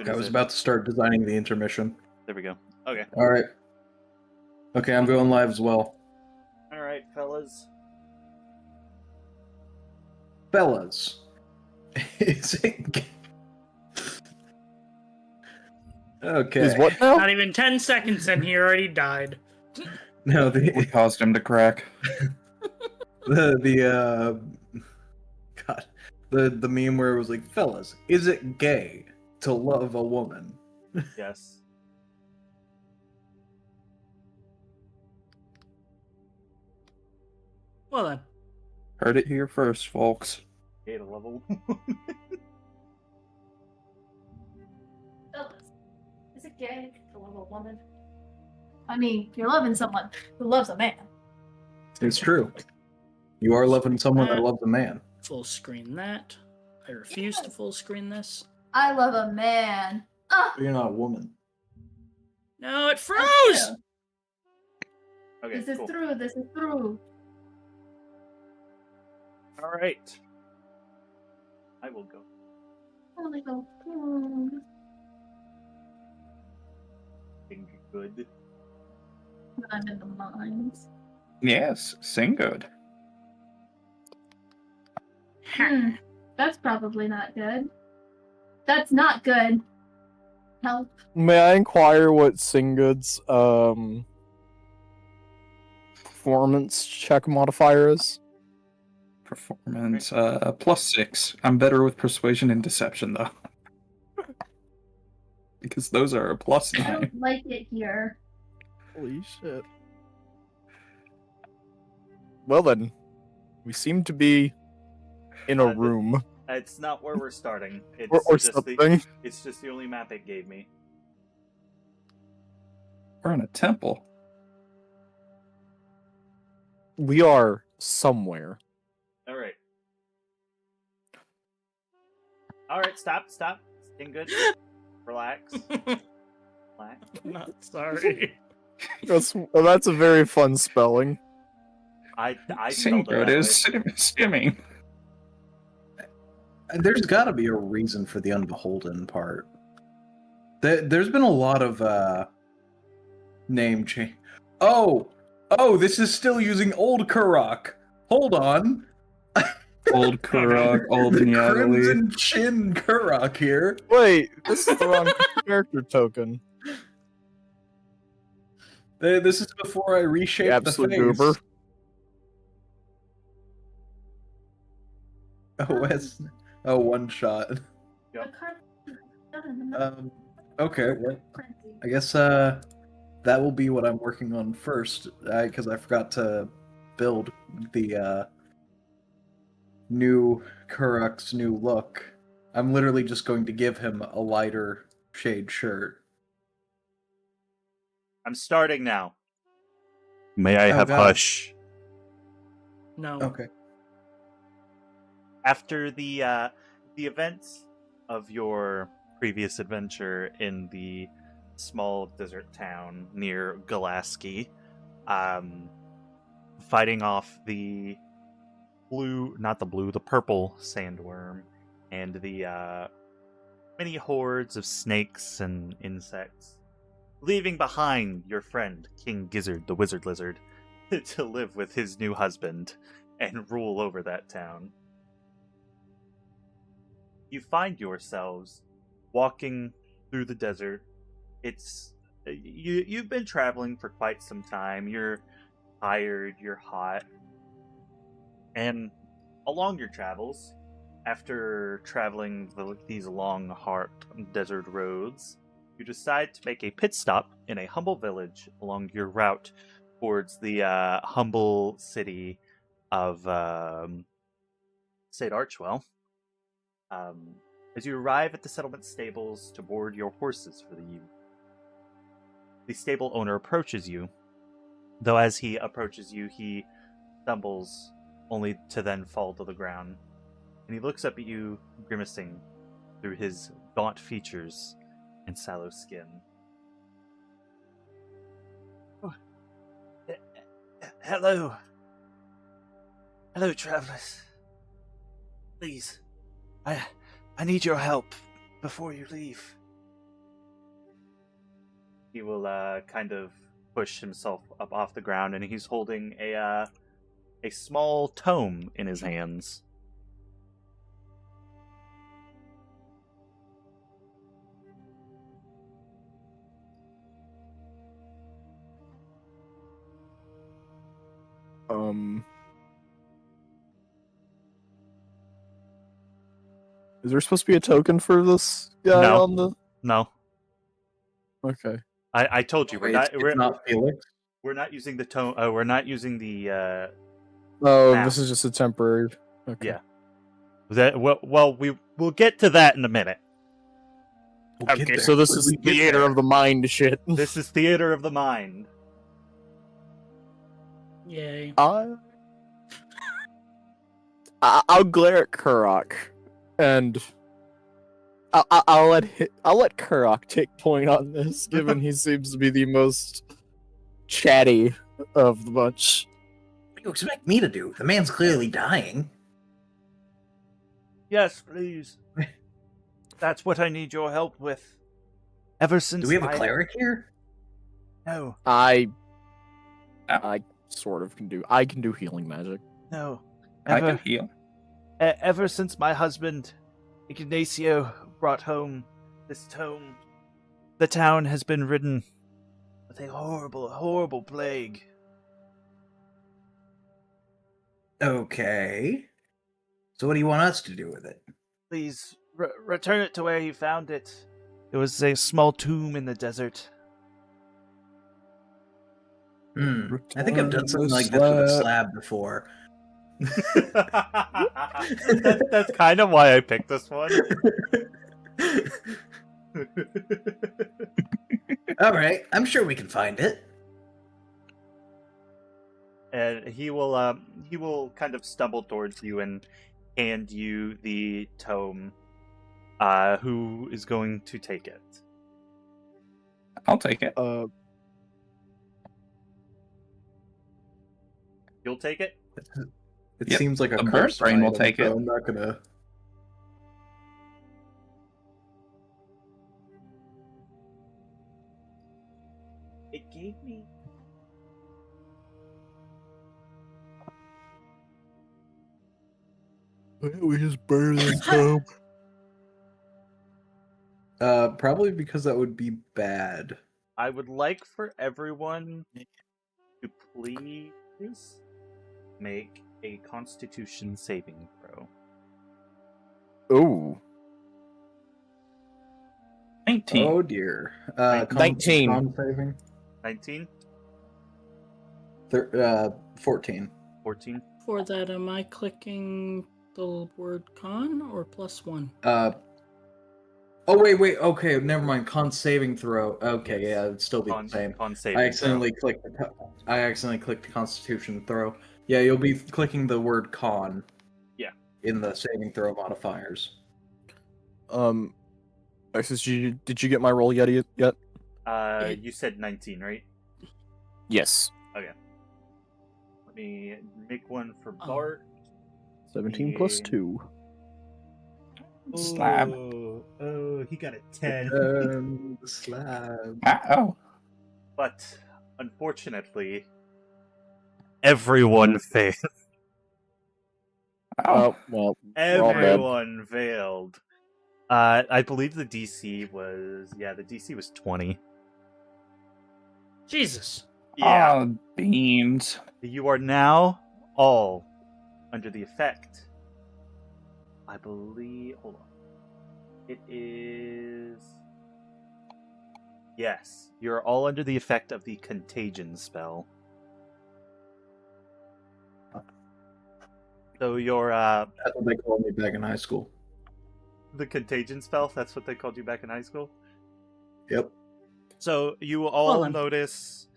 Okay, I was about to start designing the intermission. There we go. Okay. All right. Okay, I'm going live as well. All right, fellas. Fellas. Is it... Okay. Is what now? Not even 10 seconds and he already died. No, We caused him to crack. the meme where it was like, fellas, is it gay to love a woman? Yes. Well then. Heard it here first, folks. Gay to level. Fellas, is it gay to love a woman? I mean, you're loving someone who loves a man. It's true. You are loving someone that loves a man. Full screen that. I refuse to full screen this. I love a man. But you're not a woman. No, it That's froze! true. Okay, This is cool. true. This is true. All right. I will go. Only go. Think good. I'm in the mines. Yes, sing good. That's probably not good. That's not good. Help. May I inquire what Singgood's performance check modifier is? Performance +6. I'm better with persuasion and deception though. Because those are a I +9. don't like it here. Holy shit. Well then, we seem to be in a room. It's not where we're starting. It's Or just something. It's just the only map it gave me. We're in a temple. We are somewhere. All right. All right. Stop. Sing good. Relax. Relax. Not sorry. That's a very fun spelling. I Sing spelled it good that is stimming. There's got to be a reason for the unbeholden part. There's been a lot of name change. Oh, this is still using old Kurok. Hold on. Old Kurok, old The Nyadali. Crimson Chin Kurok here. Wait, this is the wrong character token. This is before I reshaped the Absolute face. goober. Oh, one shot. Yep. Okay, well, I guess that will be what I'm working on first, because I forgot to build the new Kurok's new look. I'm literally just going to give him a lighter shade shirt. I'm starting now. May I Oh, have God. hush? No. Okay. After the events of your previous adventure in the small desert town near Galaski, fighting off the purple sandworm, and the many hordes of snakes and insects, leaving behind your friend King Gizzard the Wizard Lizard to live with his new husband and rule over that town. You find yourselves walking through the desert. It's you've been traveling for quite some time. You're tired, you're hot. And along your travels, after traveling these long, hard desert roads, you decide to make a pit stop in a humble village along your route towards the humble city of St. Archwell. As you arrive at the settlement stables to board your horses for the evening, the stable owner approaches you, though as he approaches you, he stumbles, only to then fall to the ground, and he looks up at you, grimacing through his gaunt features and sallow skin. Oh. Hello, travelers. Please, I need your help before you leave. he will kind of push himself up off the ground, and he's holding a small tome in his hands. Is there supposed to be a token for this guy No. on the? No, Okay. I told you Wait, it's not Felix. we're not using the tome. We're not using the. Oh, Map. this is just a temporary. Okay. Yeah. We'll get to that in a minute. We'll get Okay, there. so this When is we get theater there. of the mind shit. This is theater of the mind. Yay. I'll glare at Kurok, and I'll let Kurok take point on this, given he seems to be the most chatty of the bunch. What do you expect me to do? The man's clearly dying. Yes, please. That's what I need your help with. Ever since Do we have a I- cleric here? No, I sort of can do. I can do healing magic. no. I can heal. Ever since my husband, Ignacio, brought home this tome, the town has been ridden with a horrible, horrible plague. Okay. So what do you want us to do with it? Please, return it to where you found it. It was a small tomb in the desert. I think I've done something like this with a slab before. That's kind of why I picked this one. All right, I'm sure we can find it. And he will kind of stumble towards you and hand you the tome. Who is going to take it? I'll take it. You'll take it? It Yep, seems like a the bird cursed brain will item, take so it. I'm not gonna. It gave me. We just burn this tome. Probably because that would be bad. I would like for everyone to please make a Constitution saving throw. Ooh. 19. Oh dear. 19. Con saving. 19? 14. 14? For that, am I clicking the word con or +1? Oh wait. Okay, never mind. Con saving throw. Okay, yeah, it'd still be the same. Con saving I accidentally clicked. I accidentally clicked the Constitution throw. Yeah, you'll be clicking the word con. Yeah. In the saving throw modifiers. Alexis, did you get my roll yet? You said 19, right? Yes. Let me make one for Oh. Bart. 17 plus 2. Slab. Oh, he got a 10. The slab. Oh. But unfortunately, everyone failed. Oh. Well, we're all dead. Everyone failed. I believe the DC was 20. Jesus. Yeah. Oh, beans. You are now all under the effect. I believe. Hold on. It is. Yes, you're all under the effect of the contagion spell. So you're That's what they called me back in high school. the contagion spell. That's what they called you back in high school. Yep. So you Well all then. notice,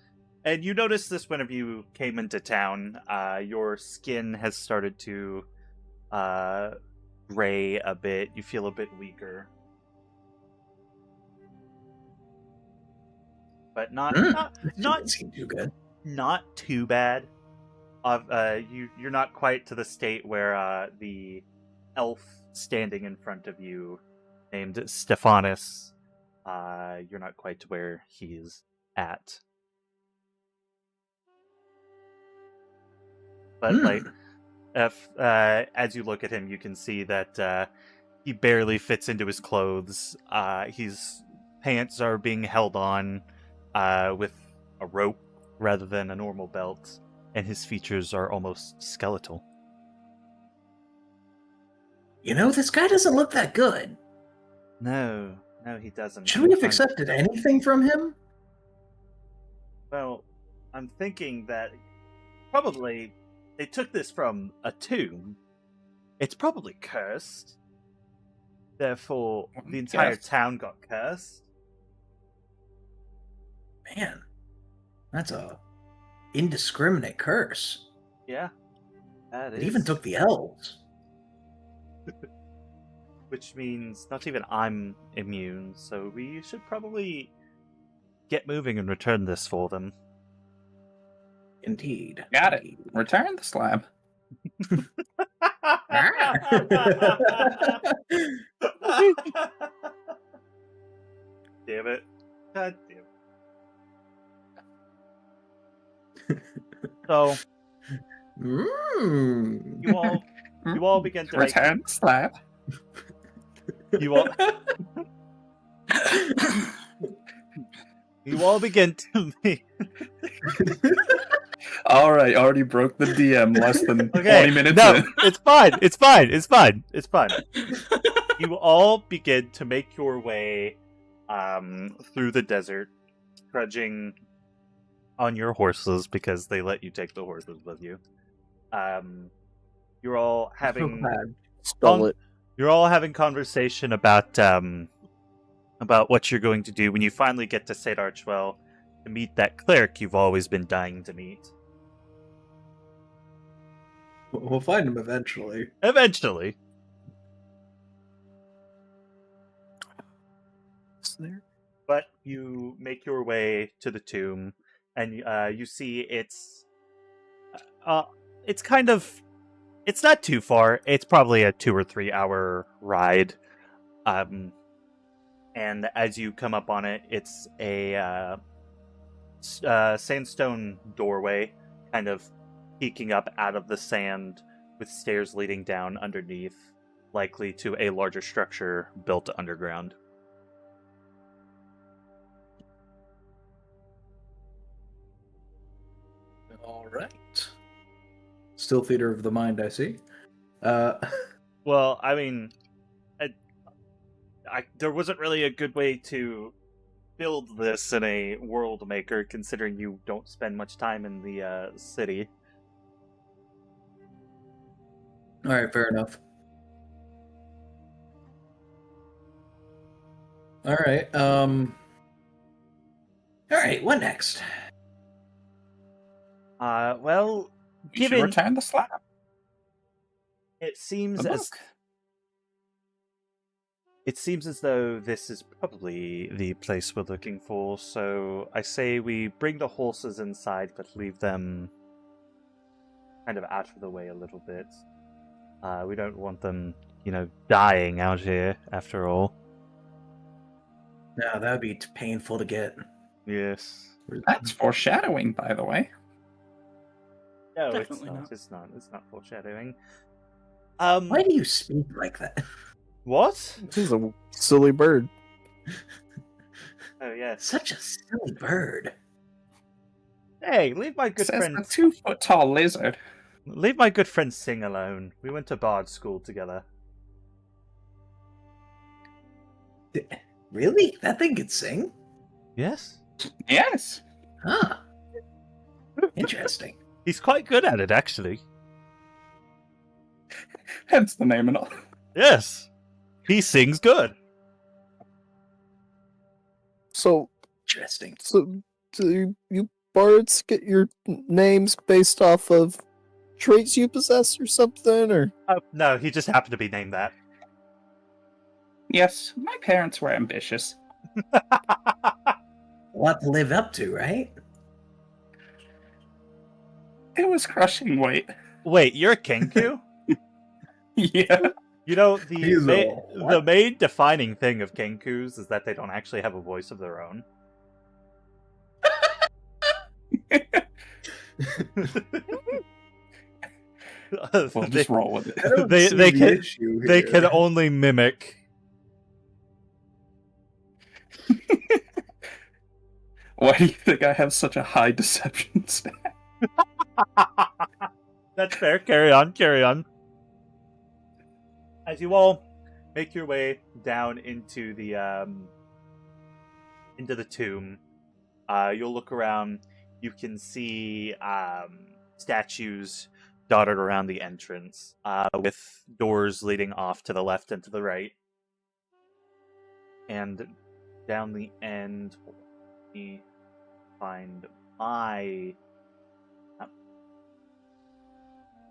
and you noticed this whenever you came into town. Your skin has started to gray a bit. You feel a bit weaker, but not Doesn't seem too good. not too bad. You're not quite to the state where the elf standing in front of you, named Stephanus, You're not quite where he's at. But like, if as you look at him, you can see that he barely fits into his clothes. His pants are being held on with a rope rather than a normal belt, and his features are almost skeletal. You know, this guy doesn't look that good. No, he doesn't. Should we have accepted anything from him? Well, I'm thinking that probably they took this from a tomb. It's probably cursed. Therefore, the entire town got cursed. Man, that's a indiscriminate curse. Yeah, that It is. even took the elves. Which means not even I'm immune, so we should probably get moving and return this for them. Indeed. Got it. Return the slab. Damn it. God damn it. So, you all begin to make... Return the slab. You all... You all begin to make... All right, already broke the DM less than 20 minutes no, in. it's fine. It's fine. It's fine. It's fine. You all begin to make your way through the desert, trudging on your horses because they let you take the horses with you. You're all having Stole it. you're all having conversation about what you're going to do when you finally get to St. Archwell to meet that cleric you've always been dying to meet. We'll find him eventually. Eventually. Is there? But you make your way to the tomb, and you see it's kind of, it's not too far. It's probably a 2 or 3 hour ride. And as you come up on it, it's a sandstone doorway, kind of peeking up out of the sand, with stairs leading down underneath, likely to a larger structure built underground. All right. Still theater of the mind, I see. Well, I mean, there wasn't really a good way to build this in a world maker, considering you don't spend much time in the city. All right, fair enough. All right. All right, what next? Well, You should given return the slab. it seems The as book. it seems as though this is probably the place we're looking for. So I say we bring the horses inside, but leave them kind of out of the way a little bit. We don't want them, dying out here, after all. No, that would be painful to get. Yes. That's foreshadowing, by the way. No, Definitely it's not. not. It's not foreshadowing. Why do you speak like that? What? This is a silly bird. Oh, yes. Such a silly bird. Hey, leave my good Says friend... the 2-foot-tall lizard. Leave my good friend Sing alone. We went to bard school together. Really? That thing could sing? Yes. Yes. Huh. Interesting. He's quite good at it, actually. Hence the name and all. Yes. He sings good. So Interesting. do you bards get your names based off of traits you possess or something, or? No, he just happened to be named that. Yes, my parents were ambitious. A lot to live up to, right? It was crushing weight. Wait, you're a Kenku? Yeah. You know, He's a what? the main defining thing of Kenkus is that they don't actually have a voice of their own. We'll just roll with I don't They- see they the can- issue They here. can only mimic. Why do you think I have such a high deception stat? That's fair. Carry on, carry on. As you all make your way down into the tomb, you'll look around. You can see statues dotted around the entrance, with doors leading off to the left and to the right. And down the end, let me find my.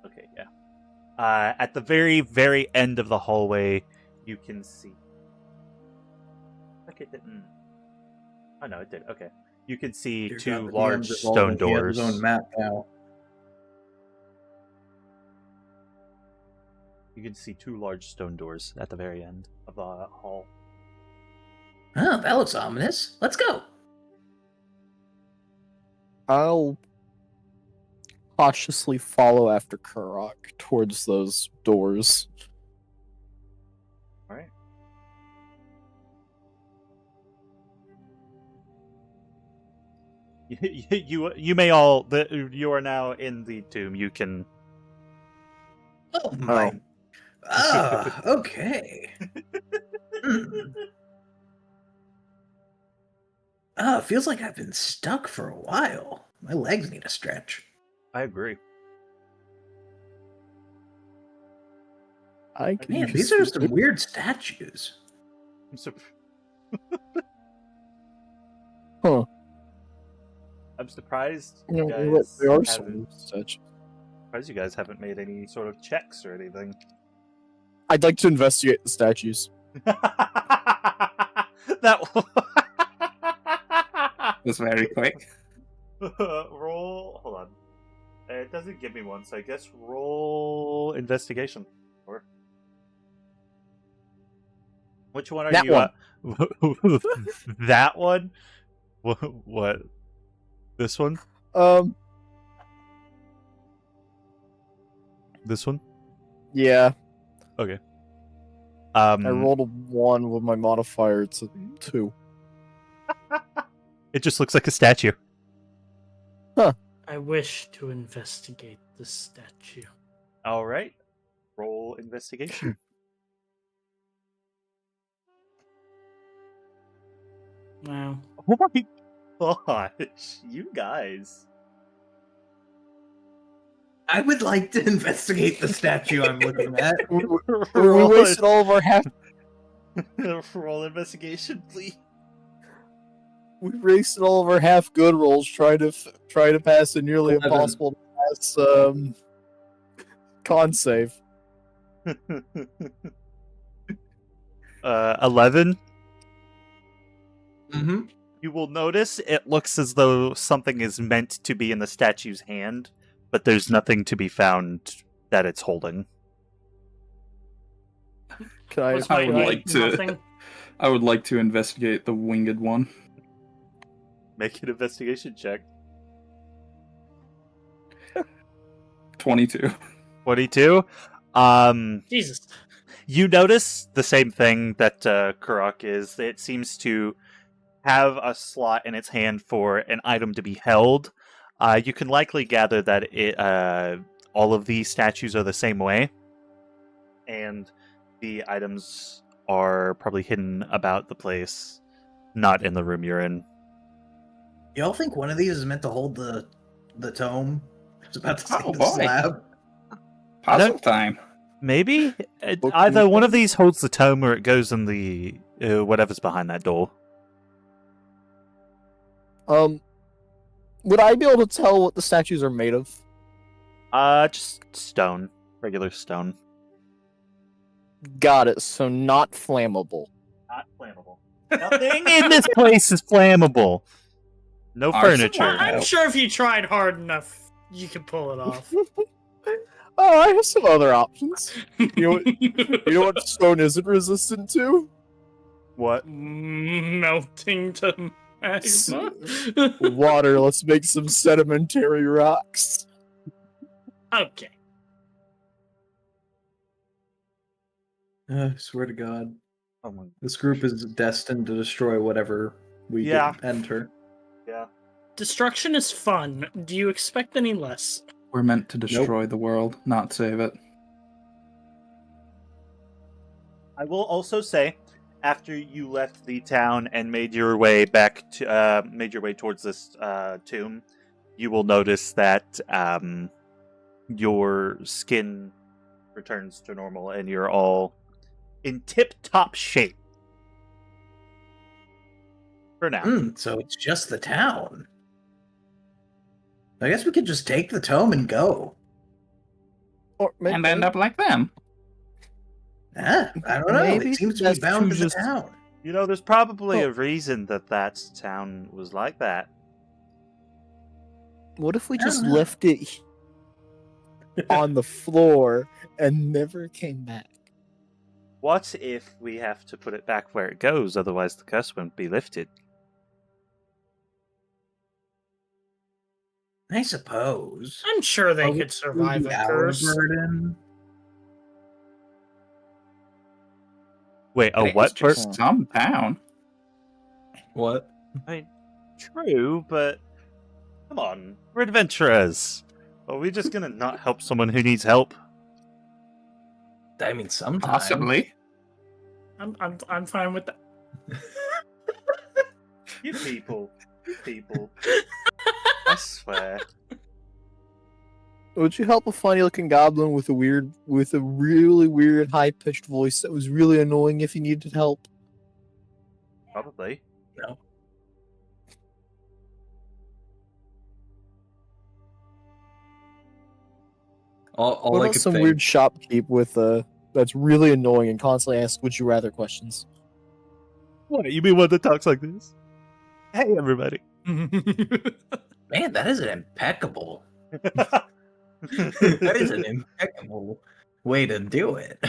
Okay, yeah. At the very, very end of the hallway, you can see. Like it didn't. Oh no, it did. Okay, you can see Dear two God, the large DM's stone evolving. He has doors. his own map now. You can see two large stone doors at the very end of the hall. Oh, that looks ominous. Let's go. I'll cautiously follow after Kurok towards those doors. All right. You may all. You are now in the tomb. You can. Oh my. Ah, okay. It feels like I've been stuck for a while. My legs need a stretch. I agree. I can Man, just these are see some weird statues. I'm sur- Huh. I'm surprised You you know, guys there are haven't. some statues. Surprised you guys haven't made any sort of checks or anything. I'd like to investigate the statues. That It's very quick. roll. Hold on. It doesn't give me one, so I guess roll investigation. Or which one are That you? That one. What? This one? This one? Yeah, Okay. I rolled a 1 with my modifier. It's a 2. It just looks like a statue. I wish to investigate the statue. All right. Roll investigation. Wow. Oh my gosh, you guys. I would like to investigate the statue I'm looking at. We roll, wasted all of our half. roll investigation, please. We wasted all of our half good rolls trying to pass a nearly 11. impossible to pass con save. 11. Mm-hmm. You will notice it looks as though something is meant to be in the statue's hand, but there's nothing to be found that it's holding. Can I? What's I my would like to- nothing? I would like to investigate the winged one. Make an investigation check. 22. 22. Jesus. You notice the same thing that Kurok is. It seems to have a slot in its hand for an item to be held. You can likely gather that all of these statues are the same way, and the items are probably hidden about the place, not in the room you're in. Y'all think one of these is meant to hold the tome? I was about to say Oh, the boy. slab. Puzzle time. Maybe Book either and one of these holds the tome, or it goes in the whatever's behind that door. Would I be able to tell what the statues are made of? Just stone, regular stone. Got it. So not flammable. Not flammable. Nothing in this place is flammable. No Arson? furniture. I'm sure if you tried hard enough, you could pull it off. Oh, I have some other options. You know what stone isn't resistant to? What? Melting to magma. Water. Let's make some sedimentary rocks. Okay. I swear to God, Oh my. this group is destined to destroy whatever we Yeah. enter. Yeah. Destruction is fun. Do you expect any less? We're meant to destroy the world, not save it. I will also say, after you left the town and made your way back to, made your way towards this tomb, you will notice that your skin returns to normal and you're all in tip-top shape. For now. So it's just the town. I guess we could just take the tome and go. Or maybe, And end up like them. Ah, I don't know. Maybe It seems to be that's bound to the just- town. You know, there's probably Oh. a reason that that town was like that. What if we I don't just know. left it on the floor and never came back? What if we have to put it back where it goes, otherwise the curse won't be lifted? I suppose. I'm sure they But could would survive be a our curse. burden. Wait, a It's what? just some town. What? True, but come on, we're adventurers. Are we just gonna not help someone who needs help? I mean, sometimes. Possibly. I'm fine with that. You people. I swear. Would you help a funny-looking goblin with a really weird, high-pitched voice that was really annoying if you needed help? Probably. No. All What I about could some think. weird shopkeep with that's really annoying and constantly asks "Would you rather" questions? What, you mean one that talks like this? Hey, everybody. Man, that is an impeccable. That is an impeccable way to do it.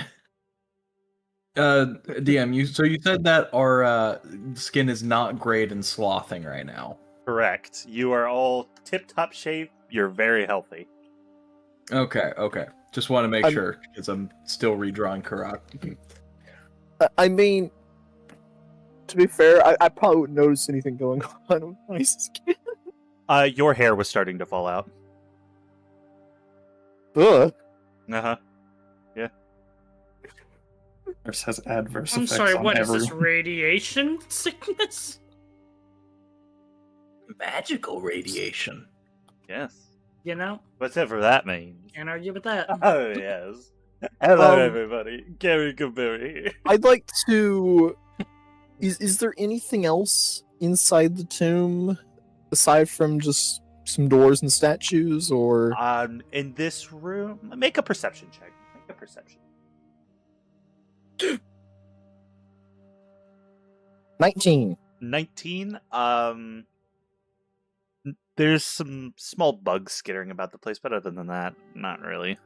DM, you said that our skin is not great and slothing right now. Correct. You are all tip-top shape. You're very healthy. Okay. Just want to make I'm- sure because I'm still redrawing Karak. I mean, to be fair, I probably wouldn't notice anything going on with my skin. Your hair was starting to fall out. Ugh. Uh-huh. Curse has adverse I'm effects sorry, on what is everyone. this, radiation sickness? Magical radiation. Yes. You know, Whatever that means. can't argue with that. Oh, yes. Hello, Um, everybody. Gary Goodberry. I'd like to. Is there anything else inside the tomb aside from just some doors and statues, or In this room, make a perception check. Make a perception. 19? 19. There's some small bugs skittering about the place, but other than that, not really.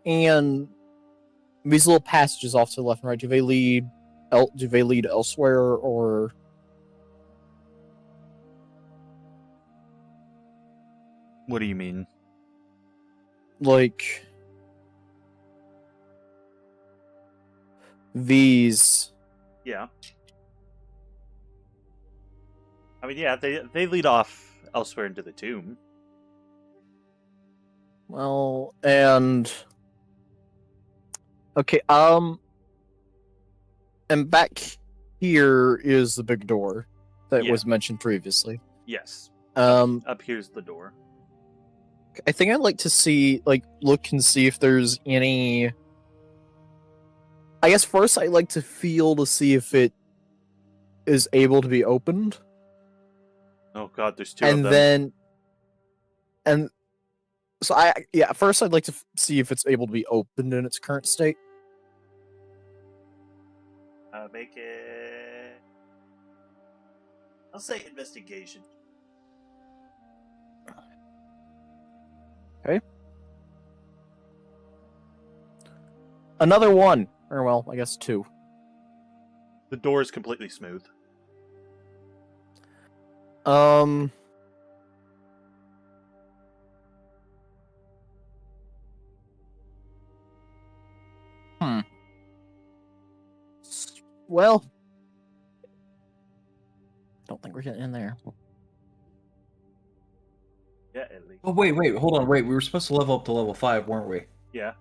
And these little passages off to the left and right, do they lead elsewhere, or What do you mean? like these? Yeah. I mean, yeah, they lead off elsewhere into the tomb. Well, and okay, and back here is the big door that Yeah. was mentioned previously. Yes. Up Here's the door. I think I'd like to see, look and see if there's any. I guess first I'd like to feel to see if it is able to be opened, Oh god, there's two of and them. then, so first I'd like to see if it's able to be opened in its current state. Make it. I'll say investigation. Another one. Or, well, I guess 2. The door is completely smooth. Well, don't think we're getting in there. Yeah, at least. Oh wait, hold on, wait. We were supposed to level up to level 5, weren't we? Yeah.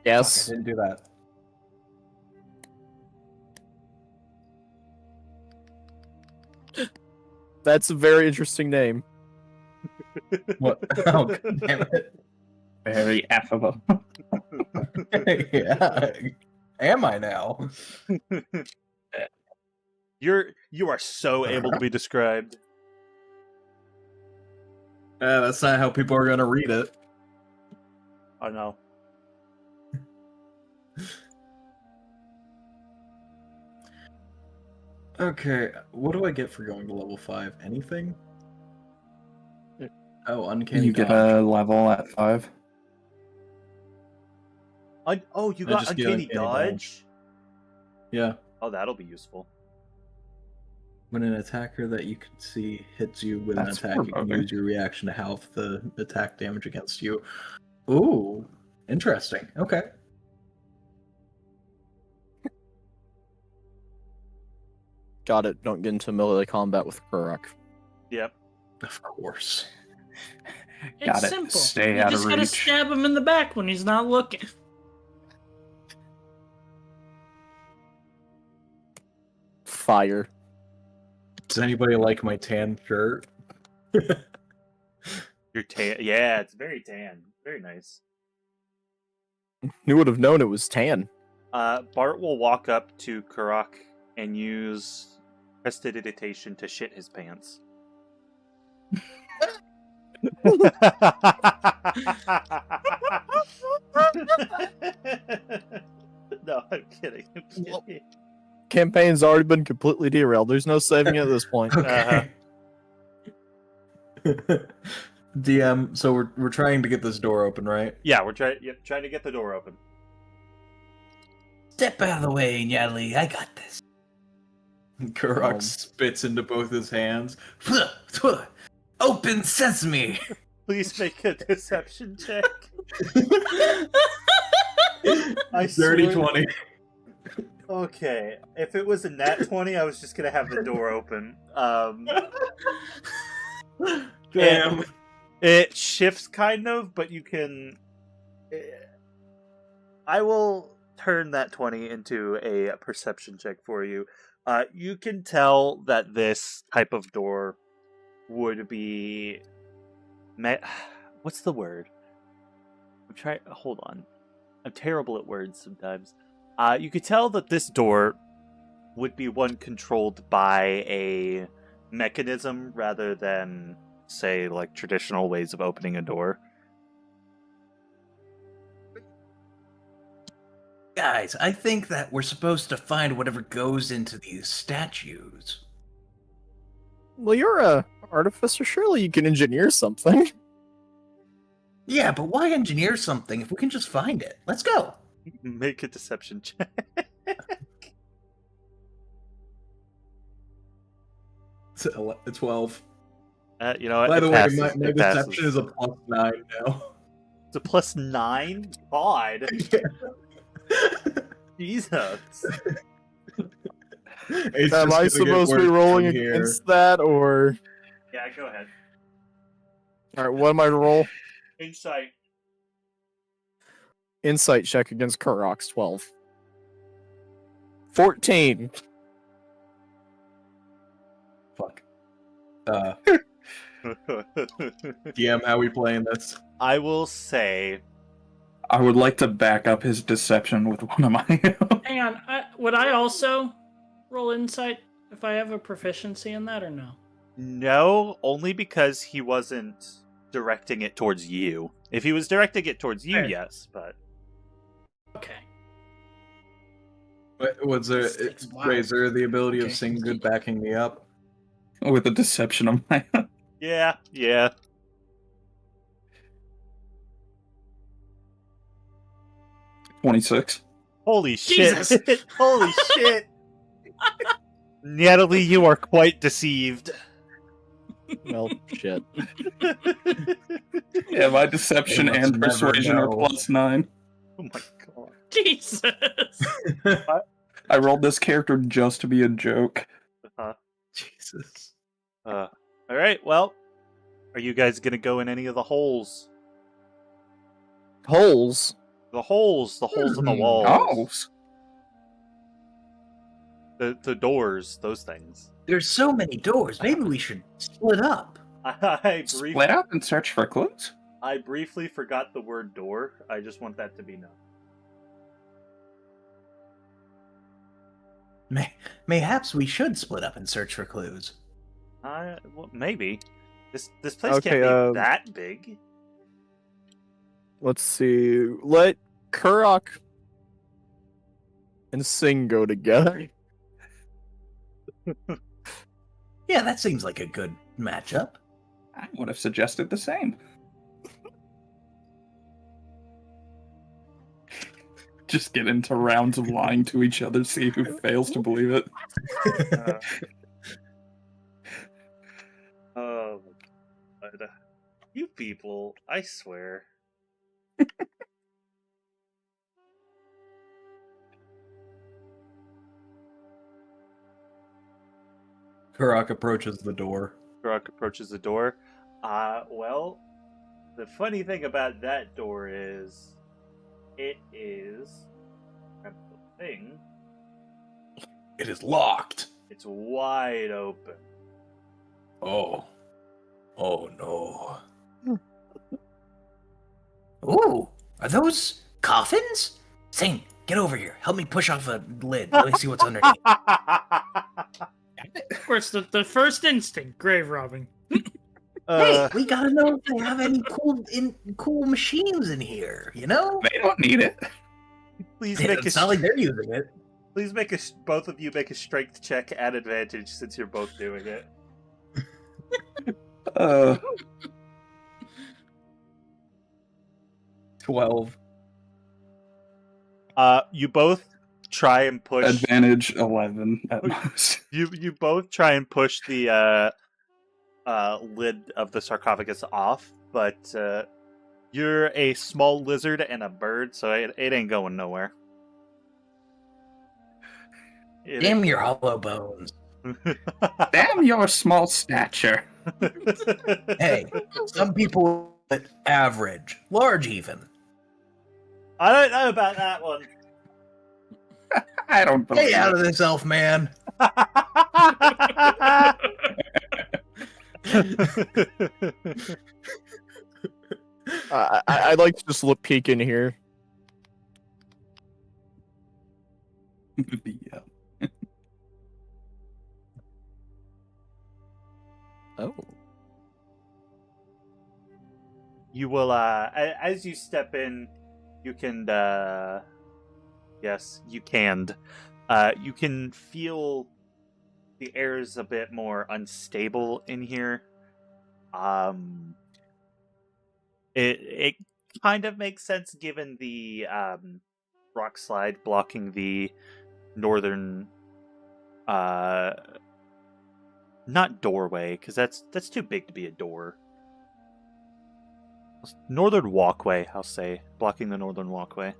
Yes. Fuck, I didn't do that. That's a very interesting name. What? Oh, damn it. Very affable. Yeah. Am I now? You are so able to be described. That's not how people are gonna read it. I know. Okay, what do I get for going to level 5? Anything? Oh, uncanny You get dodge. a level at 5. Oh, you I got just get uncanny uncanny dodge? Yeah. Oh, that'll be useful. When an attacker that you can see hits you with an That's attack, you can foreboding. use your reaction to halve the attack damage against you. Ooh, interesting. Okay. Got it. Don't get into melee combat with Kurok. Yep. Of course. It's Got it. simple. Stay You out just of gotta reach. stab him in the back when he's not looking. Fire. Does anybody like my tan shirt? You're tan. Yeah, it's very tan. Very nice. Who would have known it was tan? Bart will walk up to Kurok and use prestidigitation to shit his pants. No, I'm kidding. I'm kidding. Campaign's already been completely derailed. There's no saving it at this point. Okay. DM, so we're trying to get this door open, right? Yeah, we're trying to get the door open. Step out of the way, Nyadli. I got this. Kurok spits into both his hands. Open sesame. Please make a deception check. I Dirty swear- 20. Okay, if it was a nat 20, I was just gonna have the door open. Damn. It shifts kind of, but you can. I will turn that 20 into a perception check for you. You can tell that this type of door would be. What's the word? I'm trying. Hold on. I'm terrible at words sometimes. You could tell that this door would be one controlled by a mechanism rather than, say, like traditional ways of opening a door. Guys, I think that we're supposed to find whatever goes into these statues. Well, you're a artificer. Surely you can engineer something. Yeah, but why engineer something if we can just find it? Let's go. Make a deception check. It's 12. You know what? By it the way, passes. my It deception passes. is a +9 now. It's a +9? God. Jesus. It's Am just I gonna get supposed to be worse rolling from here. against that, or... Yeah, go ahead. Alright, what am I to roll? Insight. Insight check against Kurok's 12. 14. Fuck. DM, how we playing this? I will say, I would like to back up his deception with one of my. Hang on. Would I also roll insight if I have a proficiency in that or no? no, only because he wasn't directing it towards you. If he was directing it towards you, Fair. yes, but Okay. Was there, Wow. Ray, is there the ability Okay. of Sing Good backing me up? With the deception of my. yeah. 26. Holy shit! Jesus. Holy shit! Natalie, you are quite deceived. Well, shit. Yeah, my deception They must and never persuasion are know. +9. Oh my god. Jesus. I rolled this character just to be a joke. Jesus. Alright, well, are you guys gonna go in any of the holes? Holes. The holes in the Hmm. walls. Oh, The doors, those things. There's so many doors. Maybe we should split up. split up and search for clues? I briefly forgot the word door. I just want that to be known. Mayhaps we should split up and search for clues. Well, maybe. This place Okay, can't be that big. Let's see. Let Kurok and Sing go together. Yeah, that seems like a good matchup. I would have suggested the same. Just get into rounds of lying to each other, see who fails to believe it. Oh, my God. You people, I swear. Kurok approaches the door. Grok approaches the door. Well, the funny thing about that door is, it is a thing. It is locked. It's wide open. Oh. Oh no. Ooh, are those coffins? Sing, get over here. Help me push off a lid. Let me see what's underneath. Of course, the first instinct, grave robbing. Hey, we gotta know if they have any cool machines in here. You know? They don't need it. Please make It's not like they're using it. Please make both of you make a strength check at advantage since you're both doing it. 12. You both try and push. Advantage 11 at most. You both try and push the lid of the sarcophagus off, but you're a small lizard and a bird, so it ain't going nowhere. Damn your hollow bones. Damn your small stature. Hey, some people average, large even. I don't know about that one. I don't believe Stay out it. of this, elf man. I'd like to just look peek in here. Yeah. Oh. You will, as you step in, you can, yes, you can. You can feel the air is a bit more unstable in here. It kind of makes sense given the rock slide blocking the northern, not doorway, because that's too big to be a door. Northern walkway, I'll say, blocking the northern walkway.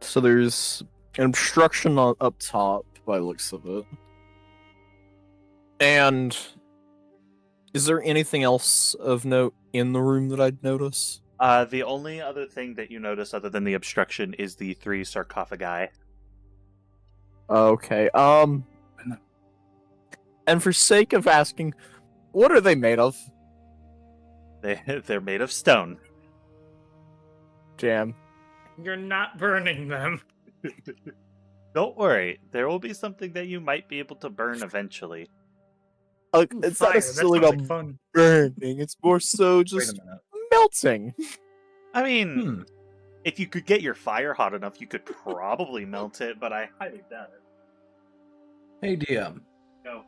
So there's an obstruction up top by the looks of it. And is there anything else of note in the room that I'd notice? The only other thing that you notice other than the obstruction is the 3 sarcophagi. Okay. And for sake of asking, what are they made of? They're made of stone. Jam. You're not burning them. Don't worry, there will be something that you might be able to burn eventually. It's not Fire, that necessarily sounds about like fun. burning. It's more so Wait just a minute. melting. I mean, if you could get your fire hot enough, you could probably melt it, but I highly doubt it. Hey DM, Go.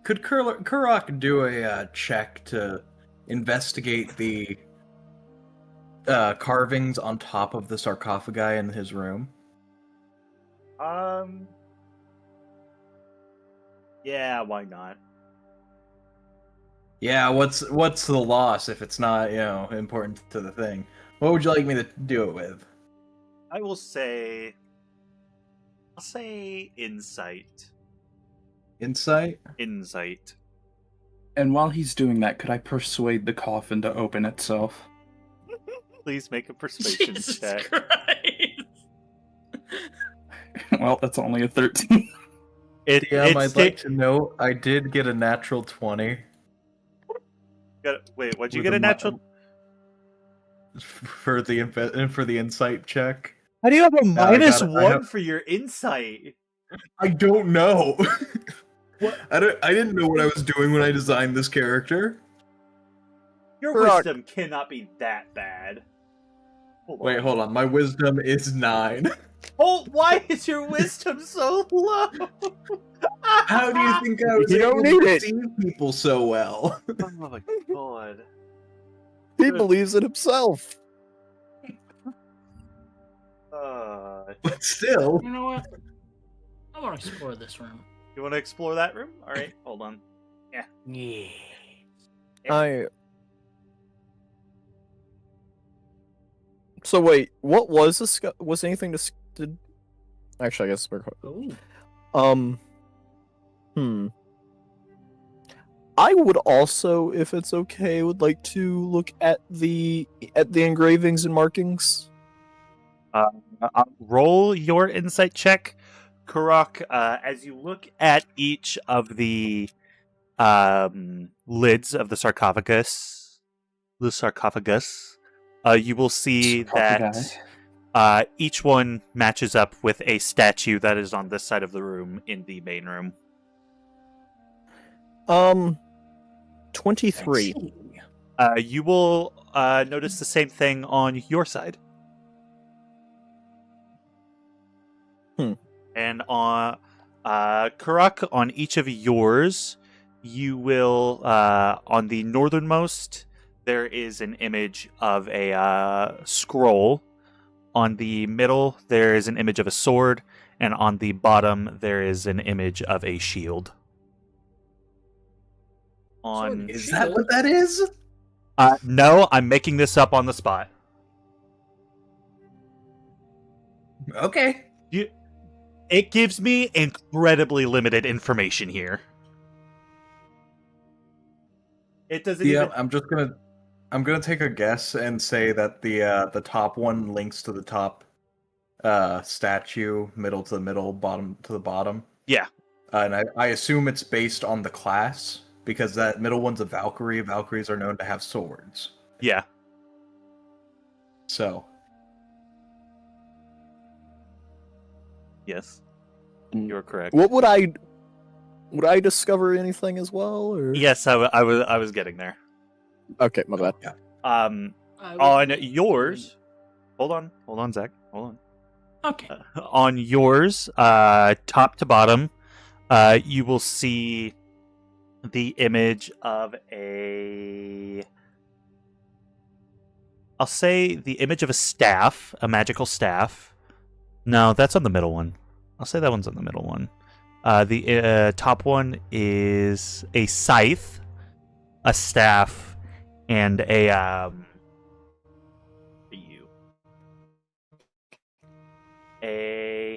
could Kurok do a check to investigate the carvings on top of the sarcophagi in his room? Yeah, why not? Yeah, what's the loss if it's not, important to the thing? What would you like me to do it with? I'll say insight. Insight? Insight. And while he's doing that, could I persuade the coffin to open itself? Please make a persuasion Jesus check. Christ. Well, that's only a 13. DM, I'd like to note I did get a natural 20. Wait, what'd you with get a mi- natural? for the insight check? How do you have a minus -1 for your insight? I don't know. What? I didn't know what I was doing when I designed this character. Your Rock. wisdom cannot be that bad. Wait, hold on. My wisdom is 9. Oh, why is your wisdom so low? How do you think I was You able don't to need it. see people so well? Oh my god. He believes in himself. But still. You know what? I want to explore this room. You want to explore that room? All right, hold on. Yeah. So wait, what was was anything did? Actually, I guess we're. Ooh. I would also, if it's okay, would like to look at the engravings and markings. Roll your insight check, Kurok. As you look at each of the lids of the sarcophagus, you will see that each one matches up with a statue that is on this side of the room in the main room. 23. You will notice the same thing on your side. And on Kurok, on each of yours, you will on the northernmost there is an image of a scroll. On the middle there is an image of a sword, and on the bottom there is an image of a shield. On Is that what that is? no, I'm making this up on the spot. Okay. It gives me incredibly limited information here. It doesn't Yeah, even... I'm gonna take a guess and say that the top one links to the top statue, middle to the middle, bottom to the bottom. Yeah. And I assume it's based on the class, because that middle one's a Valkyrie. Valkyries are known to have swords. Yeah. So. Yes. You're correct. What would I discover anything as well, or? Yes, I was getting there. Okay, my bad. Yeah. On yours... Hold on, Zach. Hold on. Okay. On yours, top to bottom, you will see the image of I'll say the image of a staff, a magical staff. No, that's on the middle one. I'll say that one's on the middle one. The top one is a scythe, a staff, and a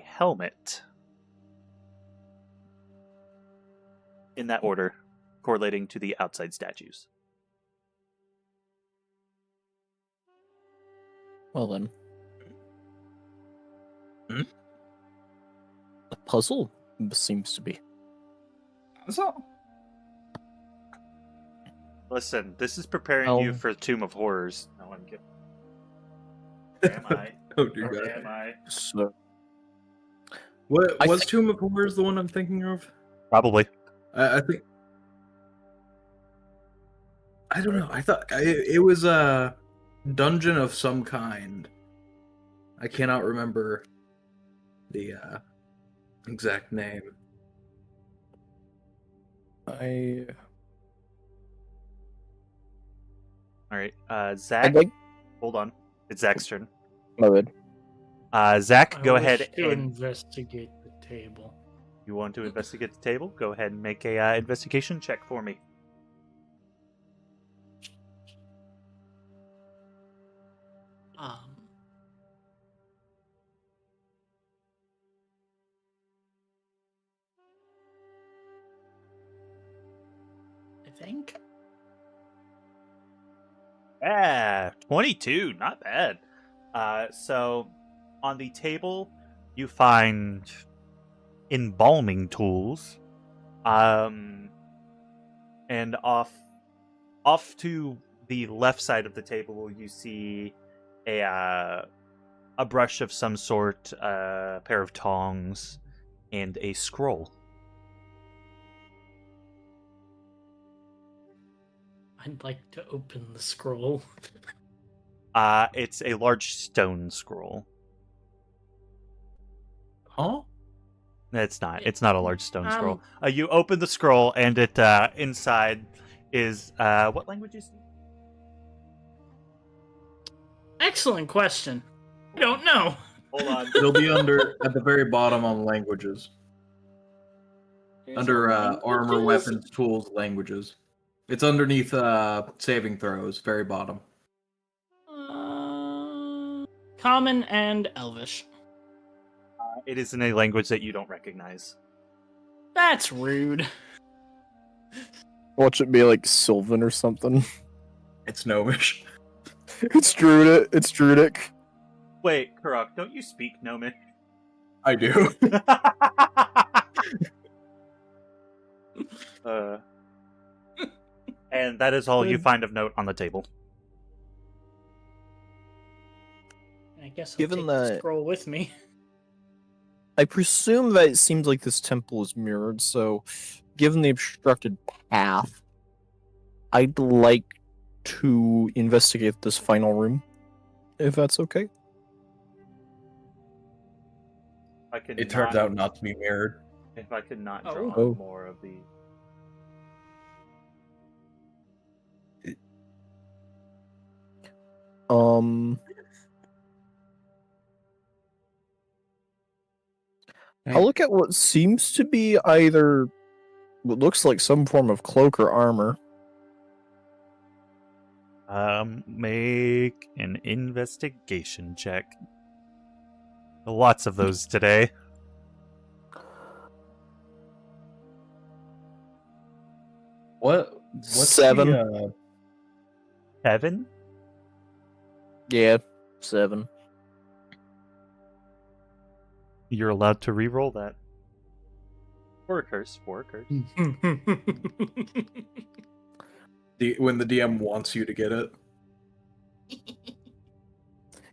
helmet. In that order, correlating to the outside statues. Well then. Hmm? A puzzle seems to be. So, Listen, this is preparing Oh. you for Tomb of Horrors. No, I'm kidding. Where am I? Oh dear Where God. am I? So, What I was think- Tomb of Horrors the one I'm thinking of? Probably. I think. I don't know. I thought it was a dungeon of some kind. I cannot remember the exact name. I All right, Zach. I'd like Hold on, it's Zach's turn. my bad. Zach, I go wish ahead to and investigate the table. you want to investigate the table? Go ahead and make a investigation check for me. Um, I think. 22, not bad. So on the table, you find embalming tools, and off to the left side of the table, you see a brush of some sort, a pair of tongs, and a scroll. I'd like to open the scroll. It's a large stone scroll. Huh? It's not. It's not a large stone scroll. Um, You open the scroll, and it inside is what language is it? Excellent question. I don't know. Hold on. It'll be under at the very bottom on languages. There's Under languages. armor, weapons, tools, languages. It's underneath saving throws, very bottom. Common and Elvish. It is in a language that you don't recognize. That's rude. Watch it be like Sylvan or something. It's gnomish. It's Druidic. It's Druidic. Wait, Karok, don't you speak Gnomish? I do. And that is all you Good. find of note on the table. I guess I'll Given take the that- scroll with me. I presume that it seems like this temple is mirrored, so given the obstructed path, I'd like to investigate this final room, if that's okay. I could It turns out not to be mirrored. if I could not Oh. draw Oh. more of the. I'll look at what seems to be either what looks like some form of cloak or armor. Make an investigation check. Lots of those today. What's 7. The, 7? Yeah, 7. You're allowed to re-roll that. Or a curse. For a curse. when the DM wants you to get it.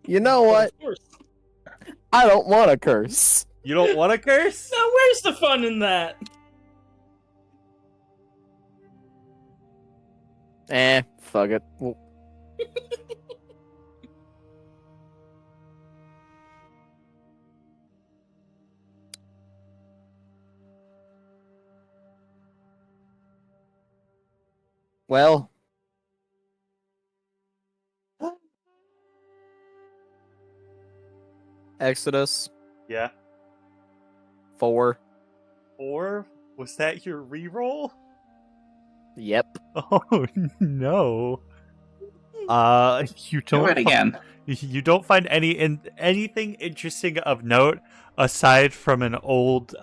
You know what? Of course. I don't want a curse. You don't want a curse? Now, where's the fun in that? Fuck it. Well, well. Exodus Yeah. 4. 4? Was that your re-roll? Yep. Oh no. You Do don't it again. You don't find anything interesting of note aside from an old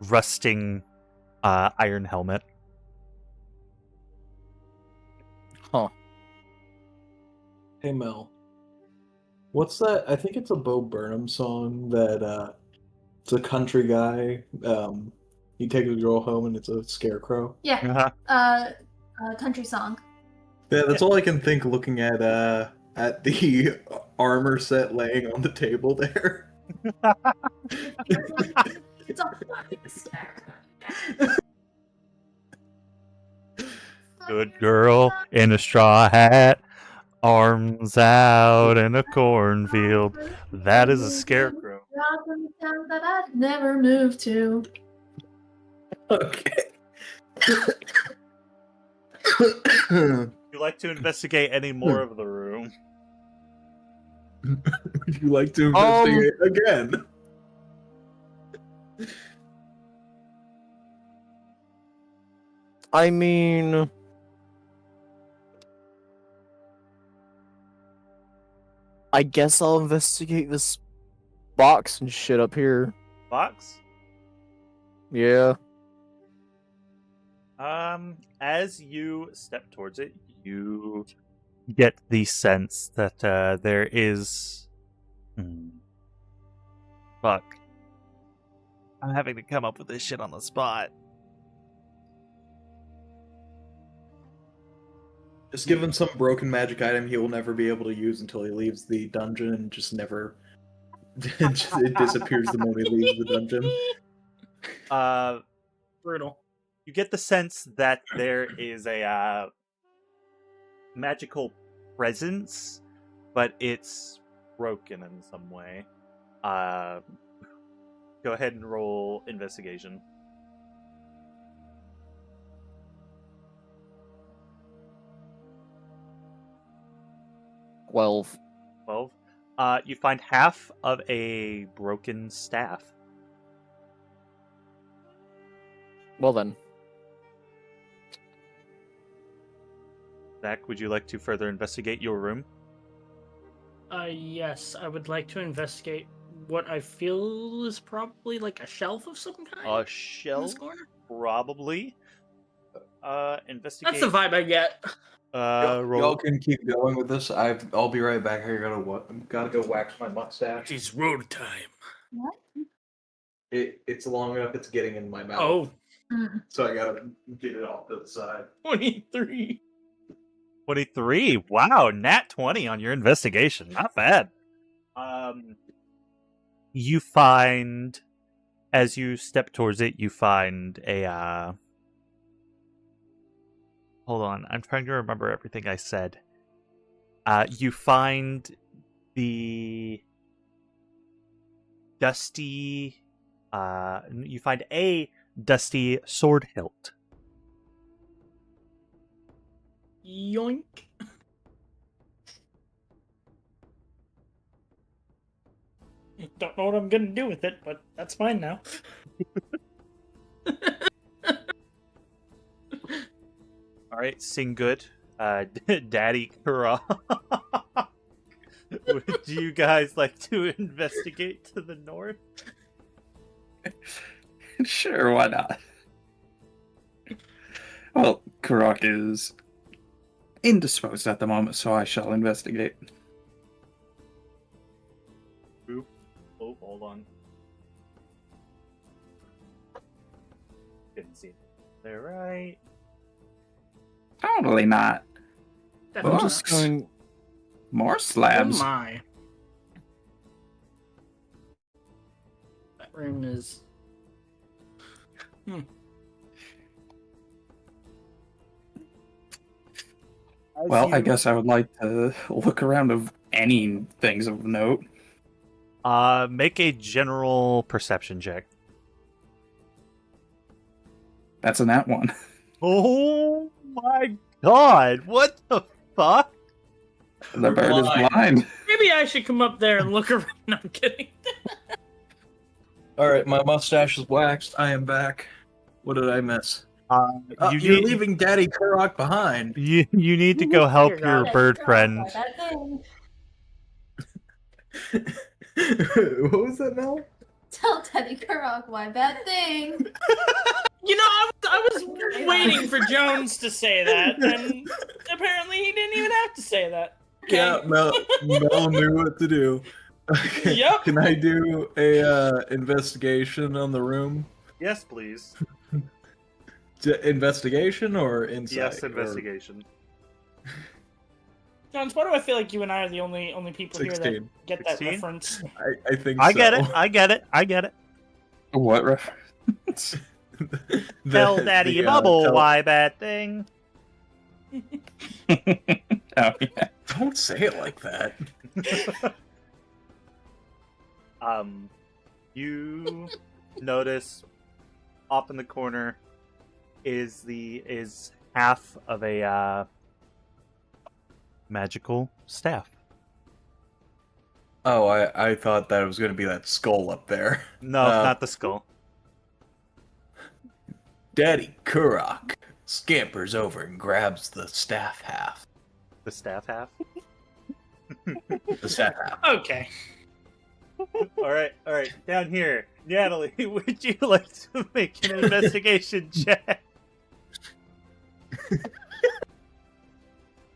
rusting iron helmet. Huh. Hey Mel, what's that? I think it's a Bo Burnham song that it's a country guy. He takes a girl home and it's a scarecrow. Yeah. Country song. Yeah, that's all I can think looking at the armor set laying on the table there. It's a fucking stack. Good girl in a straw hat, arms out in a cornfield. That is a scarecrow. rock in the town that I'd never move to. Okay. Would you like to investigate any more of the room? Would you like to investigate again? I mean, I guess I'll investigate this box and shit up here. Box? Yeah. As you step towards it, you get the sense that there is. Fuck. I'm having to come up with this shit on the spot. Just give him some broken magic item he will never be able to use until he leaves the dungeon and just never. It disappears the moment he leaves the dungeon. Brutal. You get the sense that there is a magical presence, but it's broken in some way. Go ahead and roll investigation. Well, 12. You find half of a broken staff. well then. Zach, would you like to further investigate your room? Yes, I would like to investigate what I feel is probably like a shelf of some kind. A in shelf? this corner. Probably. Investigate. That's the vibe I get. Roll. Y'all can keep going with this. I'll be right back. I gotta go wax my mustache. It's road time. What? It's long enough. It's getting in my mouth. Oh, So I gotta get it off to the side. 23. 23. Wow, nat 20 on your investigation. Not bad. You find, as you step towards it, you find a, hold on, I'm trying to remember everything I said. You find the dusty, you find a dusty sword hilt. Yoink. Don't know what I'm gonna do with it, but that's fine now. All right, sing good. Daddy Kura. Would you guys like to investigate to the north? Sure, why not? Well, Karak is indisposed at the moment, so I shall investigate. Oop. Oh, hold on. Didn't see it. They're right. Totally not. That Well, sucks. just going more Oh slabs. my. That room is. Well, I guess I would like to look around of any things of note. Make a general perception check. That's in that one. Oh my god! What the fuck? The bird is Blind. blind. Maybe I should come up there and look around. No, I'm kidding. All right, my mustache is waxed. I am back. What did I miss? You You're need leaving Daddy Kurok behind. you need to go help Dear your God. bird friend. That thing. What was that now? Tell Teddy Kurok why bad thing. You know, I was waiting for Jones to say that, and apparently he didn't even have to say that. Okay. Yeah, Mel knew what to do. Okay, Yep. Can I do a investigation on the room? Yes, please. Investigation or insight? Yes, or- investigation. Jones, why do I feel like you and I are the only people here 16. that get that 16? reference? I think I so. get it. I get it. I get it. What reference? Tell Daddy Bubble why bad thing. Oh, yeah. Don't say it like that. You notice off in the corner is half of a magical staff. Oh, I thought that was going to be that skull up there. No, not the skull. Daddy Kurok scampers over and grabs the staff half. The staff half. The staff half. Okay. All right. Down here, Natalie, would you like to make an investigation check?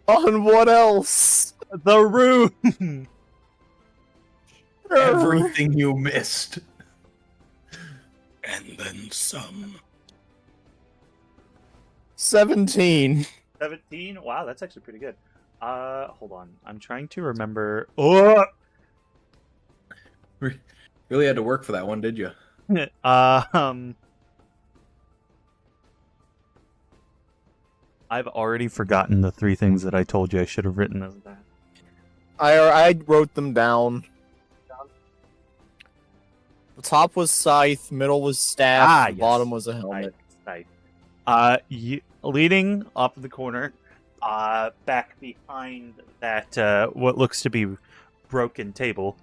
On what else? The room. Everything you missed. And then some. 17. 17. Wow, that's actually pretty good. Hold on. I'm trying to remember. Oh. Really had to work for that one, did you? I've already forgotten the 3 things that I told you I should have written as that. I wrote them down. The top was scythe, middle was staff, yes. bottom was a helmet. Nice. Leading off of the corner, back behind that what looks to be broken table,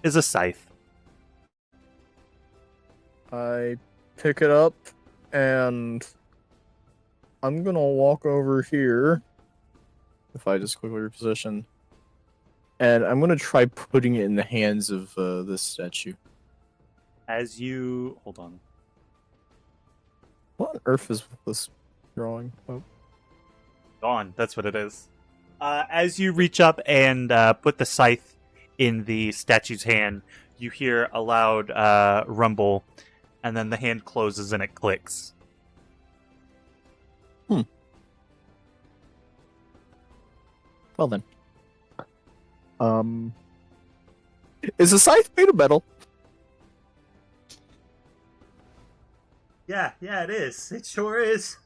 is a scythe. I pick it up, and I'm gonna walk over here. If I just quickly reposition, and I'm gonna try putting it in the hands of this statue. As you hold on, What on earth is with this drawing? Oh. gone. That's what it is. As you reach up and put the scythe in the statue's hand, you hear a loud rumble, and then the hand closes and it clicks. Well then. Is the scythe made of metal? Yeah, it is. It sure is.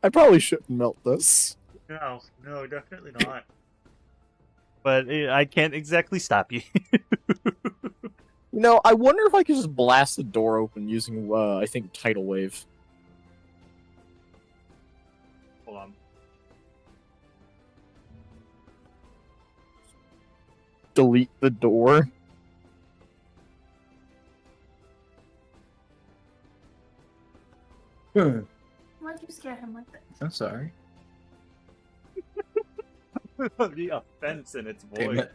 I probably shouldn't melt this. No, definitely not. But I can't exactly stop you. You know, I wonder if I could just blast the door open using, I think, tidal wave. Hold on. Delete the door. Hmm. Why'd you scare him like that? I'm sorry. The offense in its Damn voice. it.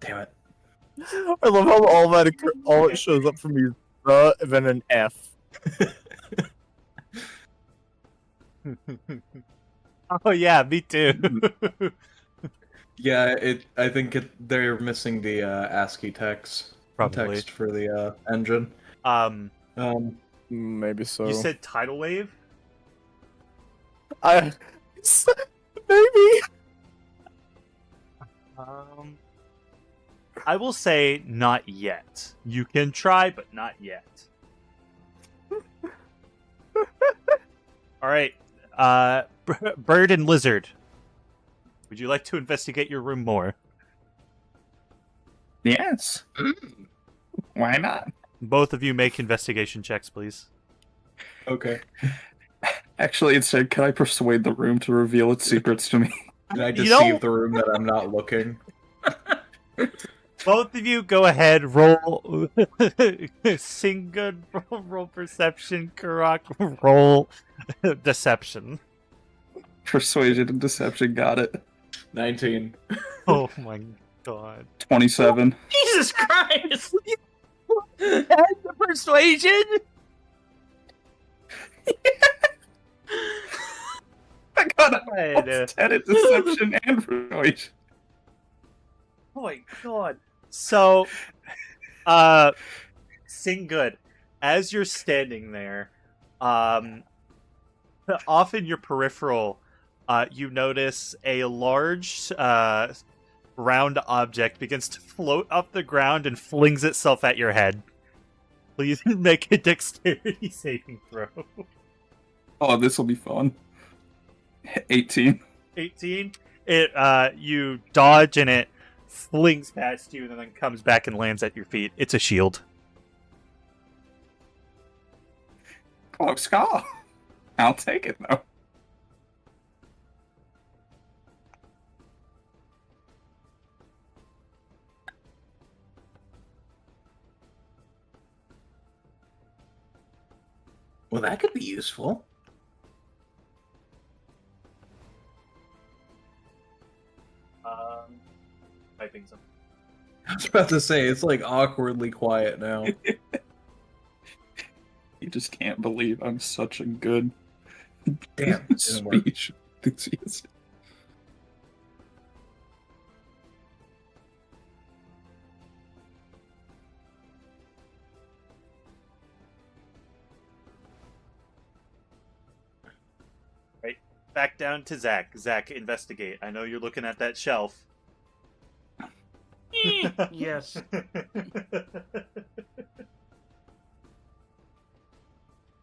Damn it. I love how all it shows up for me is the and then an F. Oh yeah, me too. Yeah, I think they're missing the ASCII text. Probably. Text for the engine. Maybe so. You said tidal wave? Maybe. I will say not yet. You can try, but not yet. All right, Bird and Lizard. Would you like to investigate your room more? Yes. Why not? Both of you make investigation checks, please. Okay. Actually, instead, can I persuade the room to reveal its secrets to me? Can I You deceive know- the room that I'm not looking? Both of you go ahead, roll. Sing good, roll perception. Karak, roll deception. Persuasion and deception, got it. 19. Oh my god. 27. Jesus Christ! And the persuasion? I got a God. 10 at deception and persuasion. Oh my god. So, sing good. As you're standing there, off in your peripheral, you notice a large, round object begins to float up the ground and flings itself at your head. Please make a dexterity saving throw. Oh, this will be fun. 18. 18. You dodge and it flings past you and then comes back and lands at your feet. It's a shield. Close call. I'll take it though. Well, that could be useful. Typing something. I was about to say, it's like awkwardly quiet now. You just can't believe I'm such a good Damn, it didn't work. speech enthusiast. Back down to Zach. Zach, investigate. I know you're looking at that shelf. Yes.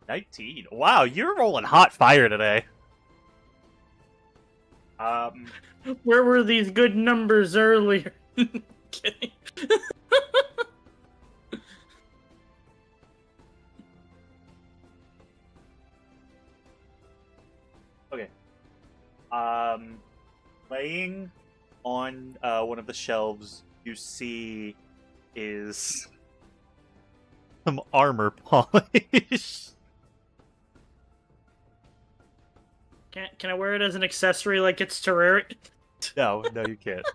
19. Wow, you're rolling hot fire today. Where were these good numbers earlier? Kidding. Okay. Laying on one of the shelves, you see is some armor polish. Can I wear it as an accessory like it's Terraria? No, you can't.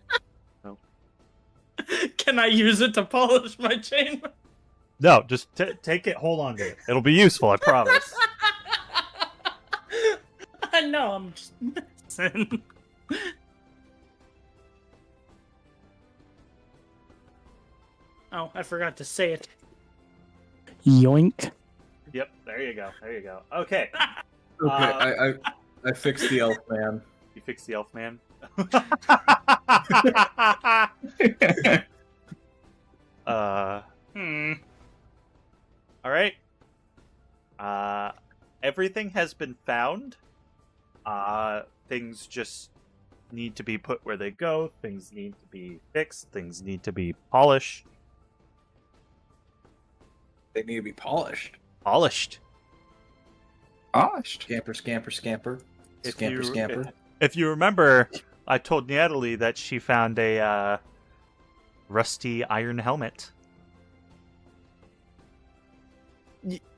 Can I use it to polish my chain? No, just take it. Hold on to it. It'll be useful, I promise. I know, I'm just messing. Oh, I forgot to say it. Yoink. Yep, there you go. Okay, Okay, I fixed the elf man. you fixed the elf man. All right. Everything has been found. Things just need to be put where they go. Things need to be fixed. Things need to be polished. They need to be polished. Polished. Polished. Scamper, scamper, scamper. If Scamper, you- scamper. If you remember, I told Natalie that she found a rusty iron helmet.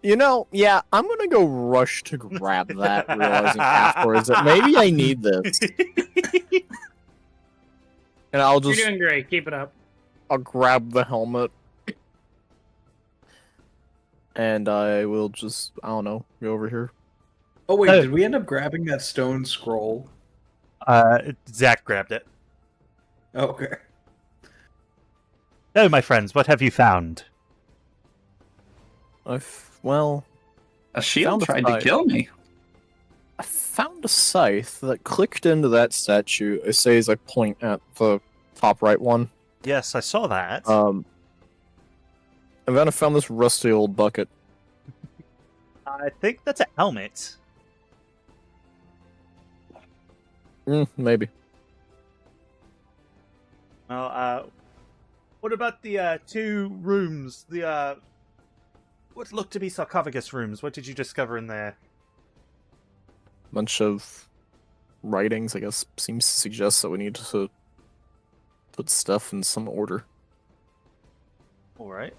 You know, yeah, I'm gonna go rush to grab that, realizing afterwards that maybe I need this. And I'll You're just doing great. Keep it up. I'll grab the helmet. And I will just, I don't know, go over here. Oh wait, Hey. did we end up grabbing that stone scroll? Zach grabbed it. Okay. Hello, my friends. What have you found? Well, A shield Found a tried to scythe. kill me. I found a scythe that clicked into that statue. It says I point at the top right one. Yes, I saw that. And then I found this rusty old bucket. I think that's a helmet. Maybe. Well, what about the two rooms? The what looked to be sarcophagus rooms. What did you discover in there? Bunch of writings, I guess, seems to suggest that we need to put stuff in some order. All right.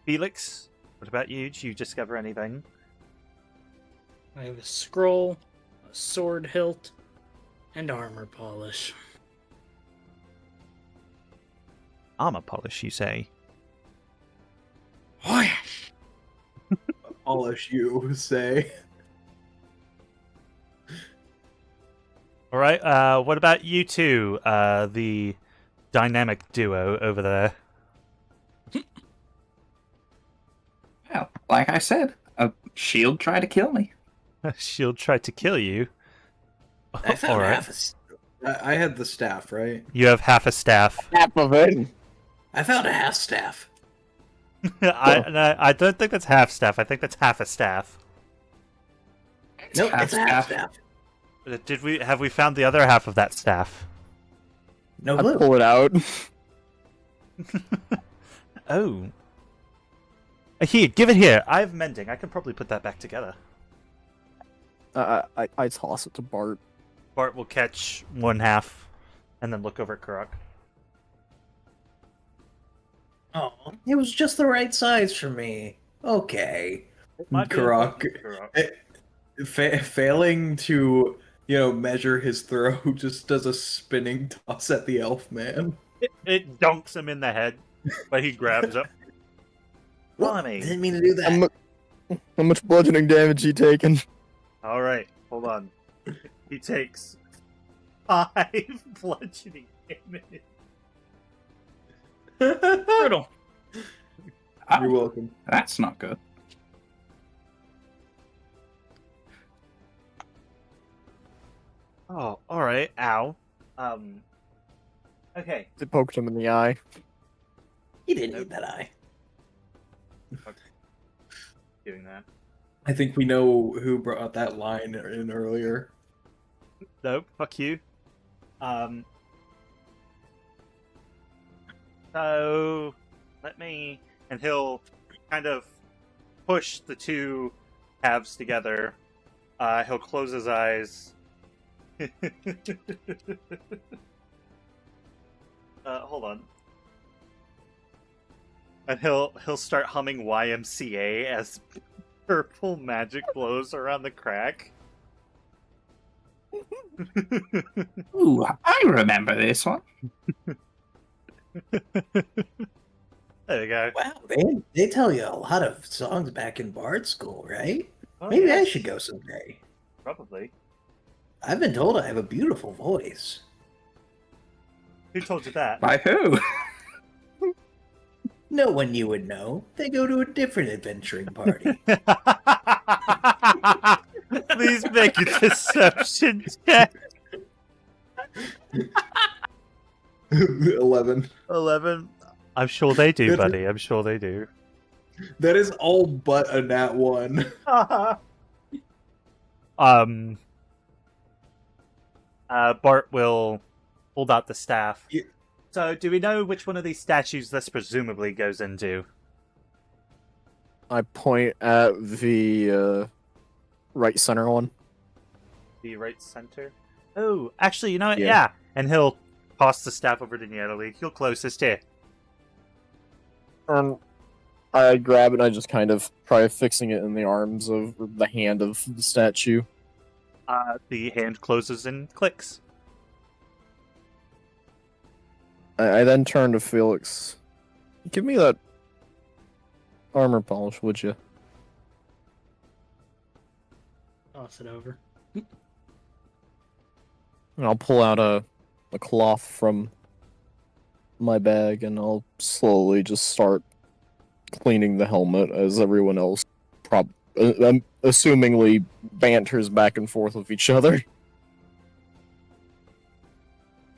Felix, what about you? Did you discover anything? I have a scroll, a sword hilt, and armor polish. Armor polish, you say? Oh yeah. Polish, you say. All right. What about you two? The dynamic duo over there. Well, like I said, a shield tried to kill me. Shield tried to kill you. I found All right. half a I had the staff, right? You have half a staff. Half of it. I found a half staff. I don't think that's half staff. I think that's half a staff. No, half it's a half staff. staff. Have we found the other half of that staff? No I blue. pull it out. Oh. Here, give it here. I have mending. I can probably put that back together. I toss it to Bart. Bart will catch one half, and then look over at Kurok. Oh, it was just the right size for me. Okay. Might be Kurok. important, Kurok. Failing to, measure his throw, just does a spinning toss at the elf man. It dunks him in the head, but he grabs up. Blimey. Didn't mean to do that. How much bludgeoning damage he taken? All right, hold on. He takes 5 bludgeoning damage. Brutal. You're welcome. That's not good. Oh, all right. Ow. Okay. It poked him in the eye. He didn't need that eye. Doing that. I think we know who brought that line in earlier. Nope. Fuck you. So let me, and he'll kind of push the two halves together. He'll close his eyes. Hold on. And he'll start humming YMCA as purple magic glows around the crack. Ooh, I remember this one. There you go. Wow, they tell you a lot of songs back in Bard school, right? Oh, Maybe I yes, should go someday. Probably. I've been told I have a beautiful voice. Who told you that? By who? No one you would know. They go to a different adventuring party. Please make a deception check. 11. 11. I'm sure they do, buddy. I'm sure they do. That is all but a nat 1. Bart will hold out the staff. Yeah. So, do we know which one of these statues this presumably goes into? I point at the right center one. The right center? Oh, actually, you know what? Yeah. Yeah. And he'll toss the staff over to Natalie. You're closest here. I grab it and I just kind of try fixing it in the arms of the hand of the statue. The hand closes and clicks. I then turn to Felix. Give me that armor polish, would you? Toss it over. And I'll pull out a cloth from my bag and I'll slowly just start cleaning the helmet as everyone else assumingly banters back and forth with each other.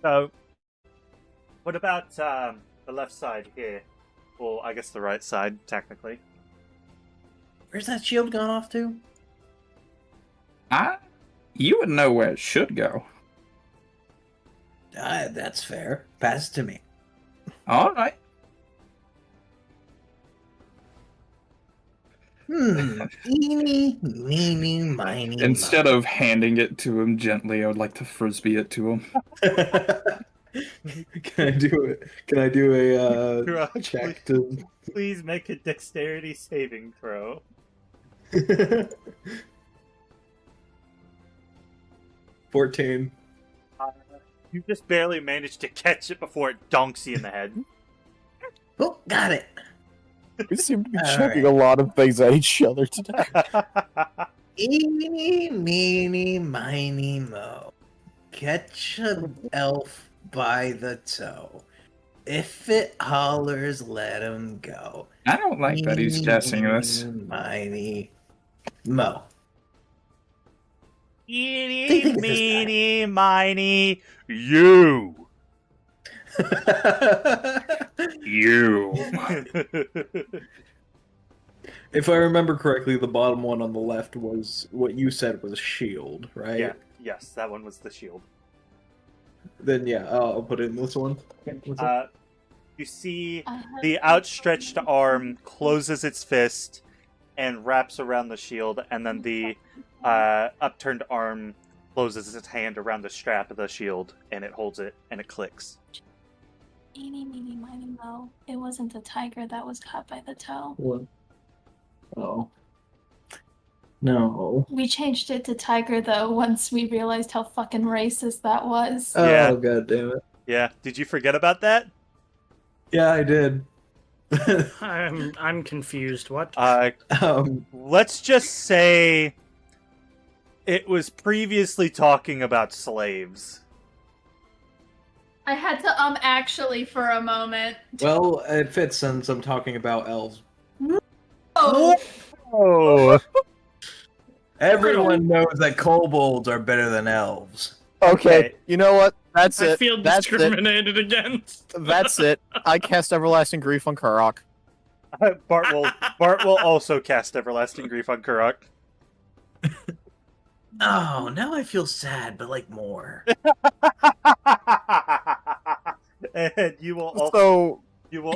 So, what about the left side here? Well, I guess the right side, technically. Where's that shield gone off to? You would know where it should go. That's fair. Pass it to me. All right. Eeny, meeny, miny, Instead of handing it to him gently, I would like to frisbee it to him. Can I do it? Can I do a Garage, check to? Please make a dexterity saving throw. 14. You just barely managed to catch it before it donks you in the head. Oh, got it. We seem to be All chucking a lot of things at each other today. Eeny, meeny, miny, mo. Catch an elf by the toe. If it hollers, let him go. I don't like that he's guessing this. Eeny, miny, mo. Eeny, Think of this meeny, miny, you. You. If I remember correctly, the bottom one on the left was what you said was shield, right? Yeah. Yes, that one was the shield. Then yeah, I'll put it in this one. You see I have the outstretched arm closes its fist and wraps around the shield, and then the upturned arm closes its hand around the strap of the shield, and it holds it, and it clicks. Eeny, meeny, miny, mo. It wasn't the tiger that was caught by the toe. What? Oh. No. We changed it to tiger though once we realized how fucking racist that was. Yeah. Oh, god damn it. Yeah, did you forget about that? Yeah, I did. I'm confused. What? Let's just say it was previously talking about slaves. I had to actually for a moment. Well, it fits since I'm talking about elves. Oh, Oh. Everyone knows that kobolds are better than elves. Okay, you know what? That's I it. feel That's it. discriminated against. That's it. I cast Everlasting Grief on Karok. Bart will also cast Everlasting Grief on Kurok. Oh, now I feel sad, but like more. And you will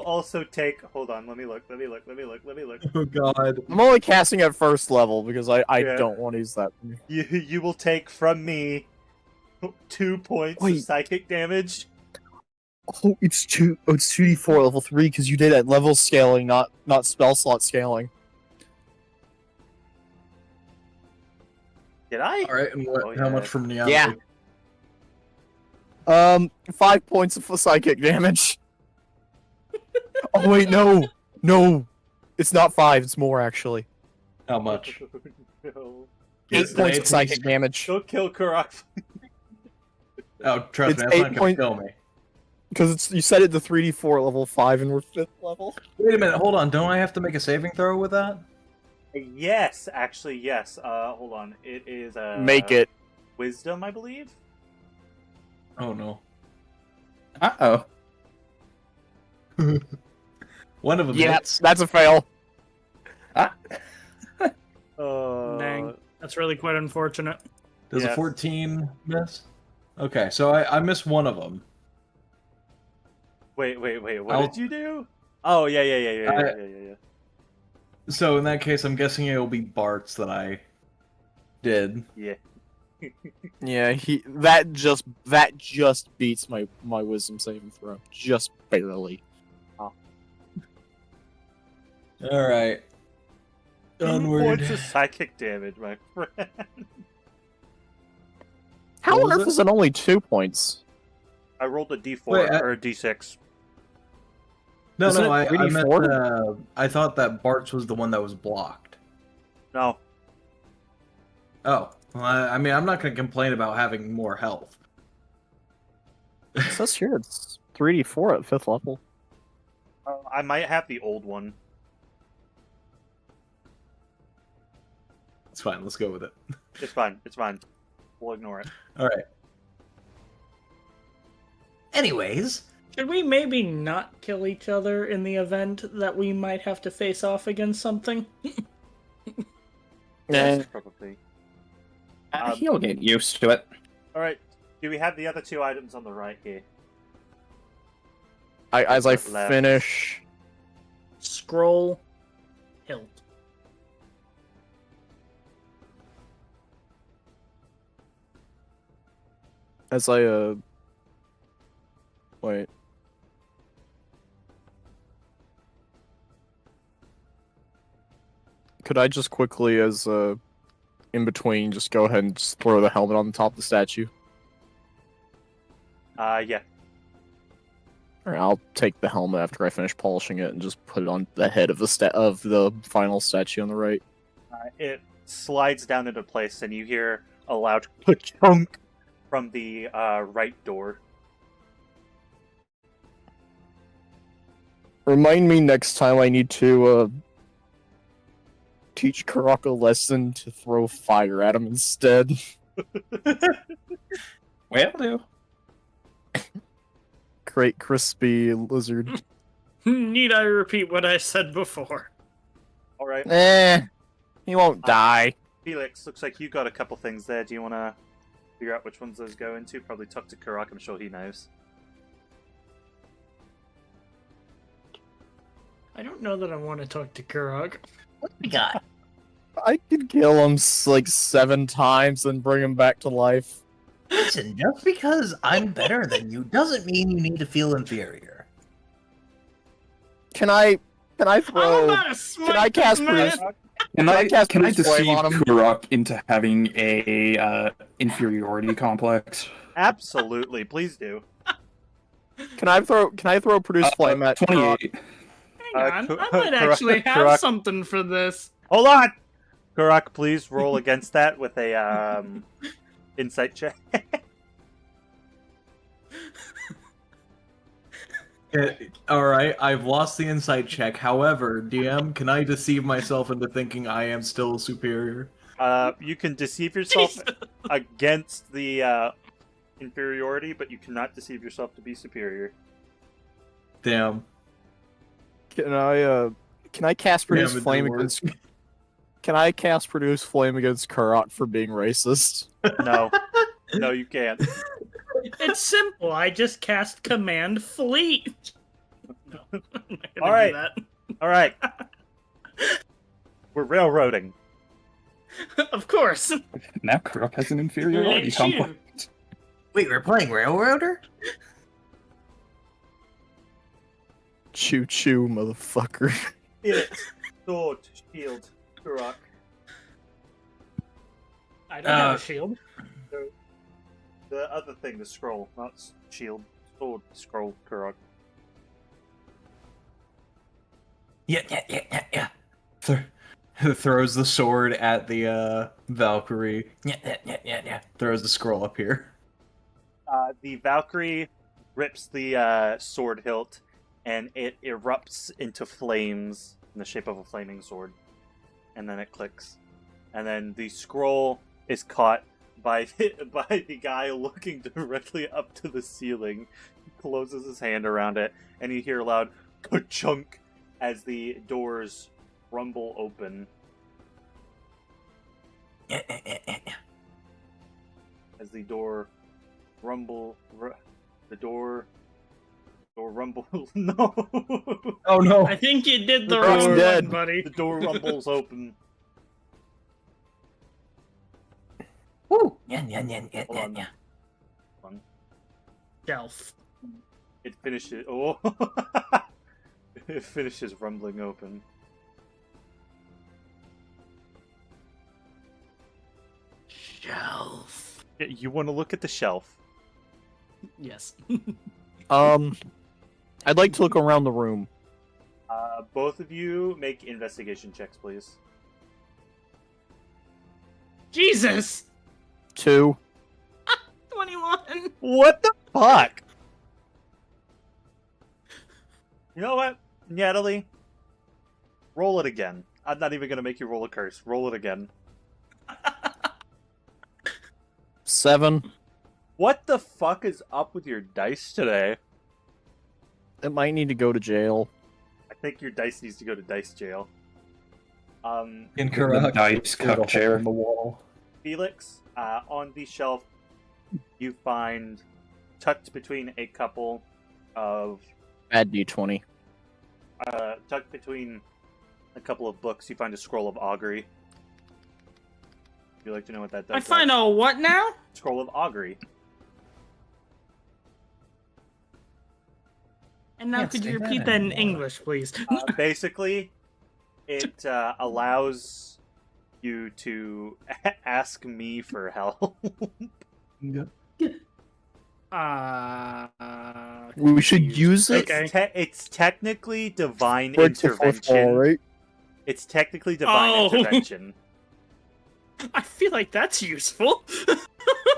also take. Hold on, let me look. Oh god. I'm only casting at first level because I Yeah. don't want to use that. You will take from me 2 points of Wait. psychic damage. Oh, it's 2d4 level 3 because you did at level scaling, not spell slot scaling. Did I? Alright, and what, Oh, how yeah. much from Neon? Yeah. 5 points of psychic damage. Oh wait, no, it's not 5. It's more actually. How much? No. 8 points of psychic damage Go kill Kurok. Oh, trust It's me, that's 8 not gonna point- kill me. because you set it to 3d4 level 5 and we're 5th level. Wait a minute, hold on. Don't I have to make a saving throw with that? Yes, actually, yes. Hold on. It is Make it. Wisdom, I believe. Oh no. Uh-oh. One of them Yeah, hits. that's a fail. Dang, that's really quite unfortunate. Does Yeah. a 14 miss? Okay, so I missed one of them. Wait. What I'll- did you do? Oh, yeah. So in that case, I'm guessing it'll be Bart's that I did. Yeah. Yeah, that just beats my wisdom saving throw, just barely. All right. 2 Onward. points of psychic damage, my friend. How What on was earth it? is it only 2 points? I rolled a d4 Wait, or a d6. No, Isn't no, it I meant, 3d4? I thought that Bart's was the one that was blocked. No. Oh, well, I mean, I'm not going to complain about having more health. It says here it's 3d4 at 5th level. I might have the old one. It's fine. Let's go with it. It's fine. We'll ignore it. All right. Anyways, Should we maybe not kill each other in the event that we might have to face off against something? Yes, probably. He'll get used to it. Alright. Do we have the other 2 items on the right here? As I Left. finish, Scroll, hilt. as I wait. Could I just quickly, as in between, just go ahead and just throw the helmet on the top of the statue? Yeah. Alright, I'll take the helmet after I finish polishing it and just put it on the head of the final statue on the right. It slides down into place, and you hear a loud chunk from the right door. Remind me next time I need to teach Karok a lesson to throw fire at him instead. Will do. Great crispy lizard. Need I repeat what I said before? Alright. He won't die. Felix, looks like you got a couple things there. Do you want to figure out which ones those go into. Probably talk to Kurok. I'm sure he knows. I don't know that I want to talk to Kurok. What we got? I could kill him like 7 times and bring him back to life. Listen, just because I'm better than you doesn't mean you need to feel inferior. Can I I'm throw? about to smite Can I cast this man. produce? Can I Bruce Flame deceive on him? Kurok into having a inferiority complex? Absolutely, please do. Can I throw produce flame at 28. Hang on, I might Kurok- actually have Kurok- something for this. Hold on! Kurok, please roll against that with a insight check. Alright, I've lost the insight check. However, DM, can I deceive myself into thinking I am still superior? You can deceive yourself against the inferiority, but you cannot deceive yourself to be superior. Damn. Can I cast produce Damn, it flame didn't work. against? Can I cast produce flame against Kurok for being racist? No. No, you can't. It's simple. I just cast Command Fleet. No, I'm not gonna All right. do that. Alright. We're railroading. Of course. Now Kurok has an inferiority Let's complex. Wait, we're playing Railroader? Choo choo, motherfucker. Felix, sword, shield, Kurok. I don't have a shield. The other thing, the scroll, not shield. Sword, scroll, Kurok. Yeah. Throws the sword at the Valkyrie. Yeah. Throws the scroll up here. The Valkyrie rips the sword hilt, and it erupts into flames in the shape of a flaming sword. And then it clicks. And then the scroll is caught by the guy looking directly up to the ceiling. He closes his hand around it, and you hear a loud ka-chunk as the doors rumble open. As the door rumble... the door rumble... No! Oh no! I think you did the Kurok's wrong dead. one, buddy. The door rumbles open. Woo! Hold on. Shelf. It finishes... Oh! It finishes rumbling open. Shelf. Yeah, you want to look at the shelf. Yes. I'd like to look around the room. Both of you make investigation checks, please. Jesus! 2. 21. What the fuck? You know what, Natalie? Roll it again. I'm not even gonna make you roll a curse. Roll it again. 7. What the fuck is up with your dice today? It might need to go to jail. I think your dice needs to go to dice jail. Incorrect. The dice There's a hole cup chair. in the wall. Felix, on the shelf, you find tucked between a couple of Add D20. tucked between a couple of books, you find a scroll of augury. Would you like to know what that does? I find a what now? Scroll of augury. And now Yeah, could you say that repeat that in anymore. English, please? Basically, it allows you to ask me for help. We should use it Okay. It's technically divine for it to football, intervention. right? It's technically divine Oh. intervention. I feel like that's useful.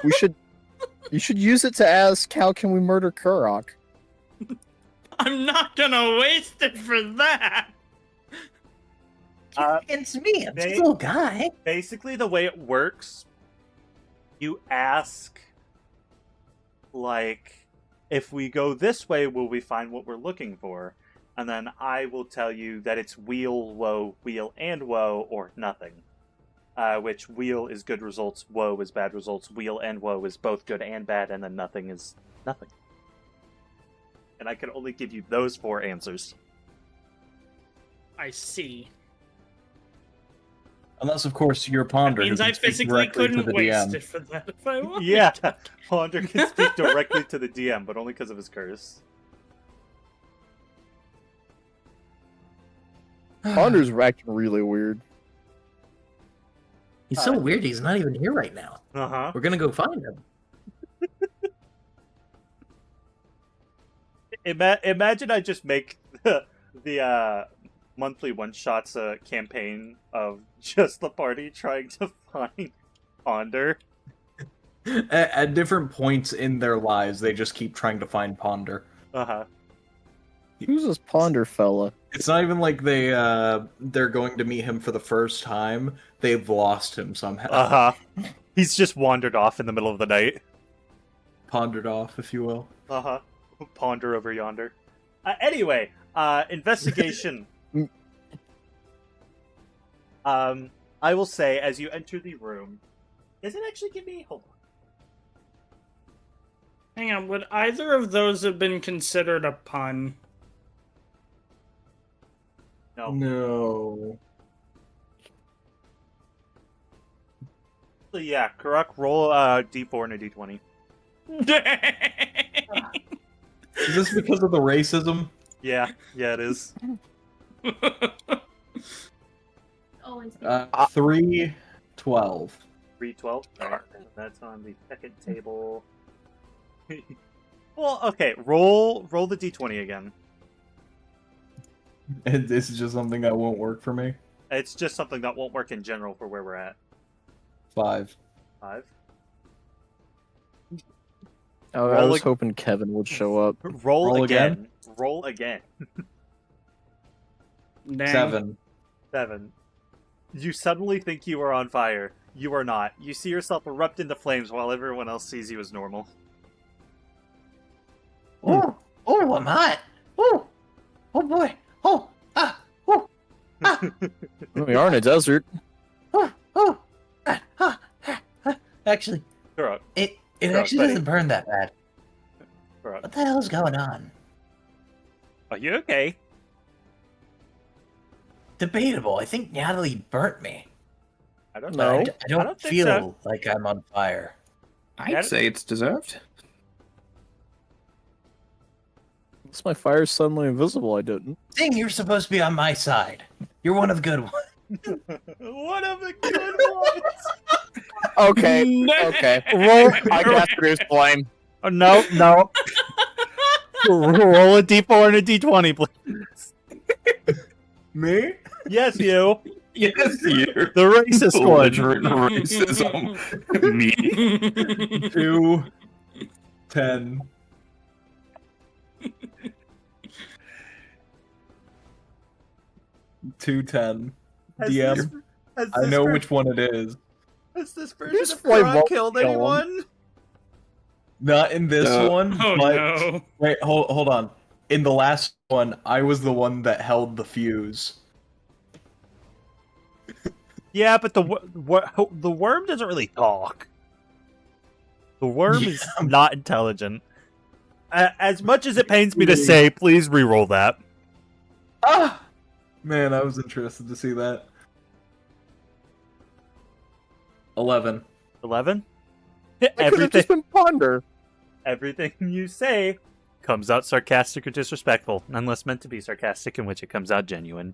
We should. You should use it to ask how can we murder Kurok. I'm not gonna waste it for that. It's me. I'm they- still a guy. Basically, the way it works, you ask, like, if we go this way, will we find what we're looking for? And then I will tell you that it's wheel, woe, wheel, and woe, or nothing. which wheel is good results, woe is bad results, wheel and woe is both good and bad, and then nothing is nothing. And I can only give you those 4 answers. I see. Unless, of course, you're Ponder. Means who I can speak physically directly to couldn't the waste DM. it for that if I wanted. Yeah, Ponder can speak directly to the DM, but only because of his curse. Ponder's acting really weird. He's so weird. He's not even here right now. Uh-huh. We're gonna go find him. Imagine I just make the monthly one-shots campaign of just the party trying to find Ponder. At different points in their lives, they just keep trying to find Ponder. Uh-huh. Who's this Ponder fella? It's not even like they're going to meet him for the first time. They've lost him somehow. Uh-huh. He's just wandered off in the middle of the night. Pondered off, if you will. Uh-huh. Ponder over yonder. Anyway, investigation. I will say, as you enter the room, does it actually give me... Hold on. Hang on, would either of those have been considered a pun? No. No. So yeah, Karak, roll a d4 and a d20. Is this because of the racism? Yeah, it is. Always. 3, 12. 312. Alright, that's on the second table. Well, okay, roll the d20 again. And this is just something that won't work for me. It's just something that won't work in general for where we're at. 5. 5. Oh, I Roll was ag- hoping Kevin would show up. Roll Roll again. again? Roll again. Dang. 7. 7. You suddenly think you are on fire. You are not. You see yourself erupt into flames while everyone else sees you as normal. Oh, I'm hot. Oh boy. Oh, We are in a desert. oh. Actually, Karak, it Right, actually buddy. doesn't burn that bad. Karak. What the hell's going on? Are you okay? Debatable. I think Natalie burnt me. I don't No. know. I don't think feel so. like I'm on fire. I'd say it's deserved. It's my fire suddenly invisible. I didn't. Ding, you're supposed to be on my side. You're one of the good ones. One of the good ones! Okay. Okay. Roll. I cast reduce flame. Oh, no. Roll a d4 and a d20, please. Me? Yes, you. Yes, you. The racist one. Belligerent racism. Me. 2, 10. Two 10. Has DM. this- has I this know ver- which one it is. Has this version This of flame Karak won't killed kill him. anyone? Not in this one, Oh but no. wait, hold on. In the last one, I was the one that held the fuse. Yeah, but the worm doesn't really talk. The worm is not intelligent. As much as it pains me to say, please re-roll that. Ah! Man, I was interested to see that. 11. 11? I could have just been Ponder. Everything you say comes out sarcastic or disrespectful, unless meant to be sarcastic, in which it comes out genuine.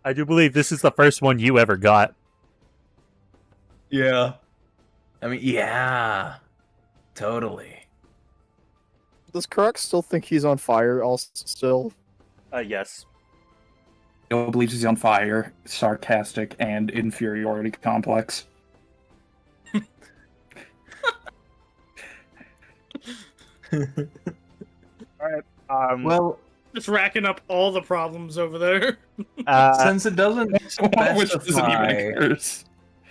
I do believe this is the first one you ever got. Yeah. I mean, yeah. Totally. Does Karak still think he's on fire? Also, still. Yes. He believes he's on fire, sarcastic, and inferiority complex. Well, Just racking up all the problems over there. since it doesn't Which isn't even specify, a curse.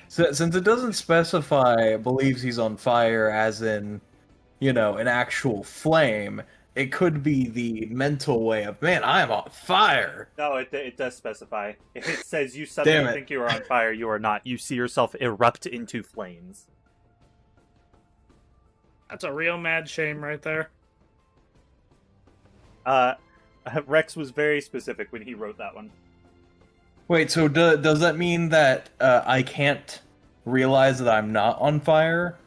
since it doesn't specify believes he's on fire as in, an actual flame, it could be the mental way of, man, I am on fire. No, it does specify. If it says you suddenly Damn it. think you are on fire, you are not. You see yourself erupt into flames. That's a real mad shame right there. Rex was very specific when he wrote that one. Wait, so does that mean that I can't realize that I'm not on fire?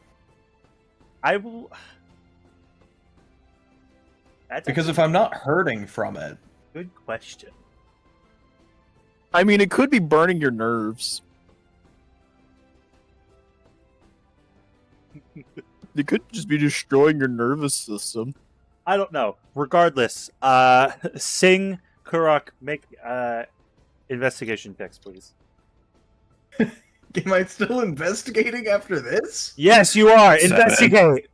I will. That's Because a if I'm not hurting from it, good question. I mean, it could be burning your nerves. It could just be destroying your nervous system. I don't know. Regardless, Sing, Kurok, make investigation checks, please. am I still investigating after this? Yes, you are. 7. Investigate.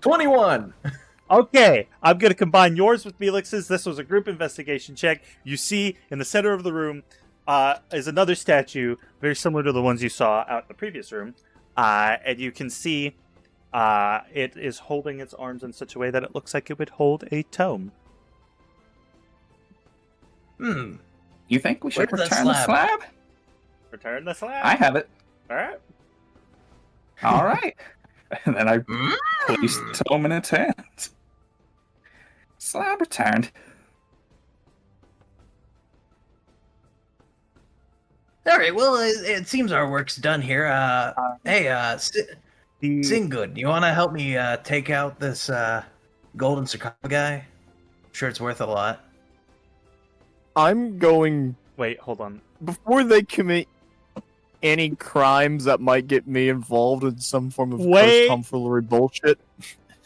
21. Okay, I'm going to combine yours with Felix's. This was a group investigation check. You see, in the center of the room is another statue, very similar to the ones you saw out in the previous room. And you can see it is holding its arms in such a way that it looks like it would hold a tome. You think we should Where's the return the slab? slab? Return the slab. I have it. All right. All right. And then I place the tome in its hands. Slab returned. All right. Well, it seems our work's done here. Hey, Singgood, you want to help me take out this golden sarcophagus? Sure, it's worth a lot. I'm going Wait, hold on. before they commit any crimes that might get me involved in some form of Wait. tomfoolery bullshit.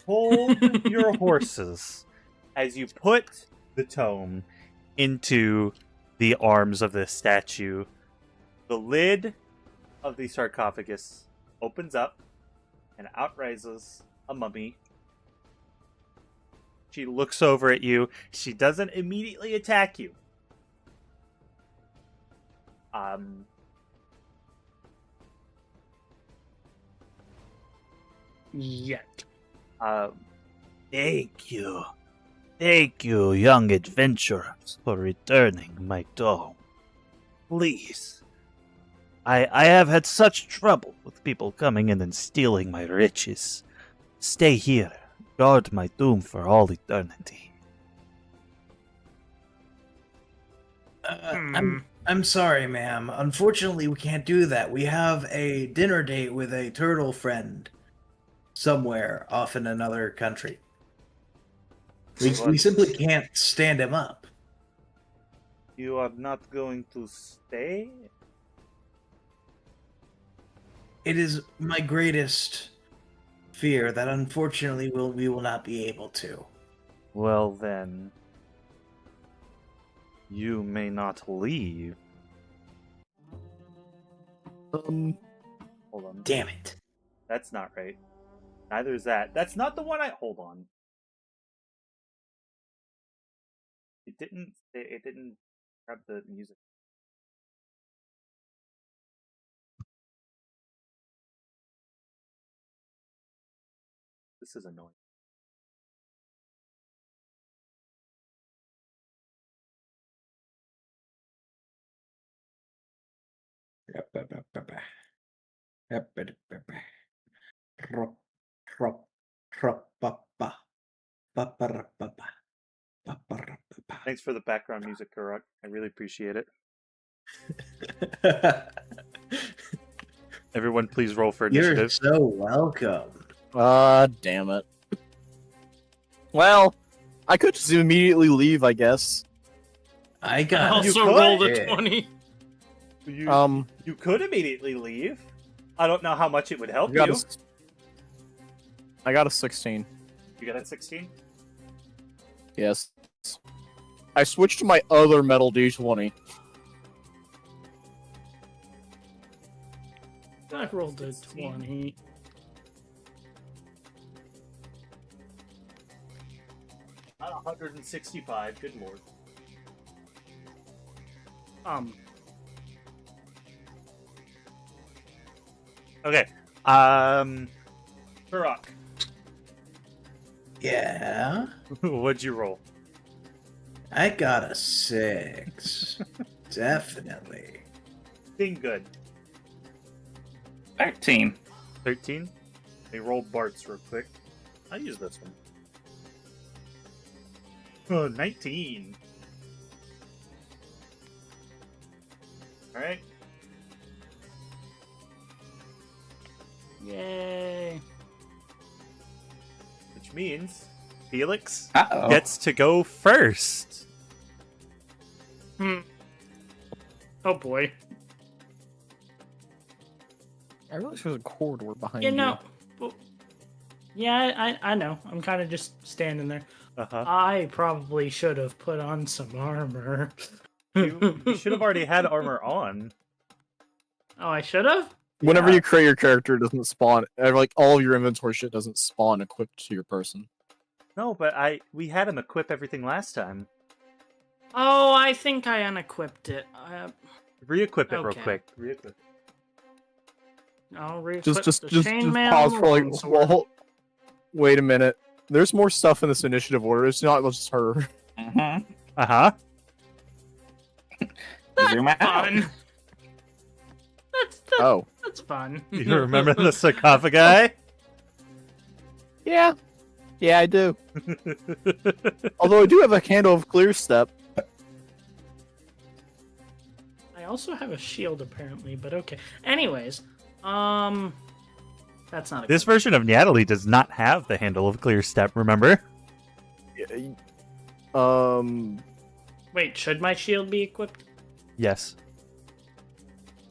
Hold your horses as you put the tome into the arms of this statue. The lid of the sarcophagus opens up and out rises a mummy. She looks over at you. She doesn't immediately attack you. Yet. Thank you. Thank you, young adventurers, for returning my dome. Please. I have had such trouble with people coming in and stealing my riches. Stay here. Guard my tomb for all eternity. I'm sorry, ma'am. Unfortunately, we can't do that. We have a dinner date with a turtle friend somewhere off in another country. We simply can't stand him up. You are not going to stay? It is my greatest fear that unfortunately we will not be able to. Well then, you may not leave. Hold on. Damn it. That's not right. Neither is that. That's not the one I... Hold on. It didn't grab the music. This is annoying. Thanks for the background music, Kurok. I really appreciate it. Everyone, please roll for You're initiative. so welcome. Damn it. Well, I could just immediately leave, I guess. I I got also could. rolled a 20. You could immediately leave. I don't know how much it would help you. I got a 16. You got a 16? Yes. I switched to my other metal D20. I rolled a 20. Not 165. Good lord. Okay. Kurok. Yeah. What'd you roll? I got a 6. Definitely. Being good. 13. 13. Let me roll Bart's real quick. I'll use this one. Oh, 19. Alright. Yay. Which means Felix Uh-oh. gets to go first. Hmm. Oh boy. I realize there's a corridor behind You know. Yeah, I know. I'm kind of just standing there. Uh-huh. I probably should have put on some armor. You should have already had armor on. Oh, I should have? Whenever Yeah. you create your character, it doesn't spawn. Like all of your inventory shit doesn't spawn equipped to your person. No, but we had him equip everything last time. Oh, I think I unequipped it. Re-equip it real Okay. quick. Re-equip. I'll re-equip Just the just chainmail pause for like. longsword. Well, wait a minute. There's more stuff in this initiative order. It's not just her. Mm-hmm. Uh-huh. Zoom out. Fun. Oh. That's fun. You remember the sarcophagi? Yeah. Yeah, I do. Although I do have a candle of clear step. I also have a shield apparently, but okay. Anyways, that's not a This version of Natalie does not have the handle of clear step, remember? Wait, should my shield be equipped? Yes.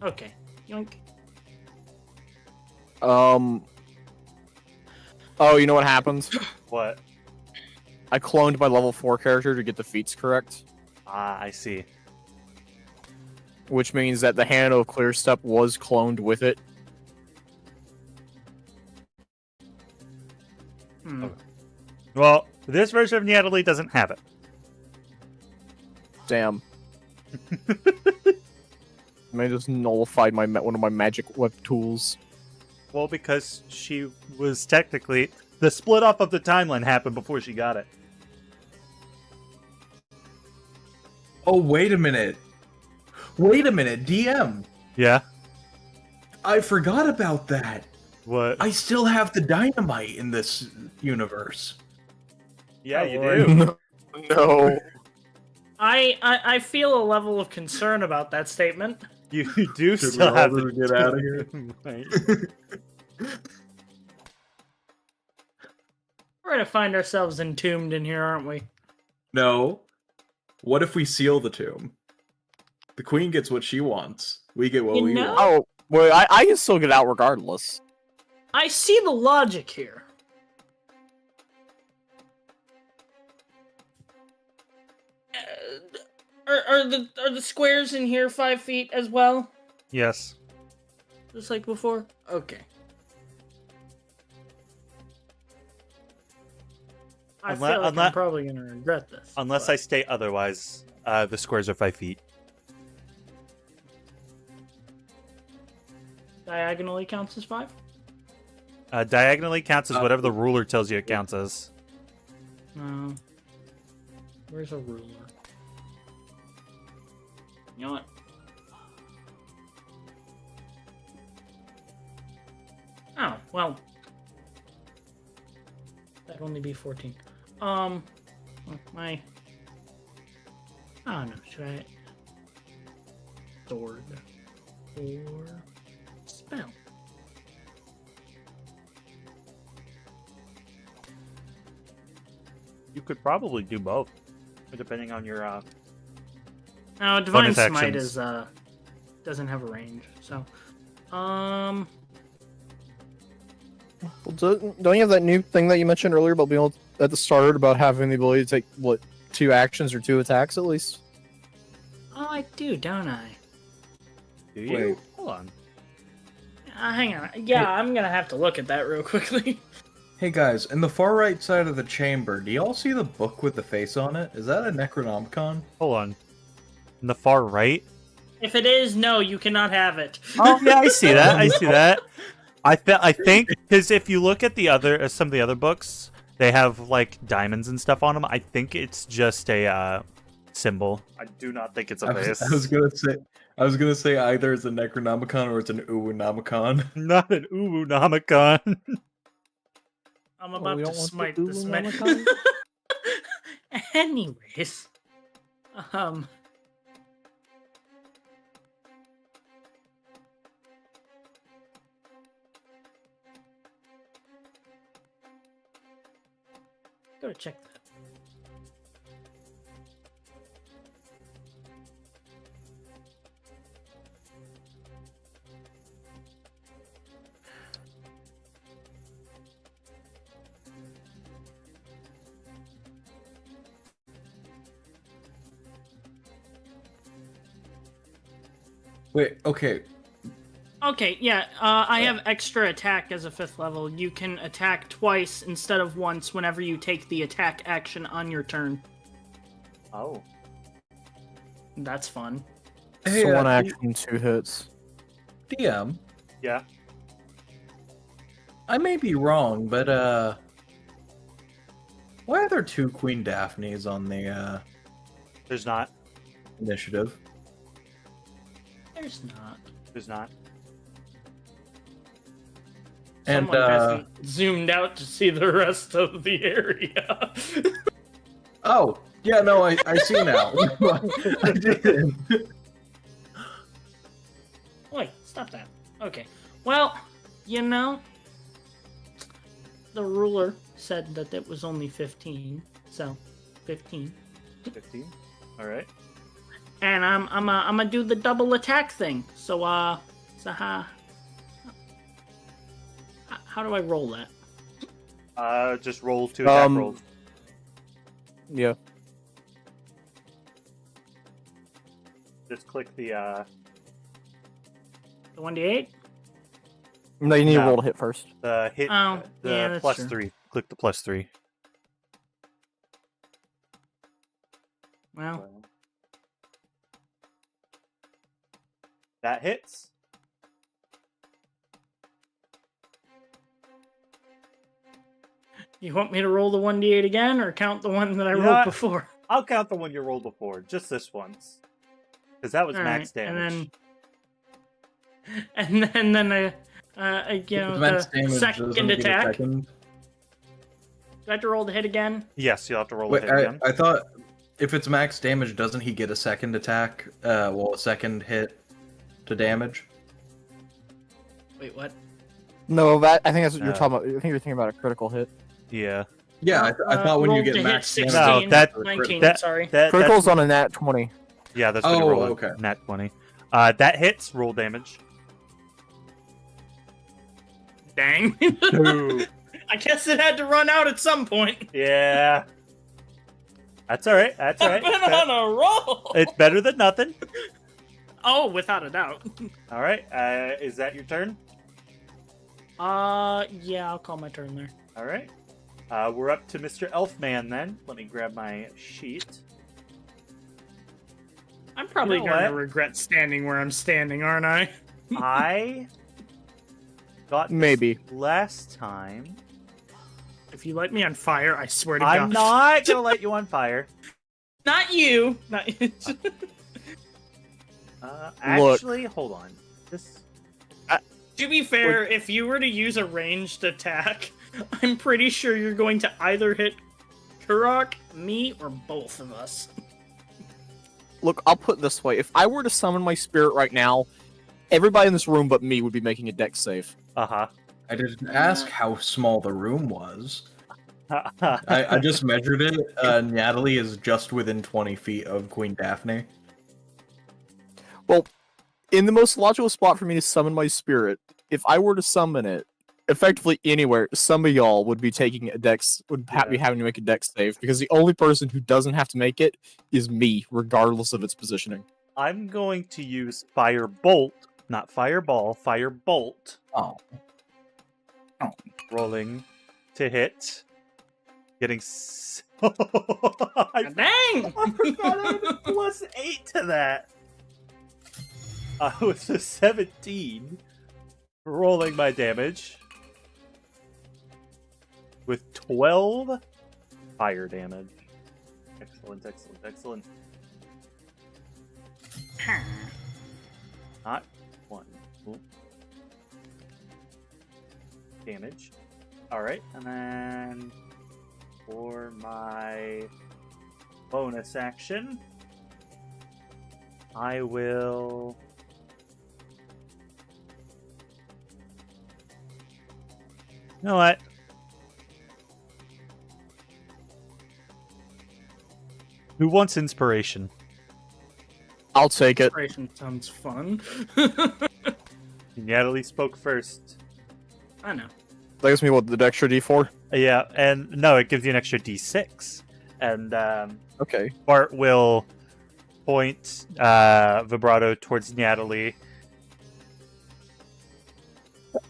Okay. Yoink. Oh, you know what happens? What? I cloned my level 4 character to get the feats correct, Ah, I see. which means that the handle of clear step was cloned with it. Hmm. Well, this version of Natalie doesn't have it. Damn. I just nullified one of my magic web tools. Well, because she was technically... The split off of the timeline happened before she got it. Oh, wait a minute. Wait a minute, DM. Yeah? I forgot about that. What? I still have the dynamite in this universe. Yeah, you Oh, do. No. I feel a level of concern about that statement. You do Should we still all have just get out of here? Right. We're gonna find ourselves entombed in here, aren't we? No. What if we seal the tomb? The queen gets what she wants. We get what You we know- want. Oh, well, I can still get out regardless. I see the logic here. Are the squares in here 5 feet as well? Yes. Just like before? Okay. I feel like I'm probably gonna regret this. Unless I state otherwise, the squares are 5 feet. Diagonally counts as 5? Diagonally counts as whatever the ruler tells you it counts as. No. Where's a ruler? You know what? Oh, well. That'd only be 14. My... I don't know, should I... Sword. Or... Spell. You could probably do both, depending on your. No, Divine Bonus Smite actions. is, doesn't have a range, so... Um... Well, don't you have that new thing that you mentioned earlier about being able at the start about having the ability to take, what, 2 actions or 2 attacks at least? Oh, I do, don't I? Do you? Wait. Hold on. Hang on. Yeah, I'm gonna have to look at that real quickly. Hey guys, in the far right side of the chamber, do y'all see the book with the face on it? Is that a Necronomicon? Hold on. In the far right? If it is, no, you cannot have it. Oh yeah, I see that. I see that. I think because if you look at the other some of the other books, They have like diamonds and stuff on them. I think it's just a symbol. I do not think it's a face. I was gonna say either it's a Necronomicon or it's an Uwunomicon. Not an Uwunomicon. I'm we about to don't want the smite this man. Uwunomicon? Anyways, gotta check that. Wait, okay. Okay, yeah, I have extra attack as a 5th level. You can attack twice instead of once whenever you take the attack action on your turn. Oh. That's fun. Hey, So 1 action, 2 hits. DM. Yeah. I may be wrong, but why are there 2 Queen Daphnes on the There's not. initiative? There's not. There's not. And Someone hasn't zoomed out to see the rest of the area. oh, yeah, no, I see now. I didn't. Wait, stop that. Okay. Well, you know, the ruler said that it was only 15, so 15. 15. All right. And I'm gonna do the double attack thing. So how do I roll that? Just roll 2 attack rolls. Yeah. Just click the The 1d8? No, you need to No. roll to hit first. hit. Oh, the yeah, that's plus true. 3. Click the plus 3. Well, That hits. you want me to roll the 1d8 again, or count the one that I You know rolled what? before? I'll count the one you rolled before, just this once, because that was All max right, damage. And then you know, Max the damage second doesn't get a attack. second. Do I have to roll the hit again? Yes, you'll have to roll Wait, a hit again. I thought if it's max damage, doesn't he get a second attack? A second hit to damage? Wait, what? No, that I think that's what you're No. talking about. I think you're thinking about a critical hit. Yeah. Yeah, I thought when you rolled get to hit max 16, damage. No, that- 19, that- sorry. Critical's on a nat 20. Yeah, that's what you Oh, roll. okay. Nat 20. That hits. Roll damage. Dang. Two. I guess it had to run out at some point. Yeah. That's all right. That's all I've right. been on a roll. It's better than nothing. Oh, without a doubt. All right. Is that your turn? Yeah, I'll call my turn there. All right. We're up to Mr. Elfman then. Let me grab my sheet. I'm probably You know going to what? regret standing where I'm standing, aren't I? I got this Maybe. last time. If you light me on fire, I swear to I'm God. not gonna let you on fire. Not you. Not Actually, hold on. This. To be fair, if you were to use a ranged attack, I'm pretty sure you're going to either hit Kurok, me, or both of us. Look, I'll put it this way. If I were to summon my spirit right now, everybody in this room but me would be making a dex save. Uh I didn't ask how small the room was. huh. I just measured it. Natalie is just within 20 feet of Queen Daphne. In the most logical spot for me to summon my spirit, if I were to summon it, effectively anywhere, some of y'all would be taking a dex, be having to make a dex save, because the only person who doesn't have to make it is me, regardless of its positioning. I'm going to use Fire Bolt, not Fireball. Fire Bolt. Oh. Rolling to hit. Getting. Dang! I forgot I had a plus 8 to that. With a 17. Rolling my damage. with 12 fire damage. Excellent, excellent, excellent. Not one. Ooh. Damage. Alright, and then for my bonus action, I will... You know what? Who wants inspiration? I'll take it. Inspiration sounds fun. Natalie spoke first. I know. That gives me what, the extra D4? Yeah, and no, it gives you an extra d6. And Okay. Bart will point vibrato towards Natalie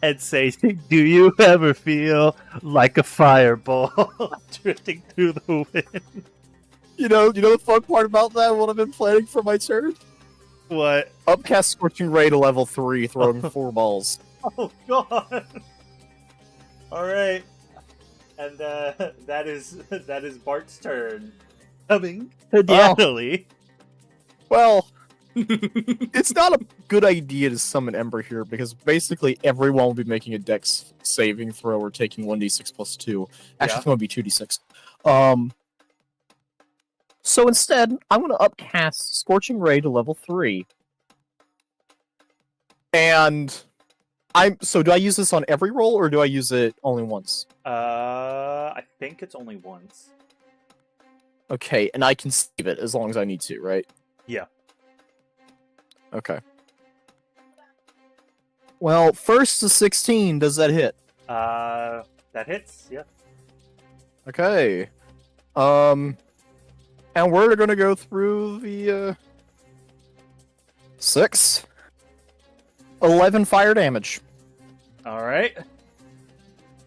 and say, "Do you ever feel like a fireball drifting through the wind?" You know the fun part about that, what I've been planning for my turn? What? Upcast Scorching Ray to level 3, throwing 4 balls. Oh god! All right, and that is Bart's turn. Coming to Natalie. Well, it's not a good idea to summon Ember here, because basically everyone will be making a dex saving throw or taking 1d6 plus 2. Actually, it's going to be 2d6. So instead, I'm going to upcast Scorching Ray to level 3. And so do I use this on every roll, or do I use it only once? I think it's only once. Okay, and I can save it as long as I need to, right? Yeah. Okay. Well, first to 16, does that hit? That hits, yeah. Okay. And we're gonna go through the 6. 11 fire damage. Alright.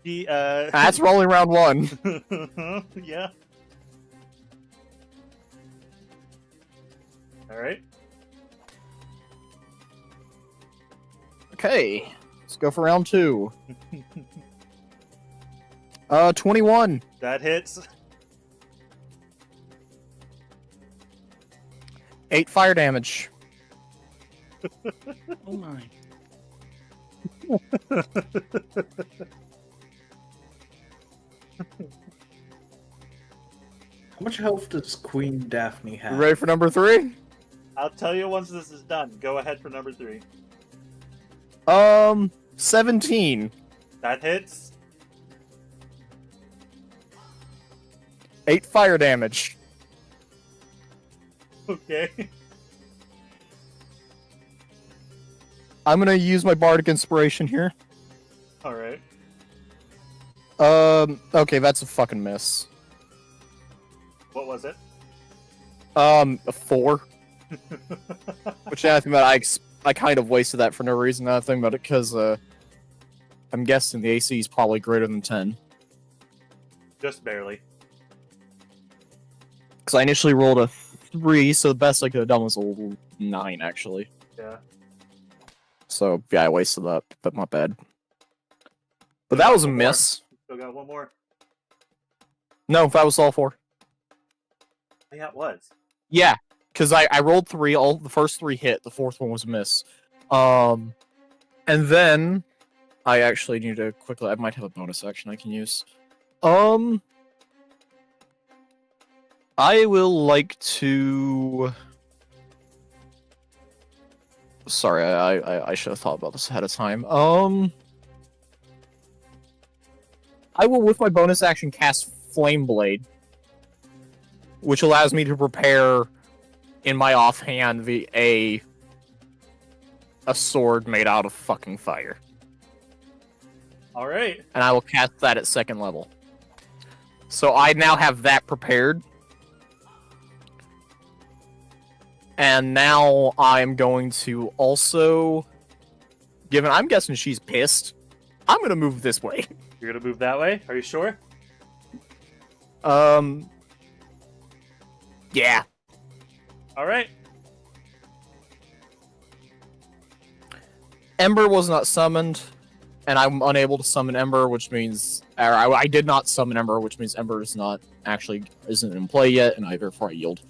That's rolling round 1. Yeah. Alright. Okay. Let's go for round 2. 21. That hits. 8 fire damage. Oh my. How much health does Queen Daphne You have? ready for number 3? I'll tell you once this is done. Go ahead for number 3. 17. That hits. 8 fire damage. Okay. I'm gonna use my Bardic Inspiration here. Alright. Okay, that's a fucking miss. What was it? A 4. Which now I think about I kind of wasted that for no reason. Now I think about it because I'm guessing the AC is probably greater than 10. Just barely. Because I initially rolled a 3, so the best I could have done was a 9, actually. Yeah. So yeah, I wasted that, but not bad. But that was a miss. Still got one more. No, that was all 4. Yeah, it was. Yeah, because I rolled 3. All the first 3 hit. The 4th one was a miss. And then I actually need to quickly. I might have a bonus action I can use. I will like to. Sorry, I should have thought about this ahead of time. I will, with my bonus action, cast Flame Blade, which allows me to prepare, in my offhand, a sword made out of fucking fire. Alright. And I will cast that at 2nd level. So I now have that prepared. And now I'm going to also, given I'm guessing she's pissed, I'm going to move this way. You're gonna move that way? Are you sure? Yeah. Alright. Ember was not summoned. and I'm unable to summon Ember, which means I did not summon Ember, which means Ember is not actually isn't in play yet, and I therefore I yield.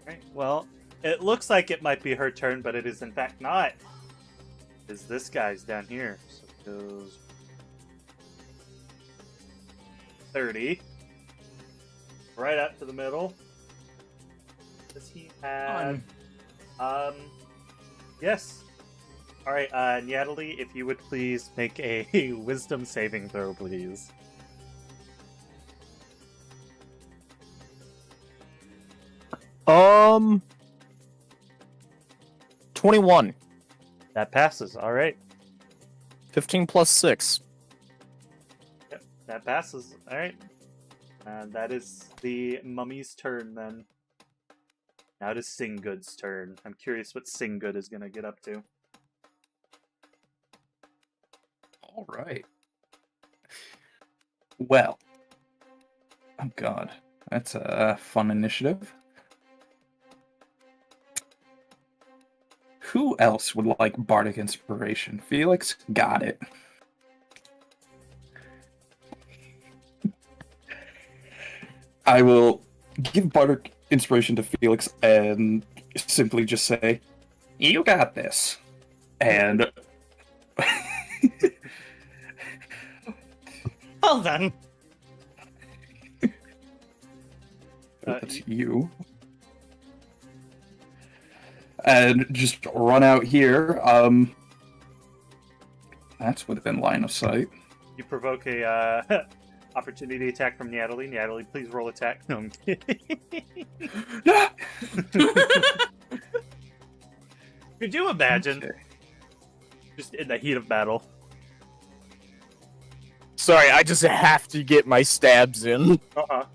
Alright, well, it looks like it might be her turn, but it is in fact not. Because this guy's down here. So it goes 30. Right up to the middle. Does he have... Yes. Alright, Natalie, if you would please make a wisdom saving throw, please. Um, 21. That passes, alright. 15 plus 6. Yep, that passes, alright. That is the mummy's turn, then. Now it is Singgood's turn. I'm curious what Singgood is going to get up to. All right. Well. Oh god. That's a fun initiative. Who else would like Bardic Inspiration? Felix got it. I will give Bardic Inspiration to Felix and simply just say, "You got this." And Well then. that's you. And just run out here. That's within line of sight. You provoke a opportunity attack from Natalie. Natalie, please roll attack. No, I'm kidding. Could you imagine? Okay. Just in the heat of battle. Sorry, I just have to get my stabs in. Uh-huh.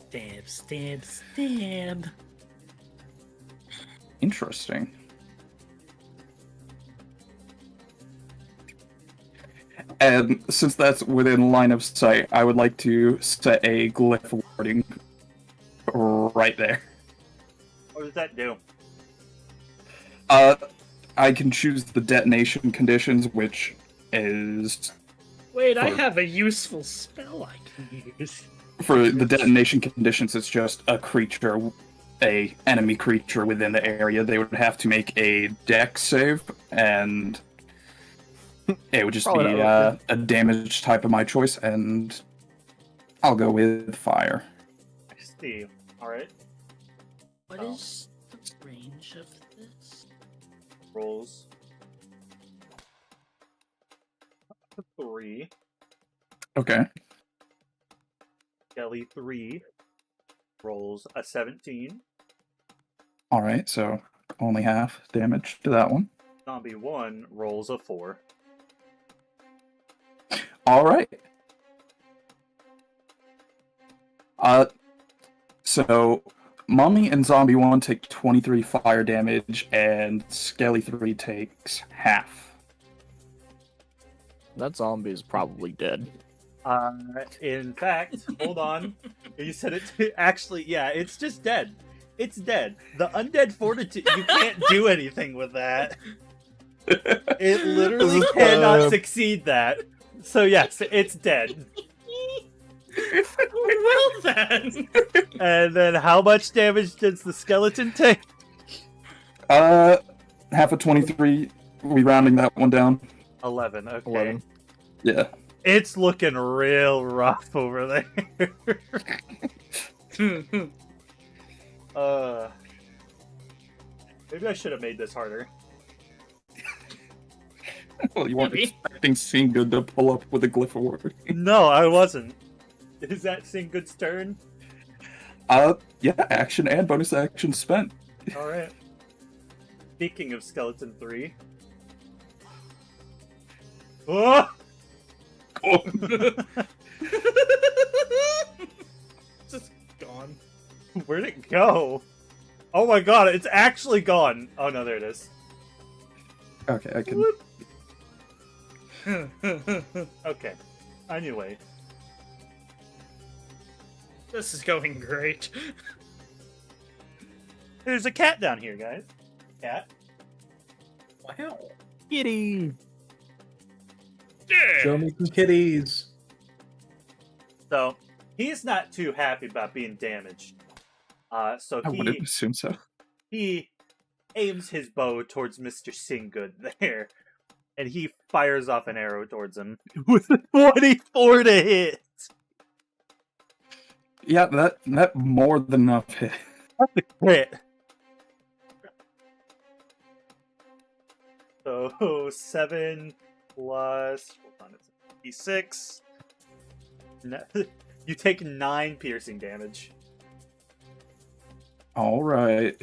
Stab, stab, stab. Interesting. And since that's within line of sight, I would like to set a glyph warding right there. What does that do? I can choose the detonation conditions, which is Wait, I have a useful spell I can use. for the detonation conditions. It's just a creature, a enemy creature within the area. They would have to make a dex save, and it would just Probably be not a damage type of my choice, and I'll go with fire. I see. Alright. What Oh. is the range of this? Rolls. 3. Okay. Kelly 3. Rolls a 17. All right, so only half damage to that one. Zombie 1 rolls a 4. All right. So Mummy and Zombie 1 take 23 fire damage, and Skelly 3 takes half. That zombie is probably dead. In fact, hold on. You said it. Actually, yeah, it's just dead. It's dead. The undead fortitude. You can't do anything with that. It literally cannot succeed that. So yes, it's dead. Well then. And then, how much damage does the skeleton take? Half of 23. We rounding that one down. 11. Okay. 11. Yeah. It's looking real rough over there. Maybe I should have made this harder. Well, you weren't Maybe. expecting Singgood to pull up with a glyph award. No, I wasn't. Is that Singgood's turn? Yeah, action and bonus action spent. Alright. Speaking of Skeleton 3. Oh! Just gone. Where'd it go? Oh my god, it's actually gone. Oh no, there it is. Okay, I can. Okay. Anyway. This is going great. There's a cat down here, guys. Cat. Wow. Kitty. Show me some kitties. So he's not too happy about being damaged. So I wouldn't assume so. he aims his bow towards Mr. Singgood there, and he fires off an arrow towards him with a 24 to hit. Yeah, that more than enough hit. That's a crit. So 7 plus, hold on, it's 6. No, you take 9 piercing damage. All right.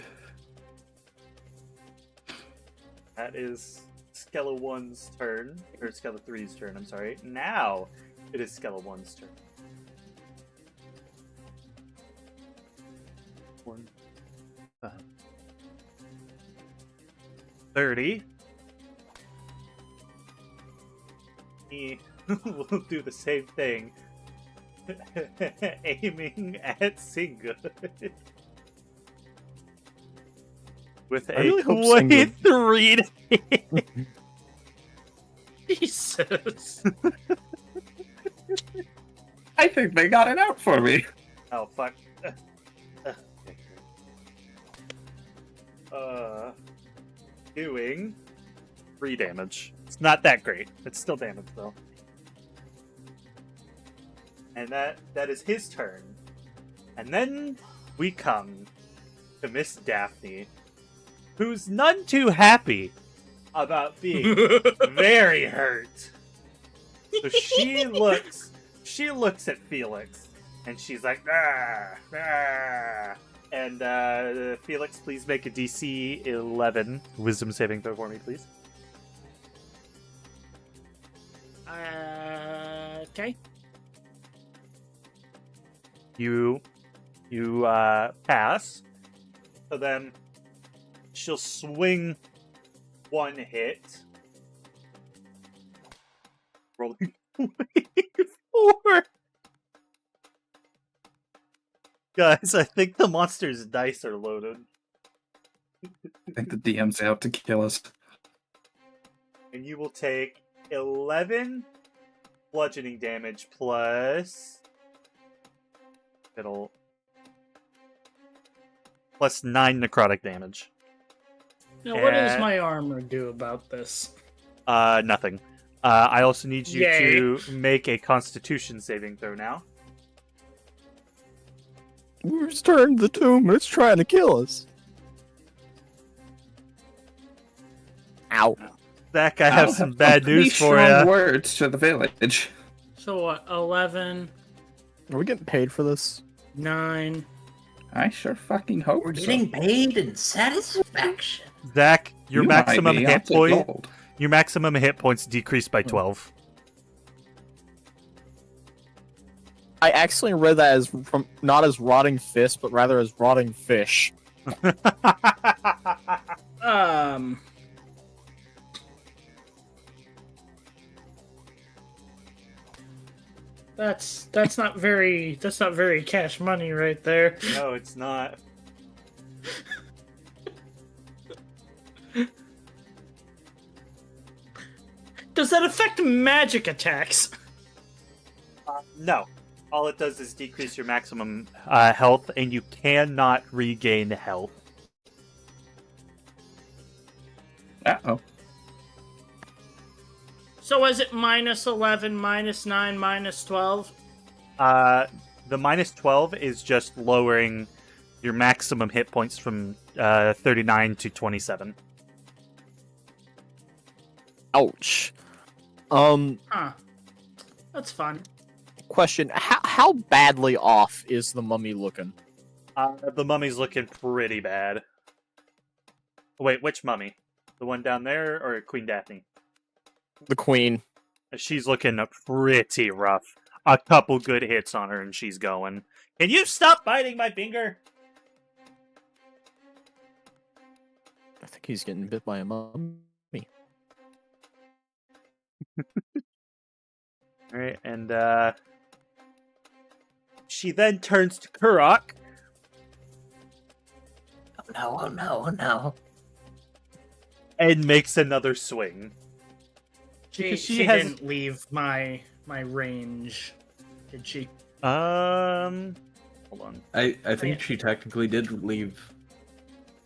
That is Skella 1's turn, or Skella 3's turn, I'm sorry. Now it is Skella 1's turn. 1, 5, 30. He will do the same thing, aiming at Singgood. With I a really hope Singgood- 23 to hit. Jesus. I think they got it out for me. Oh, fuck. Doing 3 damage. It's not that great. It's still damage, though. And that is his turn. And then we come to Miss Daphne, who's none too happy about being very hurt. So she looks at Felix, and she's like, ah, ah. And Felix, please make a DC 11 Wisdom saving throw for me, please. Okay. You pass. So then she'll swing 1 hit. Rolling 4. Guys, I think the monster's dice are loaded. I think the DM's out to kill us. And you will take 11 bludgeoning damage plus... plus 9 necrotic damage. Now, what does my armor do about this? Nothing. I also need you Yay. to make a Constitution saving throw now. We returned the tomb. It's trying to kill us. Ow. Zach, I have some bad news for strong you. words to the village. So what? 11, Are we getting paid for this? 9. I sure fucking hope We're so. getting paid in satisfaction. Zach, your You might maximum be, I'll hit take point, gold. your maximum hit points decreased by 12. I accidentally read that as from not as rotting fist, but rather as rotting fish. That's not very cash money right there. No, it's not. Does that affect magic attacks? No. All it does is decrease your maximum health, and you cannot regain health. Uh-oh. So is it minus 11, minus 9, minus 12? The minus 12 is just lowering your maximum hit points from 39 to 27. Ouch. Huh. That's fun. Question: How badly off is the mummy looking? The mummy's looking pretty bad. Wait, which mummy? The one down there, or Queen Daphne? The queen. She's looking pretty rough. A couple good hits on her, and she's going. Can you stop biting my finger? I think he's getting bit by a mummy. Alright, and she then turns to Kurok. Oh no, oh no. And makes another swing. Because she didn't leave my range, did she? Hold on. I think she technically did leave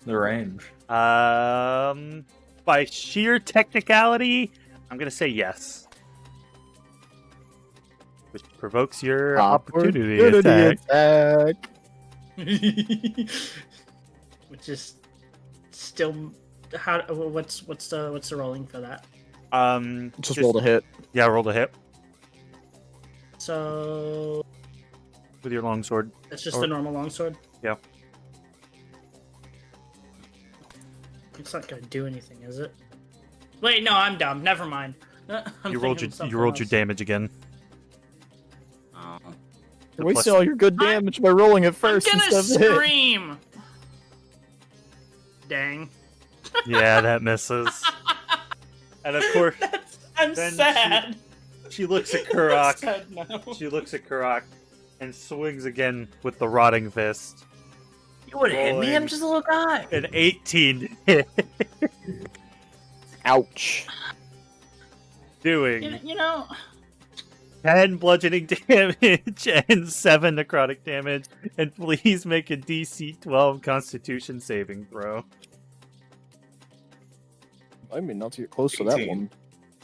the range. By sheer technicality, I'm gonna say yes. Which provokes your opportunity attack. Which is still how? What's the rolling for that? Just roll to hit. Yeah, roll to hit So with your longsword. it's just the normal longsword. Yeah. It's not gonna do anything, is it? Wait, no, I'm dumb. Never mind. You rolled your damage again. Oh. You're wasting all your good damage by rolling it first I'm gonna instead of the hit. scream. Dang. Yeah, that misses. And of course, I'm then sad. she looks at I'm Kurok. sad now. She looks at Kurok and swings again with the rotting fist. You would hit me. I'm just a little guy. An 18 hit. Ouch. Doing You know, 10 bludgeoning damage and 7 necrotic damage. And please make a DC 12 Constitution saving throw. I mean, not to get close to that 18. one.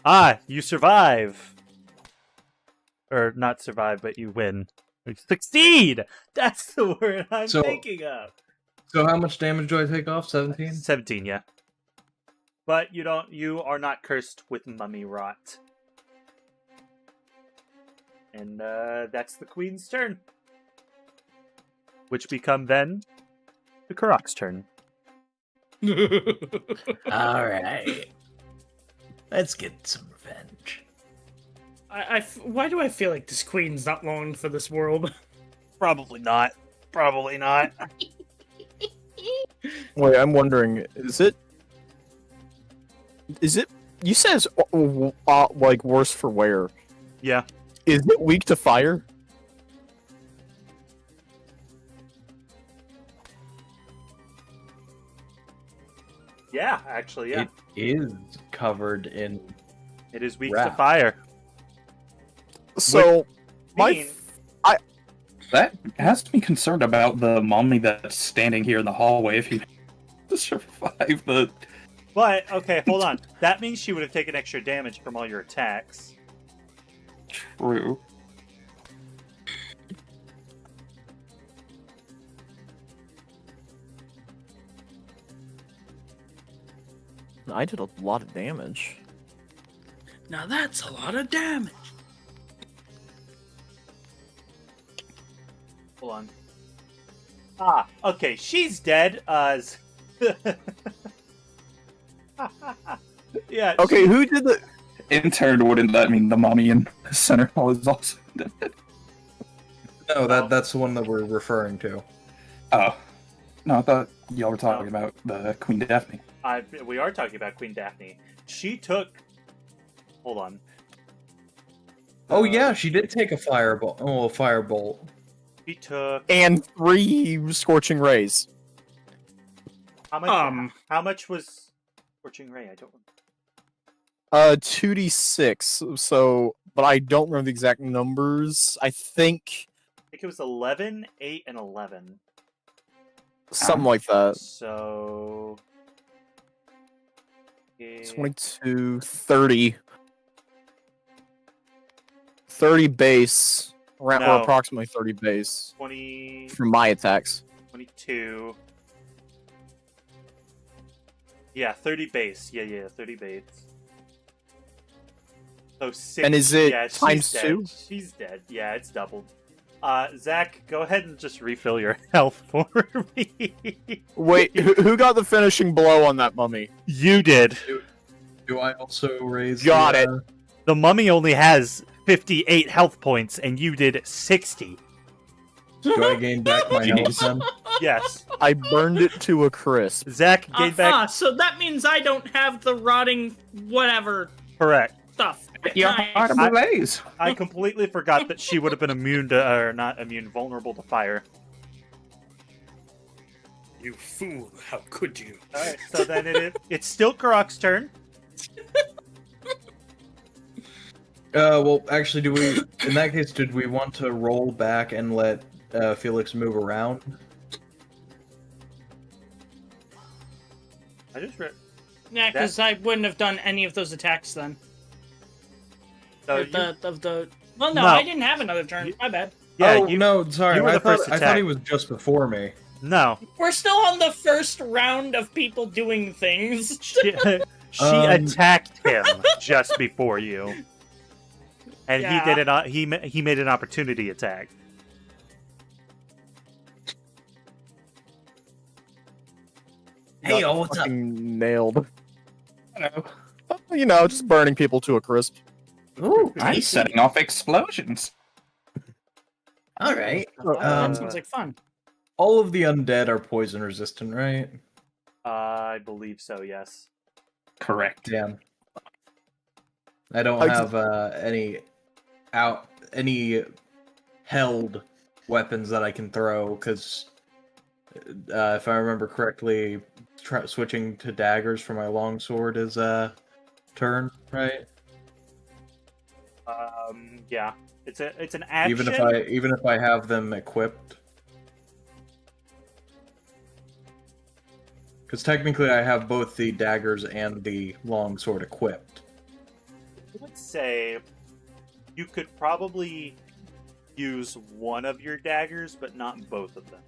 Ah, you survive. Or not survive, but you win. Succeed! That's the word I'm thinking of. So how much damage do I take off? 17? 17, yeah. But you are not cursed with mummy rot. And that's the queen's turn. Which become then the Kurok's turn. All right. Let's get some revenge. why do I feel like this queen's not long for this world? Probably not. Probably not. Wait, I'm wondering, is it? You said it's like worse for wear. Yeah. Is it weak to fire? Yeah, actually, yeah. It is covered in. It is weak to Wrath. fire. So, Mean- That has me concerned about the mummy that's standing here in the hallway if he survive the... But, okay, hold on. That means she would have taken extra damage from all your attacks. True. I did a lot of damage. Now that's a lot of damage. Hold on. Ah, okay, she's dead. Yeah. Okay, who did the? In turn, wouldn't that mean the mummy in the center hall is also dead? No, that's the one that we're referring to. Oh. No, I thought y'all were talking about the Queen Daphne. We are talking about Queen Daphne. She took. Hold on. Oh yeah, she did take a fireball. Oh, a firebolt. She took. And 3 scorching rays. How much? How much was Scorching Ray? I don't remember. 2d6. So, but I don't remember the exact numbers. I think I think it was 11, 8, and 11. something like that. So. 22, 30. 30 base. Or No. approximately 30 base. 20. For my attacks. 22. Yeah, 30 base. Yeah, 30 base. So 6. And is it yeah, she's times dead. 2? She's dead. Yeah, it's doubled. Zach, go ahead and just refill your health for me. Wait, who got the finishing blow on that mummy? You did. Do I also raise? Got the, it. The mummy only has 58 health points, and you did 60. Do I gain back my health then? Yes. I burned it to a crisp. Zach gained back. So that means I don't have the rotting whatever Correct. stuff. Your Nice. heart ablaze. I completely forgot that she would have been immune to, or not immune, vulnerable to fire. You fool! How could you? Alright, so then it's still Karok's turn. Well, actually, in that case, did we want to roll back and let Felix move around? I just read. Yeah, because I wouldn't have done any of those attacks then. So Well, no, No. I didn't have another turn. My bad. yeah, oh, no, sorry. you were I the thought, first I thought attack. he was just before me. No. We're still on the first round of people doing things. She attacked him just before you, and Yeah. he did it. He made an opportunity attack. Hey, y'all, what's up? Fucking nailed. You know, just burning people to a crisp. Ooh, I'm tasty. setting off explosions. All right. That sounds like fun. All of the undead are poison resistant, right? I believe so. Yes. Correct. Damn. I don't I have any held weapons that I can throw because if I remember correctly, switching to daggers for my longsword is turn, right? Yeah. It's an action. Even if I have them equipped. Because technically I have both the daggers and the longsword equipped. I would say you could probably use one of your daggers, but not both of them.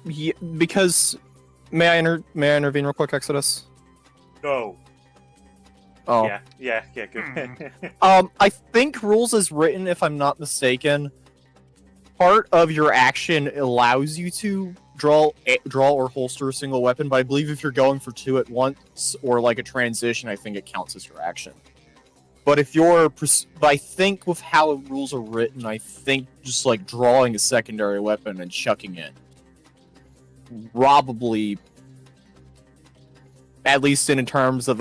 Yeah, because may I intervene real quick, Exodus? No. Oh, Yeah. Good. I think rules as written, if I'm not mistaken, part of your action allows you to draw or holster a single weapon, but I believe if you're going for two at once or like a transition, I think it counts as your action. But if you're, but I think with how rules are written, I think just like drawing a secondary weapon and chucking it, probably, at least in terms of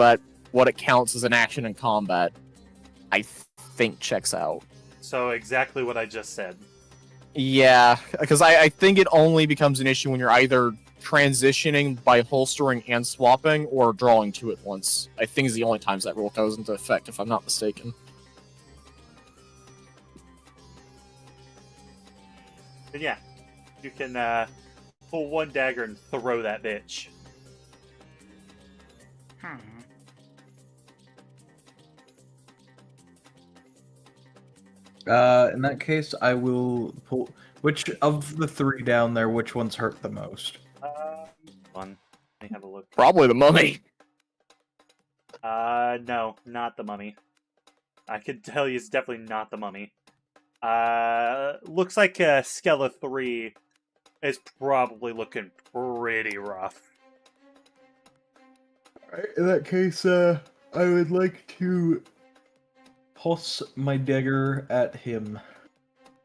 what it counts as an action in combat, I think checks out. So exactly what I just said. Yeah, because I think it only becomes an issue when you're either transitioning by holstering and swapping or drawing two at once. I think is the only times that rule goes into effect, if I'm not mistaken. And yeah, you can pull one dagger and throw that bitch. In that case, I will pull. Which of the three down there, which ones hurt the most? One. Let me have a look. Probably the mummy. No, not the mummy. I can tell you it's definitely not the mummy. Looks like Skella 3 is probably looking pretty rough. Alright, in that case, I would like to toss my dagger at him.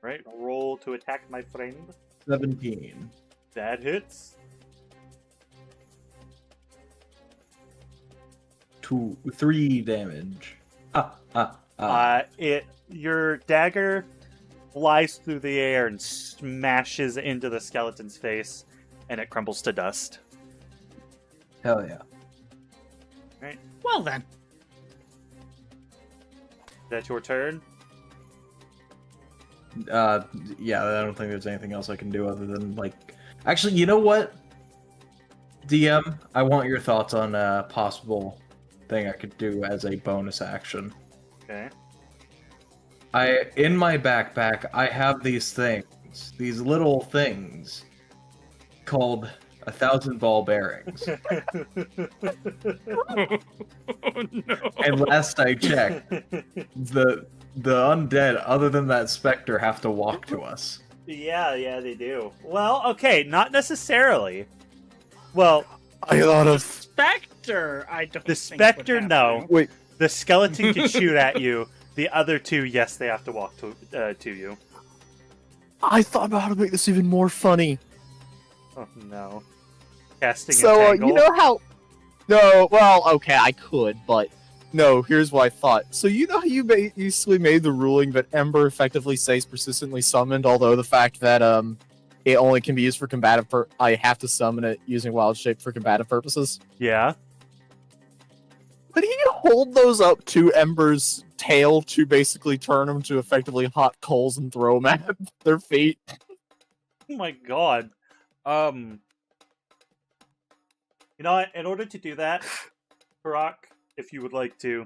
Right, roll to attack, my friend. 17. That hits. 3 damage. Your dagger flies through the air and smashes into the skeleton's face, and it crumbles to dust. Hell yeah. Well then. That's your turn. Yeah, I don't think there's anything else I can do other than, like... Actually, you know what? DM, I want your thoughts on a possible thing I could do as a bonus action. Okay. In my backpack, I have these things. These little things. Called 1,000 ball bearings. Oh no. And last I checked, the undead, other than that specter, have to walk to us. Yeah, they do. Well, okay, not necessarily. Well, I thought of Spectre, I don't the think would specter, have no. to. wait. The skeleton can shoot at you. The other two, yes, they have to walk to you. I thought about how to make this even more funny. Oh no. Casting So entangle. you know how? No, well, okay, I could, but no. Here's what I thought. So you know how you basically made the ruling that Ember effectively stays persistently summoned, although the fact that it only can be used for combative. I have to summon it using wild shape for combative purposes. Yeah. Did he hold those up to Ember's tail to basically turn them to effectively hot coals and throw them at their feet? Oh my god. You know what? In order to do that, Karak, if you would like to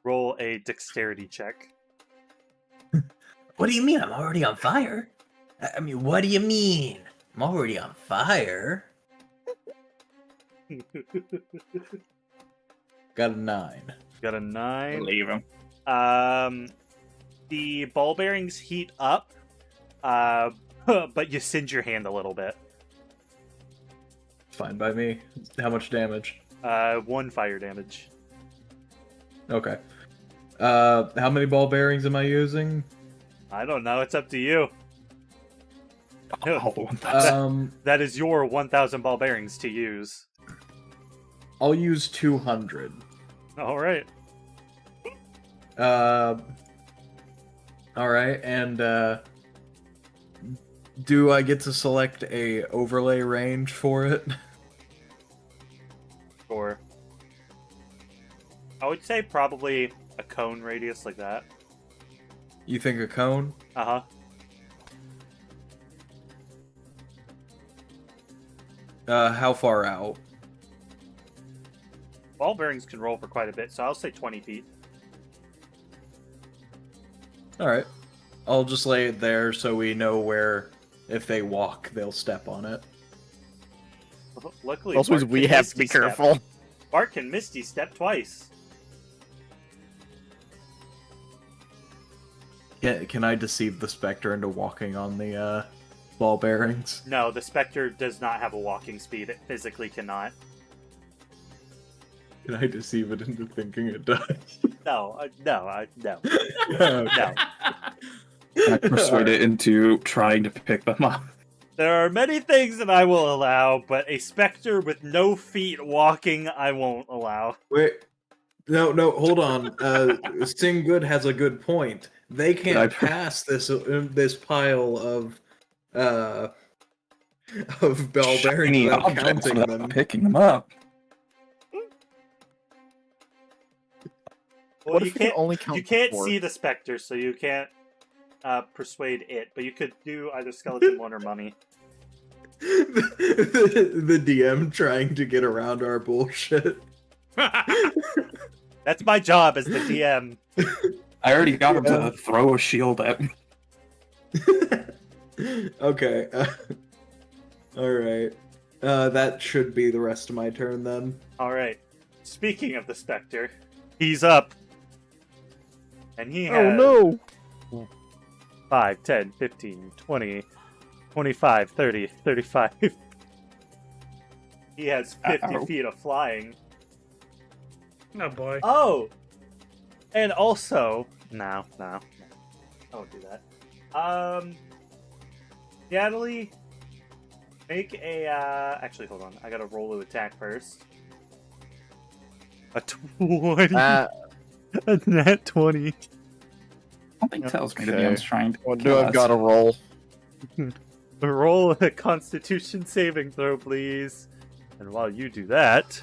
roll a dexterity check. What do you mean? I'm already on fire. I mean, what do you mean? I'm already on fire. Got a 9. Got a 9. Leave him. The ball bearings heat up, but you singe your hand a little bit. Fine by me. How much damage? 1 fire damage. Okay. How many ball bearings am I using? I don't know. It's up to you. Oh, that's That is your 1,000 ball bearings to use. I'll use 200. All right. All right, and do I get to select a overlay range for it? Sure. I would say probably a cone radius like that. You think a cone? Uh-huh. How far out? Ball bearings can roll for quite a bit, so I'll say 20 feet. All right, I'll just lay it there so we know where, if they walk, they'll step on it. Luckily, Also, Bart we can have to be Misty step. careful. Bart can Misty step twice. Yeah, can I deceive the Spectre into walking on the ball bearings? No, the Spectre does not have a walking speed. It physically cannot. Can I deceive it into thinking it does? No. Okay. No. I persuade it into trying to pick them up. There are many things that I will allow, but a Spectre with no feet walking, I won't allow. Wait, no, hold on. Sing Good has a good point. They can't pass this pile of ball bearings Shiny without objects counting without them. picking them up. Well, What you if we can can't. only count You can't 4? see the Spectre, so you can't persuade it. But you could do either Skeleton One or Money. the DM trying to get around our bullshit. That's my job as the DM. I already got him to throw a shield at me. Okay. All right. That should be the rest of my turn then. All right. Speaking of the Spectre, he's up. And he has Oh no! 5, 10, 15, 20, 25, 30, 35. He has 50 Uh-oh. feet of flying. Oh boy. Oh! And also... No. I won't do that. Natalie, make a, actually, hold on. I gotta roll to attack first. A 20. A nat 20. Something tells me the Okay. DM's trying to What do kill I've us. got to roll? Roll a Constitution saving throw, please. And while you do that,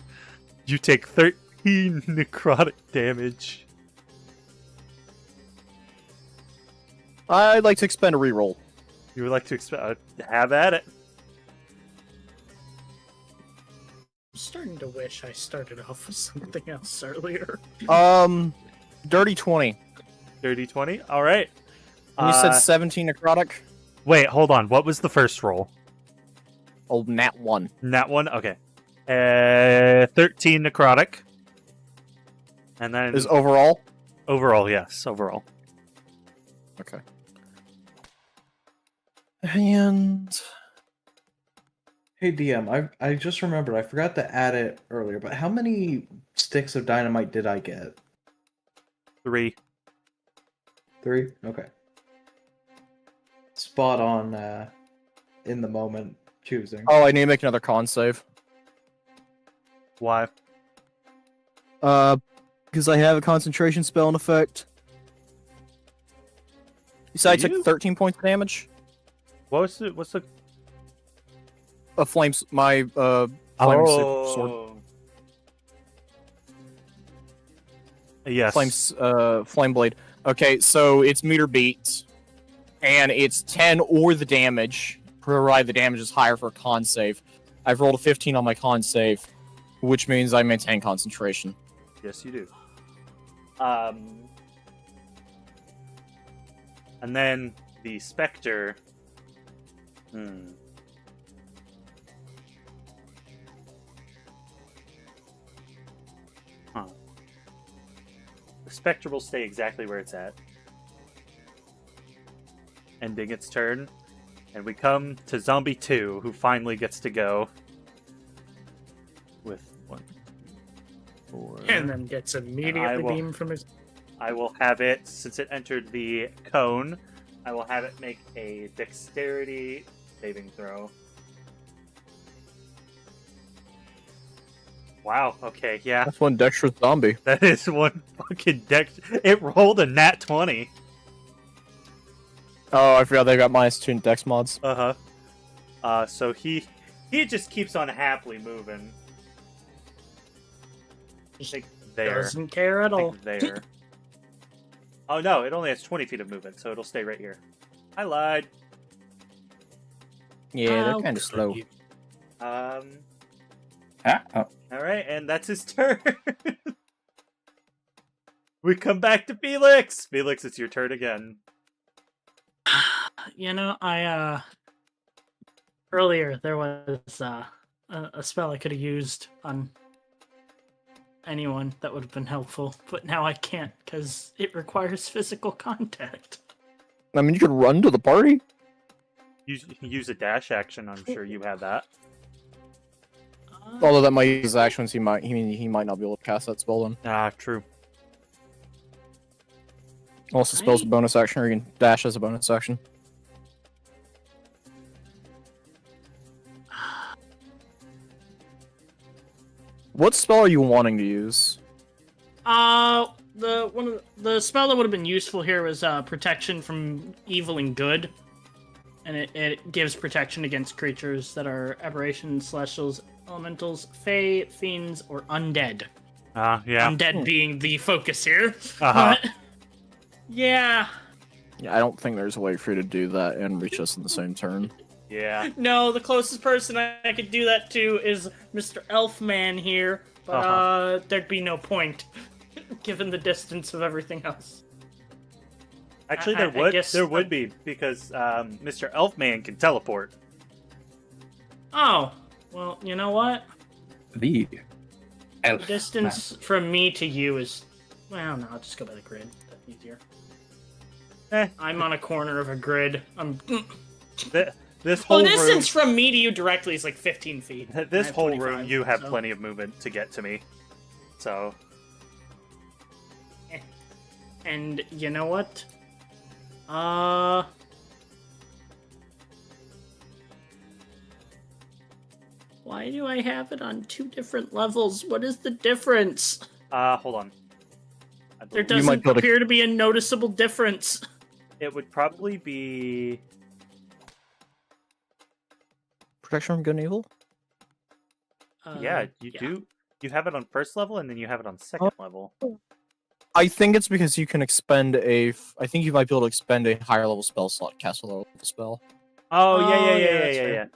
you take 13 necrotic damage. I'd like to expend a reroll. You would like to have at it. I'm starting to wish I started off with something else earlier. Dirty 20. Dirty 20. All right. And you said 17 necrotic? Wait, hold on. What was the first roll? Oh, nat 1. That one? Okay. 13 necrotic. And then Is overall? overall, yes, overall. Okay. And... Hey DM, I just remembered I forgot to add it earlier, but how many sticks of dynamite did I get? 3. 3? Okay. Spot on in the moment choosing. Oh, I need to make another con save. Why? Because I have a concentration spell in effect. You said I Do you? took 13 points of damage? What's the A flames, my, sword. Yes. Flame blade. Okay, so it's meter beat, and it's 10 or the damage, provided the damage is higher for a con save. I've rolled a 15 on my con save, which means I maintain concentration. Yes, you do. And then the Spectre. Huh. The Spectre will stay exactly where it's at. Ending its turn. And we come to Zombie 2, who finally gets to go. With 1, 4. And then gets immediately beamed from his. I will have it, since it entered the cone, I will have it make a dexterity saving throw. Wow, okay, yeah. That's one dexterous zombie. That is one fucking dex. It rolled a nat 20. Oh, I forgot they got -2 in dex mods. So he just keeps on happily moving. Like there. Doesn't care at all. Like there. Oh no, it only has 20 feet of movement, so it'll stay right here. I lied. Yeah, they're How kind of could slow. you? Alright, and that's his turn. We come back to Felix! Felix, it's your turn again. You know, earlier there was a spell I could have used on anyone that would have been helpful, but now I can't because it requires physical contact. I mean, you could run to the party. Use a dash action, I'm sure you have that. Although that might use his actions, he might not be able to cast that spell then. Ah, true. Unless the spell's a bonus action, or you can dash as a bonus action. What spell are you wanting to use? The spell that would have been useful here was protection from evil and good, and it gives protection against creatures that are aberrations, celestials, elementals, fae, fiends, or undead. Yeah. Undead being the focus here. Uh-huh. But, yeah. Yeah, I don't think there's a way for you to do that and reach us in the same turn. Yeah. No, the closest person I could do that to is Mr. Elfman here, but there'd be no point, given the distance of everything else. Actually, I there would be, because Mr. Elfman can teleport. Oh, well, you know what? The The elf distance from me to you is... Well, no, I'll just go by the grid. That's easier. I'm on a corner of a grid. This whole the room, distance from me to you directly is like 15 feet. this I have whole 25, room, you have so- plenty of movement to get to me. So, And you know what? Why do I have it on 2 different levels? What is the difference? hold on. I There believe might doesn't be able to- appear to be a noticeable difference. it would probably be... Protection from good and evil? yeah, you do. You have it on first level, and then you have it on second level. I think it's because you can expend I think you might be able to expend a higher level spell slot, cast a lower level spell. Oh, Oh, yeah, yeah, that's yeah. fair.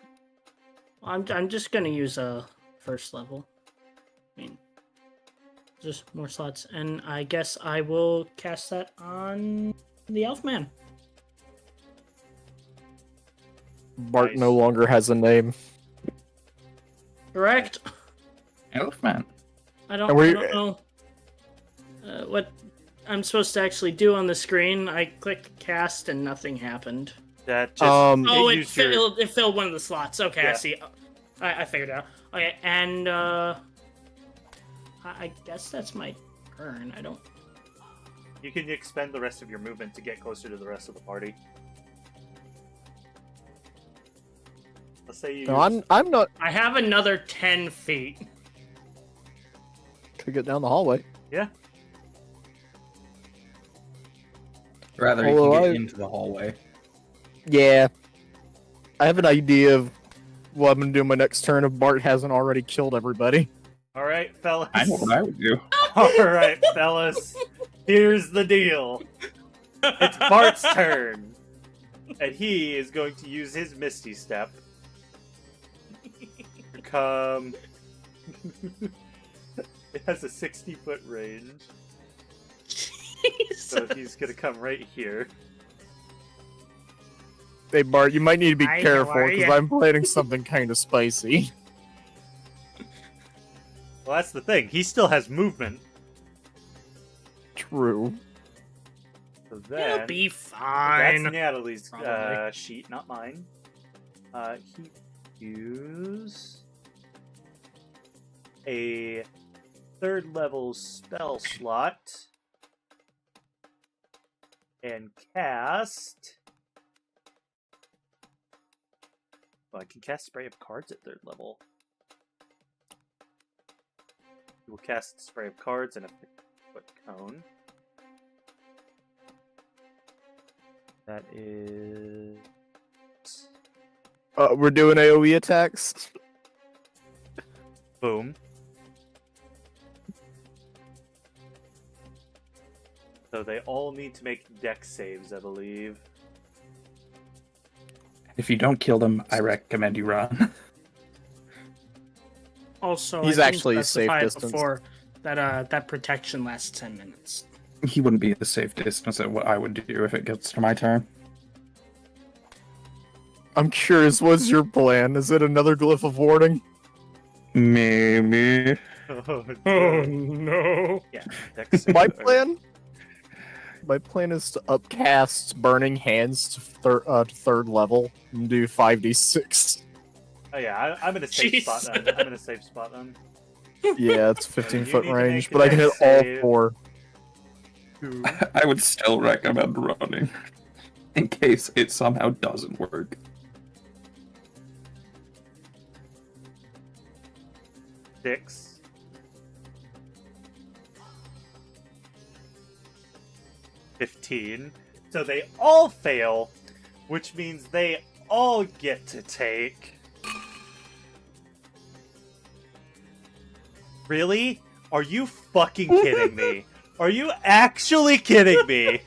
I'm just gonna use a first level. I mean, just more slots, and I guess I will cast that on the Elfman. Bart Nice. no longer has a name. Correct? Elfman. I don't And know what I'm supposed to actually do on the screen. I clicked cast and nothing happened. That just... Oh, it used your- filled one of the slots. Okay, Yeah. I see. I figured it out. Okay, and I guess that's my turn. I don't. You can expend the rest of your movement to get closer to the rest of the party. Let's say you. No, I'm not I have another 10 feet. to get down the hallway. Rather, you Although can get I- into the hallway. Yeah. I have an idea of what I'm gonna do my next turn if Bart hasn't already killed everybody. All right, fellas. I know what I would do. Alright, fellas. Here's the deal. It's Bart's turn. And he is going to use his Misty Step to come. It has a 60-foot range. So he's gonna come right here. Hey, Bart, you might need to be Hi, how careful are because ya? I'm planning something kind of spicy. Well, that's the thing. He still has movement. True. So It'll then, be that's fine. Natalie's Probably. sheet, not mine. He use a 3rd level spell slot and cast. Well, I can cast Spray of Cards at 3rd level. He will cast Spray of Cards and a 50-foot cone. That is. We're doing AoE attacks. Boom. So they all need to make dex saves, I believe. If you don't kill them, I recommend you run. Also, He's I didn't actually a safe specify distance. before that that protection lasts 10 minutes. He wouldn't be a safe distance at what I would do if it gets to my turn. I'm curious, what's your plan? Is it another glyph of warding? Maybe. Oh no! Yeah, dex save. My plan? My plan is to upcast Burning Hands to 3rd level and do 5d6. Oh yeah, I'm in a safe spot Jeez. then. I'm in a safe spot then. Yeah, it's You 15-foot need to range, make a but I can hit dex all save. 4. I would still recommend running. In case it somehow doesn't work. Six. $15. So they all fail, which means they all get to take. Really? Are you fucking kidding me? Are you actually kidding me?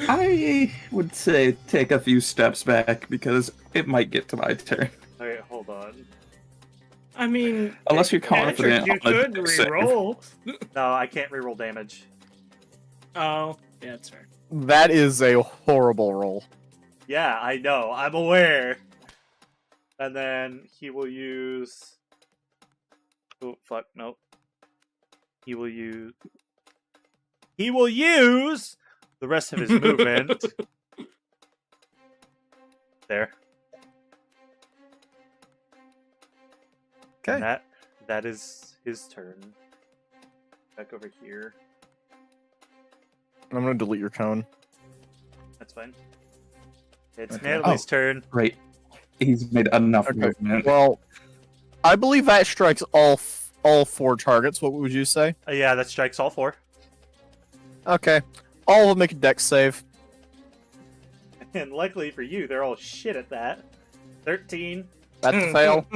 I would say take a few steps back because it might get to my turn. Okay, hold on. I mean, Unless you're Patrick, confident you on a could dex save. re-roll. No, I can't reroll damage. Oh, yeah, that's fair. That is a horrible roll. Yeah, I know. I'm aware. And then he will use. Oh fuck! Nope. He will use. He will use the rest of his movement. There. Okay. And that is his turn. Back over here. I'm gonna delete your cone. That's fine. It's Okay. Natalie's turn. Great. He's made enough Okay. movement. Well, I believe that strikes all 4 targets. What would you say? Yeah, that strikes all 4. Okay. All of them make a dex save. And luckily for you, they're all shit at that. 13, That's a fail.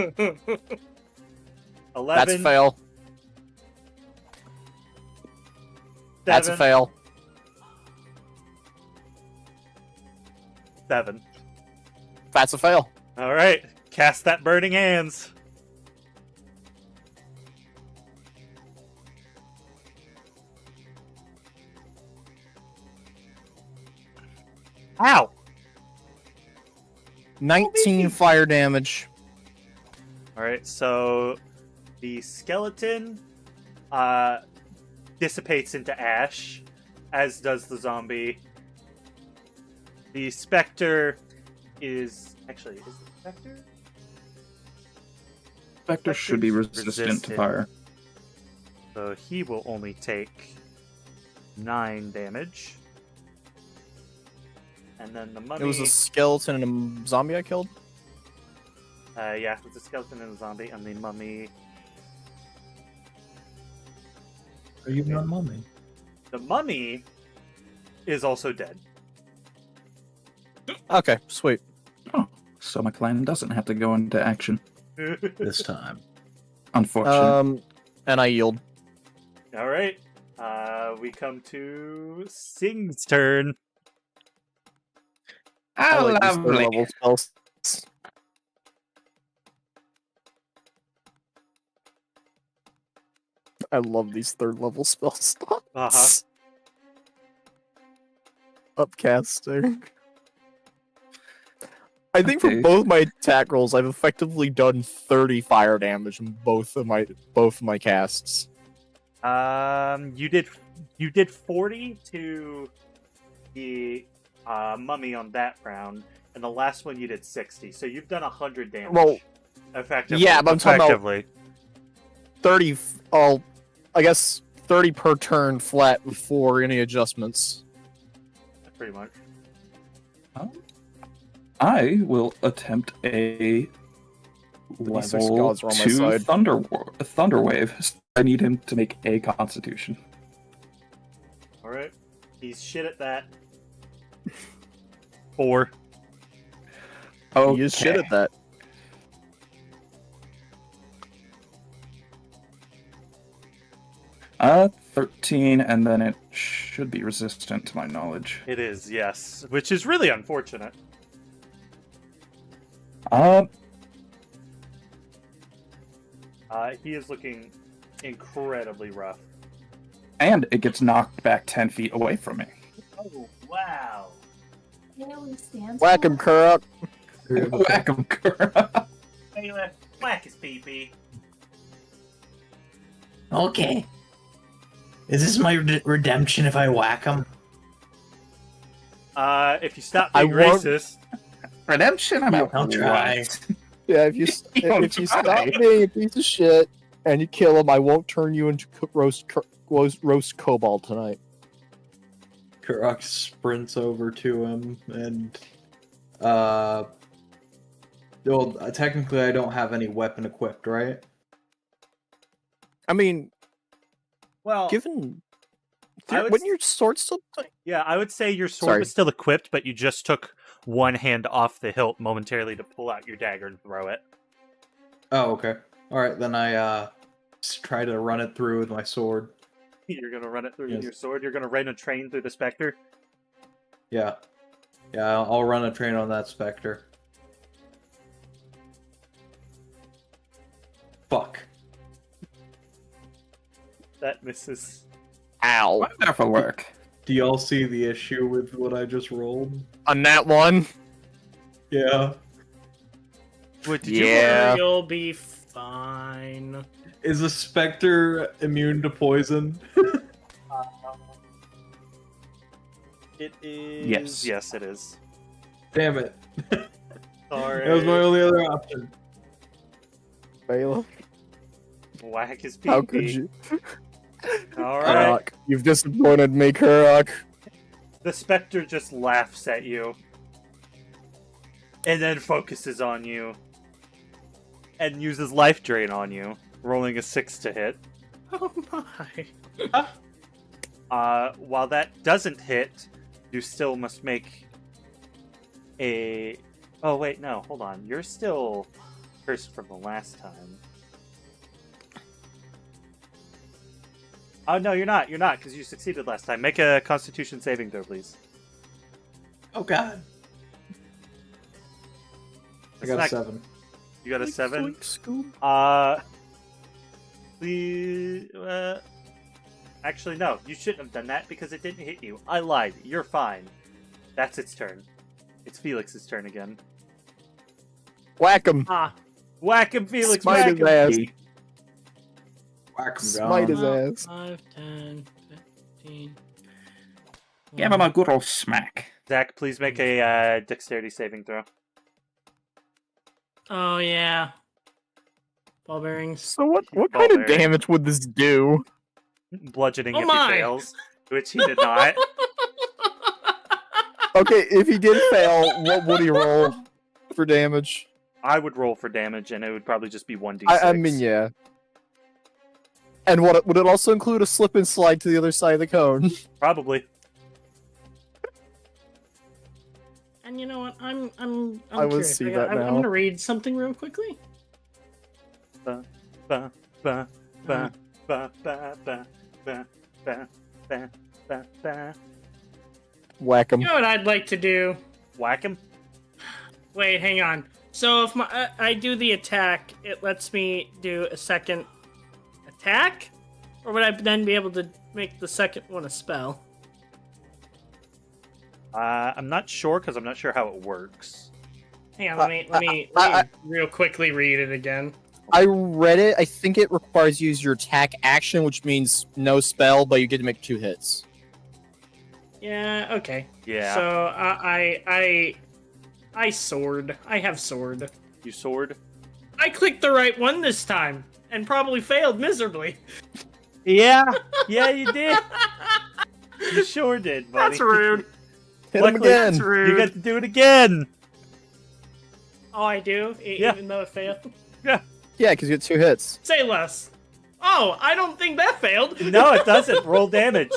11, That's a fail. 7, That's a fail. 7. That's a fail. All right, cast that burning hands. Ow! 19 fire damage. All right, so the skeleton dissipates into ash, as does the zombie. The specter is actually is the specter? Spectre should be resistant to fire. So he will only take 9 damage. And then the mummy. It was a skeleton and a zombie I killed. Yeah, it was a skeleton and a zombie, and the mummy. Are you not mummy? The mummy is also dead. Okay, sweet. Oh, so my clan doesn't have to go into action. This time. Unfortunately. And I yield. All right. We come to Sing's turn. I Oh, like these third lovely. level spells. I love these third level spell slots. Uh-huh. Upcasting. I think for Okay. both my attack rolls, I've effectively done 30 fire damage in both of my casts. You did 40 to the mummy on that round, and the last one you did 60. So you've done 100 damage. Well, effectively. yeah, but I'm talking about effectively. 30. Oh, I guess 30 per turn flat before any adjustments. Pretty much. I will attempt a D6 level gods are on my 2 side. thunder wave. I need him to make a Constitution. All right. He's shit at that. 4. Oh, He is shit at that. Uh, 13, and then it should be resistant to my knowledge. It is, yes, which is really unfortunate. He is looking incredibly rough. And it gets knocked back 10 feet away from me. Oh wow! Really stands Whack him, Kurok. Whack him, Bailiff, whack his pee-pee. Okay. Is this my redemption if I whack him? If you stop I being won't- racist, Redemption? I'll try. Yeah, if you stop being a piece of shit and you kill him, I won't turn you into roast cobalt tonight. Kurok sprints over to him and well, technically I don't have any weapon equipped, right? I mean, well, given I would wouldn't your sword still? yeah, I would say your sword Sorry. was still equipped, but you just took one hand off the hilt momentarily to pull out your dagger and throw it. Oh, okay. Alright, then I try to run it through with my sword. You're gonna run it through with Yes. your sword. You're gonna run a train through the specter. Yeah. Yeah, I'll run a train on that specter. Fuck. That misses. Ow! Wonderful work. Do y'all see the issue with what I just rolled? On that one. Yeah. What did Yeah. You'll be fine. Is a specter immune to poison? It is. Yes. Yes, it is. Damn it. Sorry. That was my only other option. Bailiff, Whack his pee. how could you? All right. Kurok, you've disappointed me, Kurok. The specter just laughs at you, and then focuses on you, and uses life drain on you, rolling a 6 to hit. Oh my. While that doesn't hit, you still must make a. Oh wait, no, hold on. You're still cursed from the last time. Oh no, you're not. You're not because you succeeded last time. Make a Constitution saving throw, please. Oh god. I got a 7. You got a 7. Scoop. Please. Actually, no. You shouldn't have done that because it didn't hit you. I lied. You're fine. That's its turn. It's Felix's turn again. Whack him. Ah. Whack him, Felix. Smite Whack his him. ass. Whack 'em Smite down. his ass. 5, 10, 15. Give him a good old smack. Zach, please make a dexterity saving throw. Oh, yeah. Ball bearings. So what Ball kind of bearing. damage would this do? Bludgeoning Oh if my. he fails, which he did not. Okay, if he did fail, what would he roll for damage? I would roll for damage, and it would probably just be 1d6. I mean, yeah. And would it also include a slip and slide to the other side of the cone? Probably. And you know what? I'm I would curious. see I'm that now. gonna read something real quickly. Ba, ba, ba, ba, ba, ba, ba, Ba, ba, ba, ba, ba. Whack him. You know what I'd like to do? Whack him. Wait, hang on. So if I do the attack, it lets me do a second attack? Or would I then be able to make the second one a spell? I'm not sure because I'm not sure how it works. Hang on, let me real quickly read it again. I read it. I think it requires you to use your attack action, which means no spell, but you get to make 2 hits. Yeah, okay. Yeah. So I sword. I have sword. You sword? I clicked the right one this time and probably failed miserably. Yeah. Yeah, you did. You sure did, buddy. That's rude. Hit him Luckily, again. That's rude. You get to do it again. Oh, I do? Yeah. Even though it failed? Yeah, because you get 2 hits. Say less. Oh, I don't think that failed. No, it doesn't. Roll damage.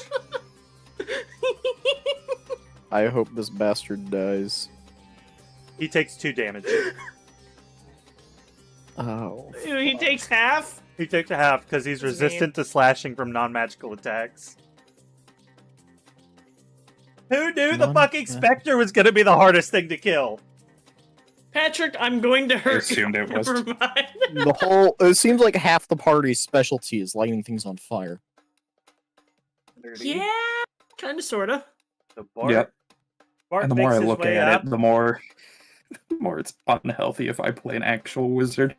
I hope this bastard dies. He takes 2 damage. Oh. He takes half. He takes a half because he's That's resistant to slashing from non-magical attacks. Who knew the fucking Spectre was going to be the hardest thing to kill? Patrick, I'm going to hurt you. assumed it was. Never mind. It seems like half the party's specialty is lighting things on fire. Yeah, kind of, sort of. The Bart, Yep. Bart And the more makes I his look way at up. it, the more it's unhealthy if I play an actual wizard.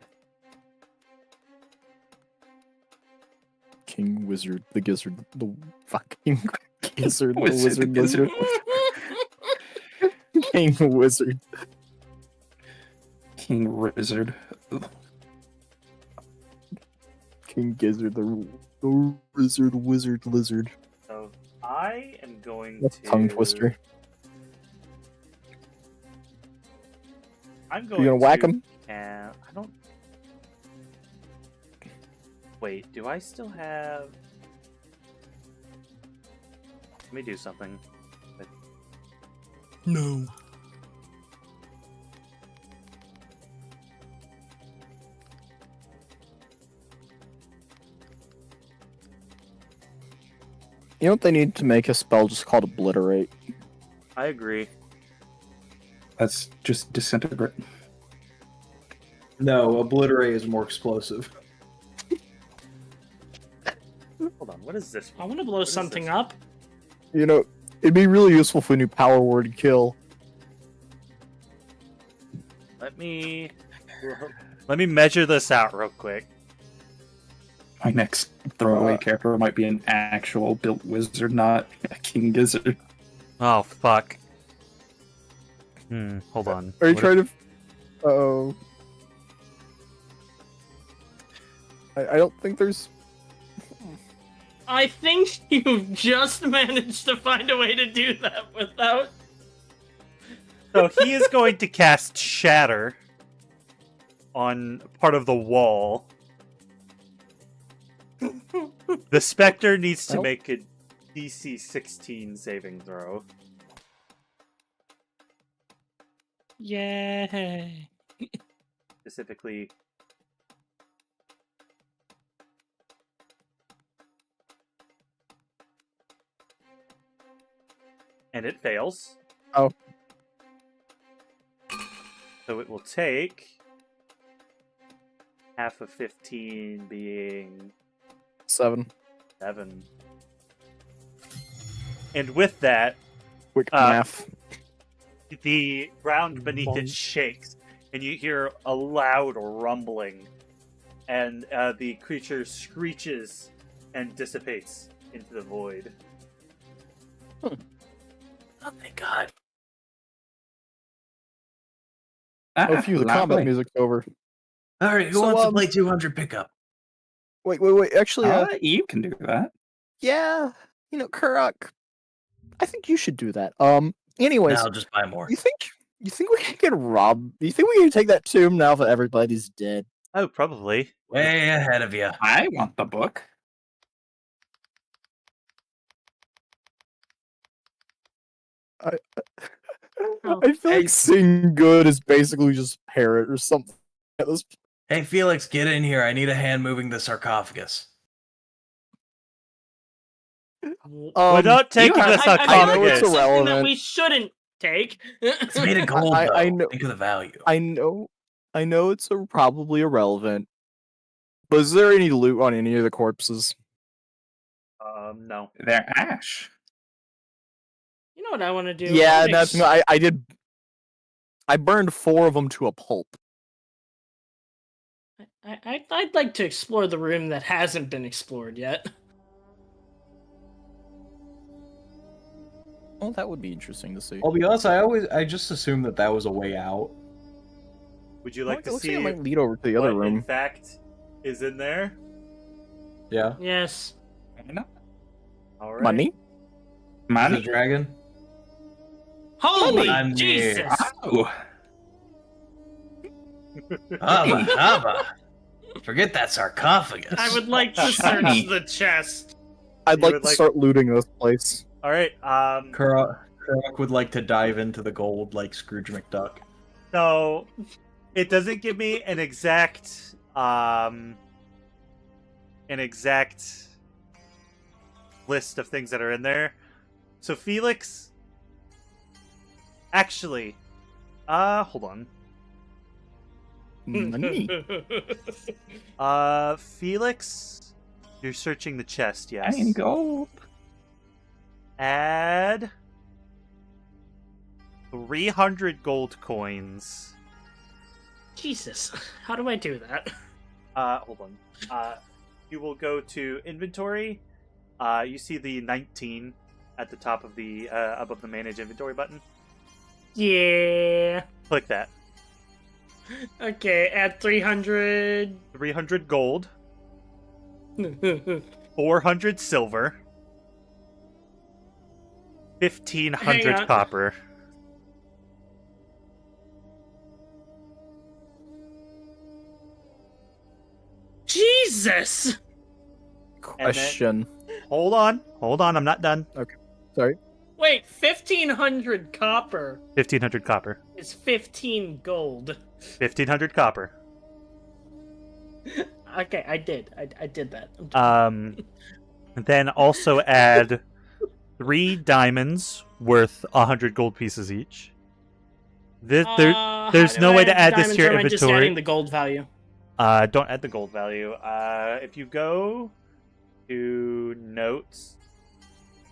King Wizard, the Gizzard, the fucking Gizzard, the Wizard, Wizard, King Wizard. King Wizard. King Gizzard, the Wizard, Lizard. So I am going That's to... a tongue twister. I'm going You gonna whack to- him? I don't... Wait, do I still have... Let me do something. No. You know what they need to make a spell just called Obliterate? I agree. That's just disintegrate. No, obliterate is more explosive. Hold on, what is this? I want to blow What is something this? up. You know, it'd be really useful for a new power word kill. Let me measure this out real quick. My next throwaway character might be an actual built wizard, not a King Gizzard. Oh, fuck. Hold on. Are you What trying to... Uh-oh. I don't think there's... I think you just managed to find a way to do that without... So he is going to cast Shatter on part of the wall. The Spectre needs to Well. make a DC 16 saving throw. Yay. Specifically... And it fails. Oh. So it will take half of 15 being 7. 7. And with that, Quick Uh, math. the ground beneath it shakes, and you hear a loud rumbling, and the creature screeches and dissipates into the void. Oh, thank God. Oh, phew, the combat lovely. music's over. All right, who So, wants to play 200 pickup? Wait. Actually, You can do that. yeah. You know, Kurok, I think you should do that. Anyways, No, I'll just buy more. you think we can get robbed? You think we can take that tomb now that everybody's dead? Oh, probably. Way ahead of you. I want the book. I feel Hey. like Sing Good is basically just parrot or something. At this Hey, Felix, get in here. I need a hand moving the sarcophagus. We're not taking have- this on I I feel know like it's that's something that irrelevant. we shouldn't take. It's made of gold, I though. know- Think of the value. I know it's probably irrelevant. But is there any loot on any of the corpses? No. They're ash. You know what I want to do? Yeah, I that's wanna I did. I burned 4 of them to a pulp. I'd like to explore the room that hasn't been explored yet. Well, that would be interesting to see. I'll be honest, I just assumed that was a way out. Would you Well, like it to looks see like it might lead over to the other what in room. fact is in there? Yeah. Yes. All right. Money? The Money? dragon. Holy Money. Jesus! Oh, Haba. Forget that sarcophagus. I would like to Shiny. search the chest. I'd You like would to like- start looting this place. All right. Kurok would like to dive into the gold like Scrooge McDuck. So it doesn't give me an exact list of things that are in there. So Felix, actually, hold on. Money. Felix, you're searching the chest, yes. I ain't gold. Add 300 gold coins. Jesus, how do I do that? Hold on. You will go to inventory. You see the 19 at the top of the above the manage inventory button. Yeah. Click that. Okay, add 300. 300 gold, 400 silver, 1500 Hang on. copper. Jesus! Question. Hold on, I'm not done. Sorry. Wait, 1500 copper 1500 copper. is 15 gold. 1500 copper. Okay, I did that. Then also add 3 diamonds worth 100 gold pieces each. There's How there's do no I way to add add this to diamonds, your or am I just inventory. adding the gold value? Don't add the gold value. If you go to notes,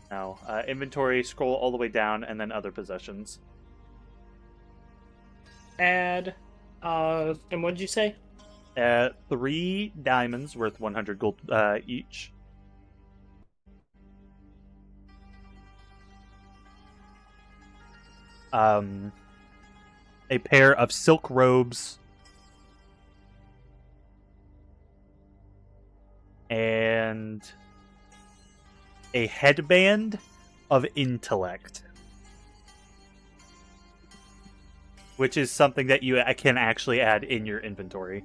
no, inventory, scroll all the way down, and then other possessions. Add, and what did you say? 3 diamonds worth 100 gold each. A pair of silk robes. And a headband of intellect, which is something that I can actually add in your inventory.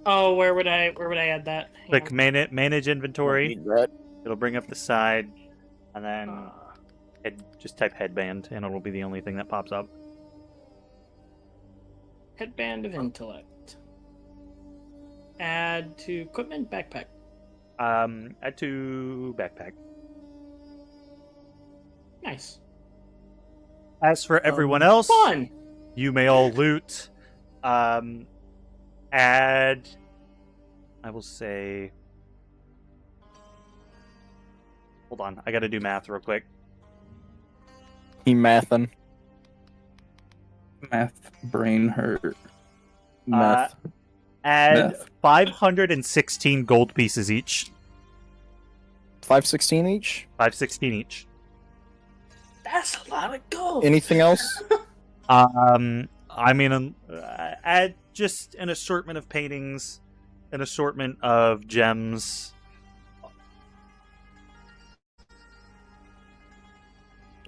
Oh, where would I add that? Hang Click on. manage inventory. Need that. It'll bring up the side, and then just type headband, and it'll be the only thing that pops up. Headband of intellect. Add to equipment backpack. Add to backpack. Nice. As for everyone else, Fun. you may all loot. Add, I will say. Hold on, I gotta do math real quick. He mathin'. Math brain hurt. Meth. Add Meth. 516 gold pieces each. 516 each? 516 each. That's a lot of gold. Anything else? I mean, add just an assortment of paintings, an assortment of gems.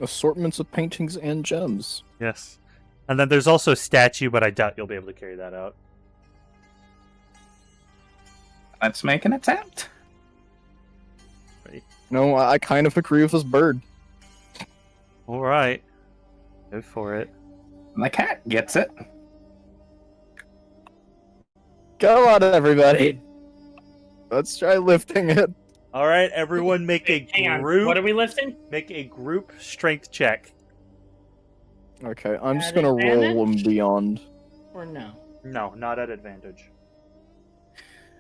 Assortments of paintings and gems. Yes. And then there's also a statue, but I doubt you'll be able to carry that out. Let's make an attempt. No, I kind of agree with this bird. Alright. Go for it. The cat gets it. Go on, everybody. Let's try lifting it. All right, everyone, make a Hang on. group. What are we lifting? Make a group strength check. Okay, I'm just At gonna roll advantage? and beyond. Or no? No, not at advantage.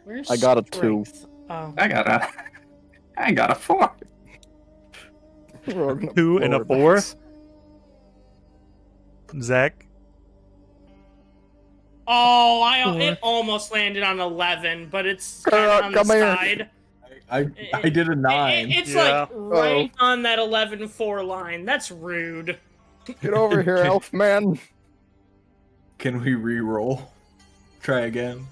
Where's I got a 2. strength? Oh. I got a 4. We're gonna 2 and a lower 4? backs. Zach? Oh, it almost landed on 11, but it's Come kind of on the here. side. I did a 9. It's Yeah. like right on that 11-4 line. That's rude. Get over here, elf man. Can we re-roll? Try again.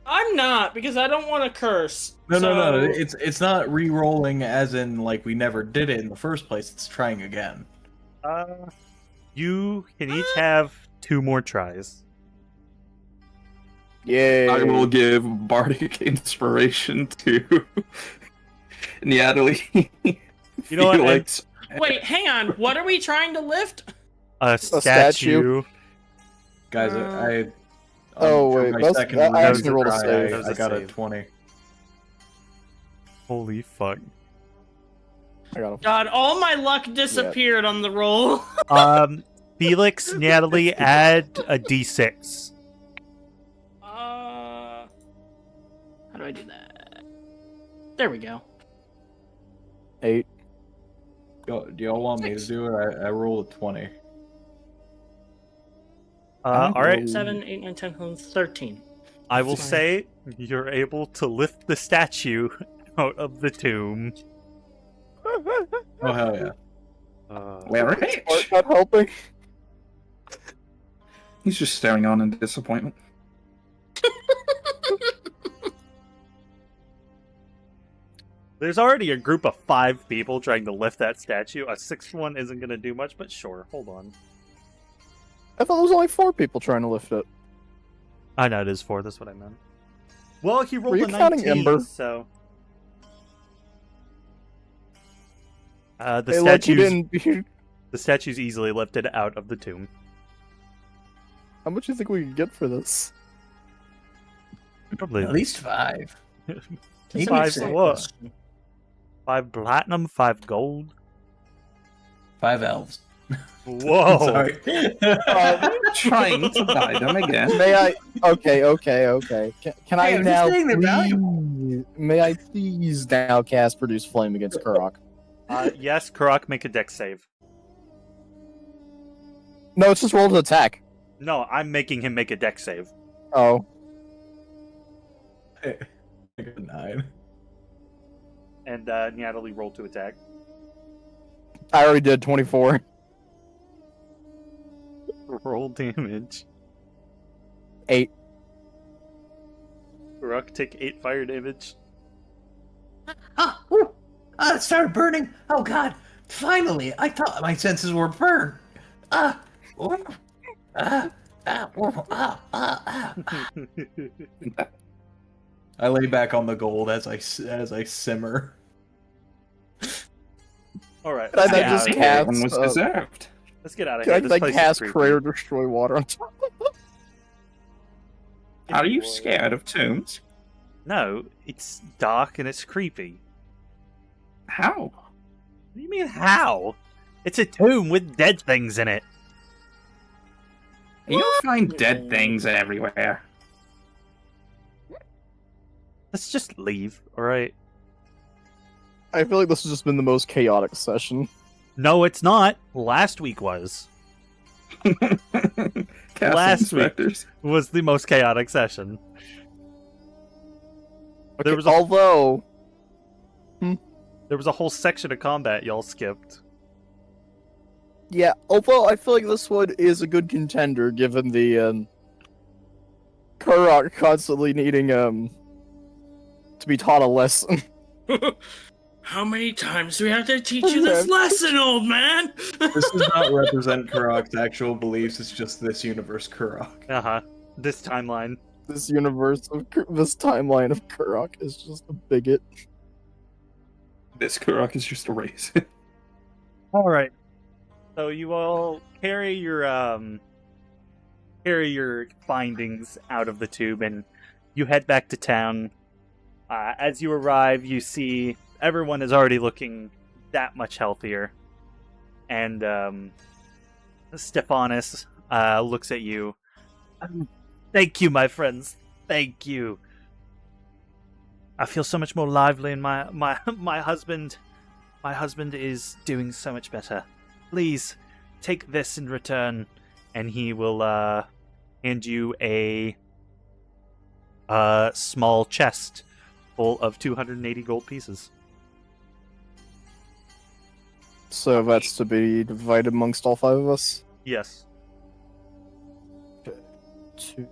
I'm not, because I don't want to curse. No. so- It's not re-rolling as in like we never did it in the first place. It's trying again. You can each have 2 more tries. Yay. I will give bardic inspiration to Natalie. You know what, Felix. Wait, hang on. What are we trying to lift? A statue. statue. Guys, Oh, for wait, my that's- second I actually try, rolled a I- save. That was I a got a save. 20. Holy fuck. I got a God, all my luck disappeared on the roll. Felix, Natalie, add a d6. How do I do that? There we go. 8. Do y'all want me to do it? I rolled a 20. Alright, 7, 8, 9, 10, 11, 13. I will Fine. say you're able to lift the statue out of the tomb. Oh hell yeah! We're rich. Art not helping. He's just staring on in disappointment. There's already a group of 5 people trying to lift that statue. A 6th one isn't going to do much, but sure, hold on. I thought there was only 4 people trying to lift it. I know it is 4, that's what I meant. Well, he rolled Were you a counting 19, Ember? so... the Hey, look, you statue's didn't. the statue's easily lifted out of the tomb. How much do you think we could get for this? Probably At least 5. That's 5 excellent what? question. 5 platinum, 5 gold. 5 elves. Whoa! Sorry. Trying to buy them again. May I? Okay. Can I Hey, I'm just now? saying they're Please, may I please now cast Produce Flame against Kurok? Yes, Karak, make a dex save. No, it's just roll to attack. No, I'm making him make a dex save. Oh, I got a 9. And Natalie roll to attack. I already did 24. Roll damage. 8. Karak, take 8 fire damage. Ah, woo. It started burning. Oh god! Finally, I thought my senses were burned. Ah, ooh. Ah, ah, ooh, ah, ah, ah. I lay back on the gold as I simmer. Alright, Can I let's then get just out of here. cast? One was deserved. Let's get out of Can here. I This like place is cast creepy. Prayer Destroy Water on top? Are you scared of tombs? No, it's dark and it's creepy. How? What do you mean, how? It's a tomb with dead things in it. You'll find dead things everywhere. Let's just leave, alright? I feel like this has just been the most chaotic session. No, it's not. Last week was. Cast Last inspectors. Was the most chaotic session. Okay, was a- although There was a whole section of combat y'all skipped. yeah, although I feel like this one is a good contender given the Kurok constantly needing to be taught a lesson. How many times do we have to teach you this lesson, old man? This does not represent Kurok's actual beliefs. It's just this universe Kurok. Uh-huh. This timeline. This universe of this timeline of Kurok is just a bigot. This Kurok is just a race. Alright. So you all carry your findings out of the tube and you head back to town. As you arrive, you see everyone is already looking that much healthier. And Stephanus looks at you. Thank you, my friends. Thank you. I feel so much more lively, and my husband is doing so much better. Please take this in return, and he will hand you a small chest full of 280 gold pieces. So that's to be divided amongst all 5 of us? Yes. Two,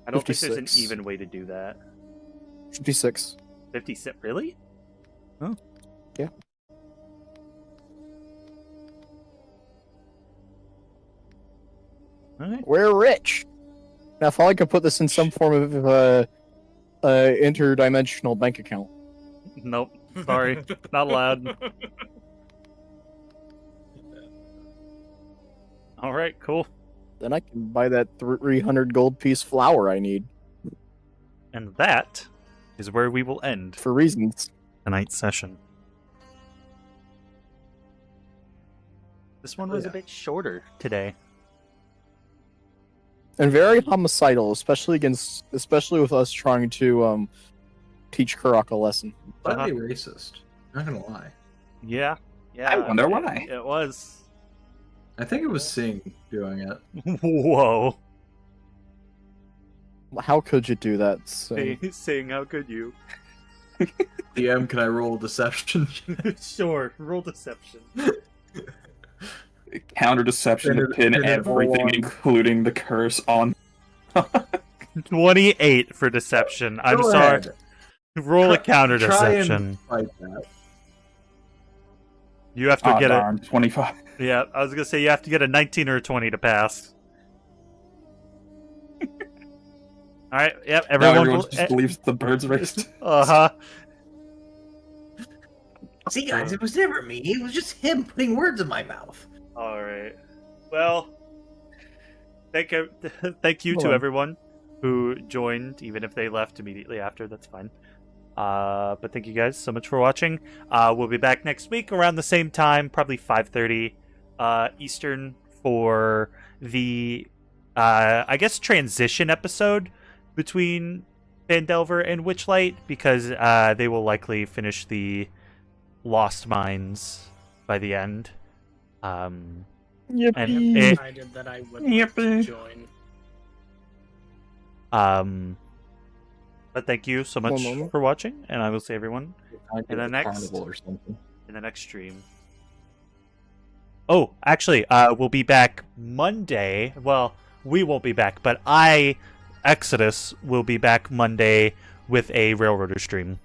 I don't think there's an 56. even way to do that. 56. 56? Really? Oh. Yeah. Alright. We're rich! Now, if I could put this in some form of interdimensional bank account. Nope. Sorry. Not allowed. Alright, cool. Then I can buy that 300 gold piece flour I need. And that is where we will end For reasons. tonight's session. This one was a bit shorter today. And very homicidal, especially with us trying to teach Karak a lesson. Slightly racist. Not gonna lie. Yeah. Yeah. I wonder why. It was. I think it was Sing doing it. Whoa. How could you do that? So, Saying how could you? DM, can I roll deception? Sure. Roll deception. Counter deception to Pin pin it everything, on. including the curse on. 28 for deception. I'm Go sorry. ahead. Roll a counter Try and deception. fight that. You have to Oh, get darn, 25. Yeah, I was gonna say you have to get a 19 or a 20 to pass. Alright, yep, Now everyone. everyone just believes the birds raced. Uh-huh. See, guys, it was never me. It was just him putting words in my mouth. Alright. Well, thank you Hold to on. everyone who joined, even if they left immediately after, that's fine. But thank you guys so much for watching. We'll be back next week around the same time, probably 5:30 Eastern for the I guess transition episode between Vandelver and Witchlight, because they will likely finish the Lost Mines by the end. And yippee! Decided that I would like to join. But thank you so much One moment. for watching, and I will see everyone Might be And the a next- carnival or something. in the next stream. Oh, actually, we'll be back Monday. Well, we won't be back, but Exodus, will be back Monday with a Railroader stream.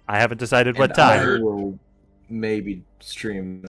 I haven't decided what And I time. will maybe stream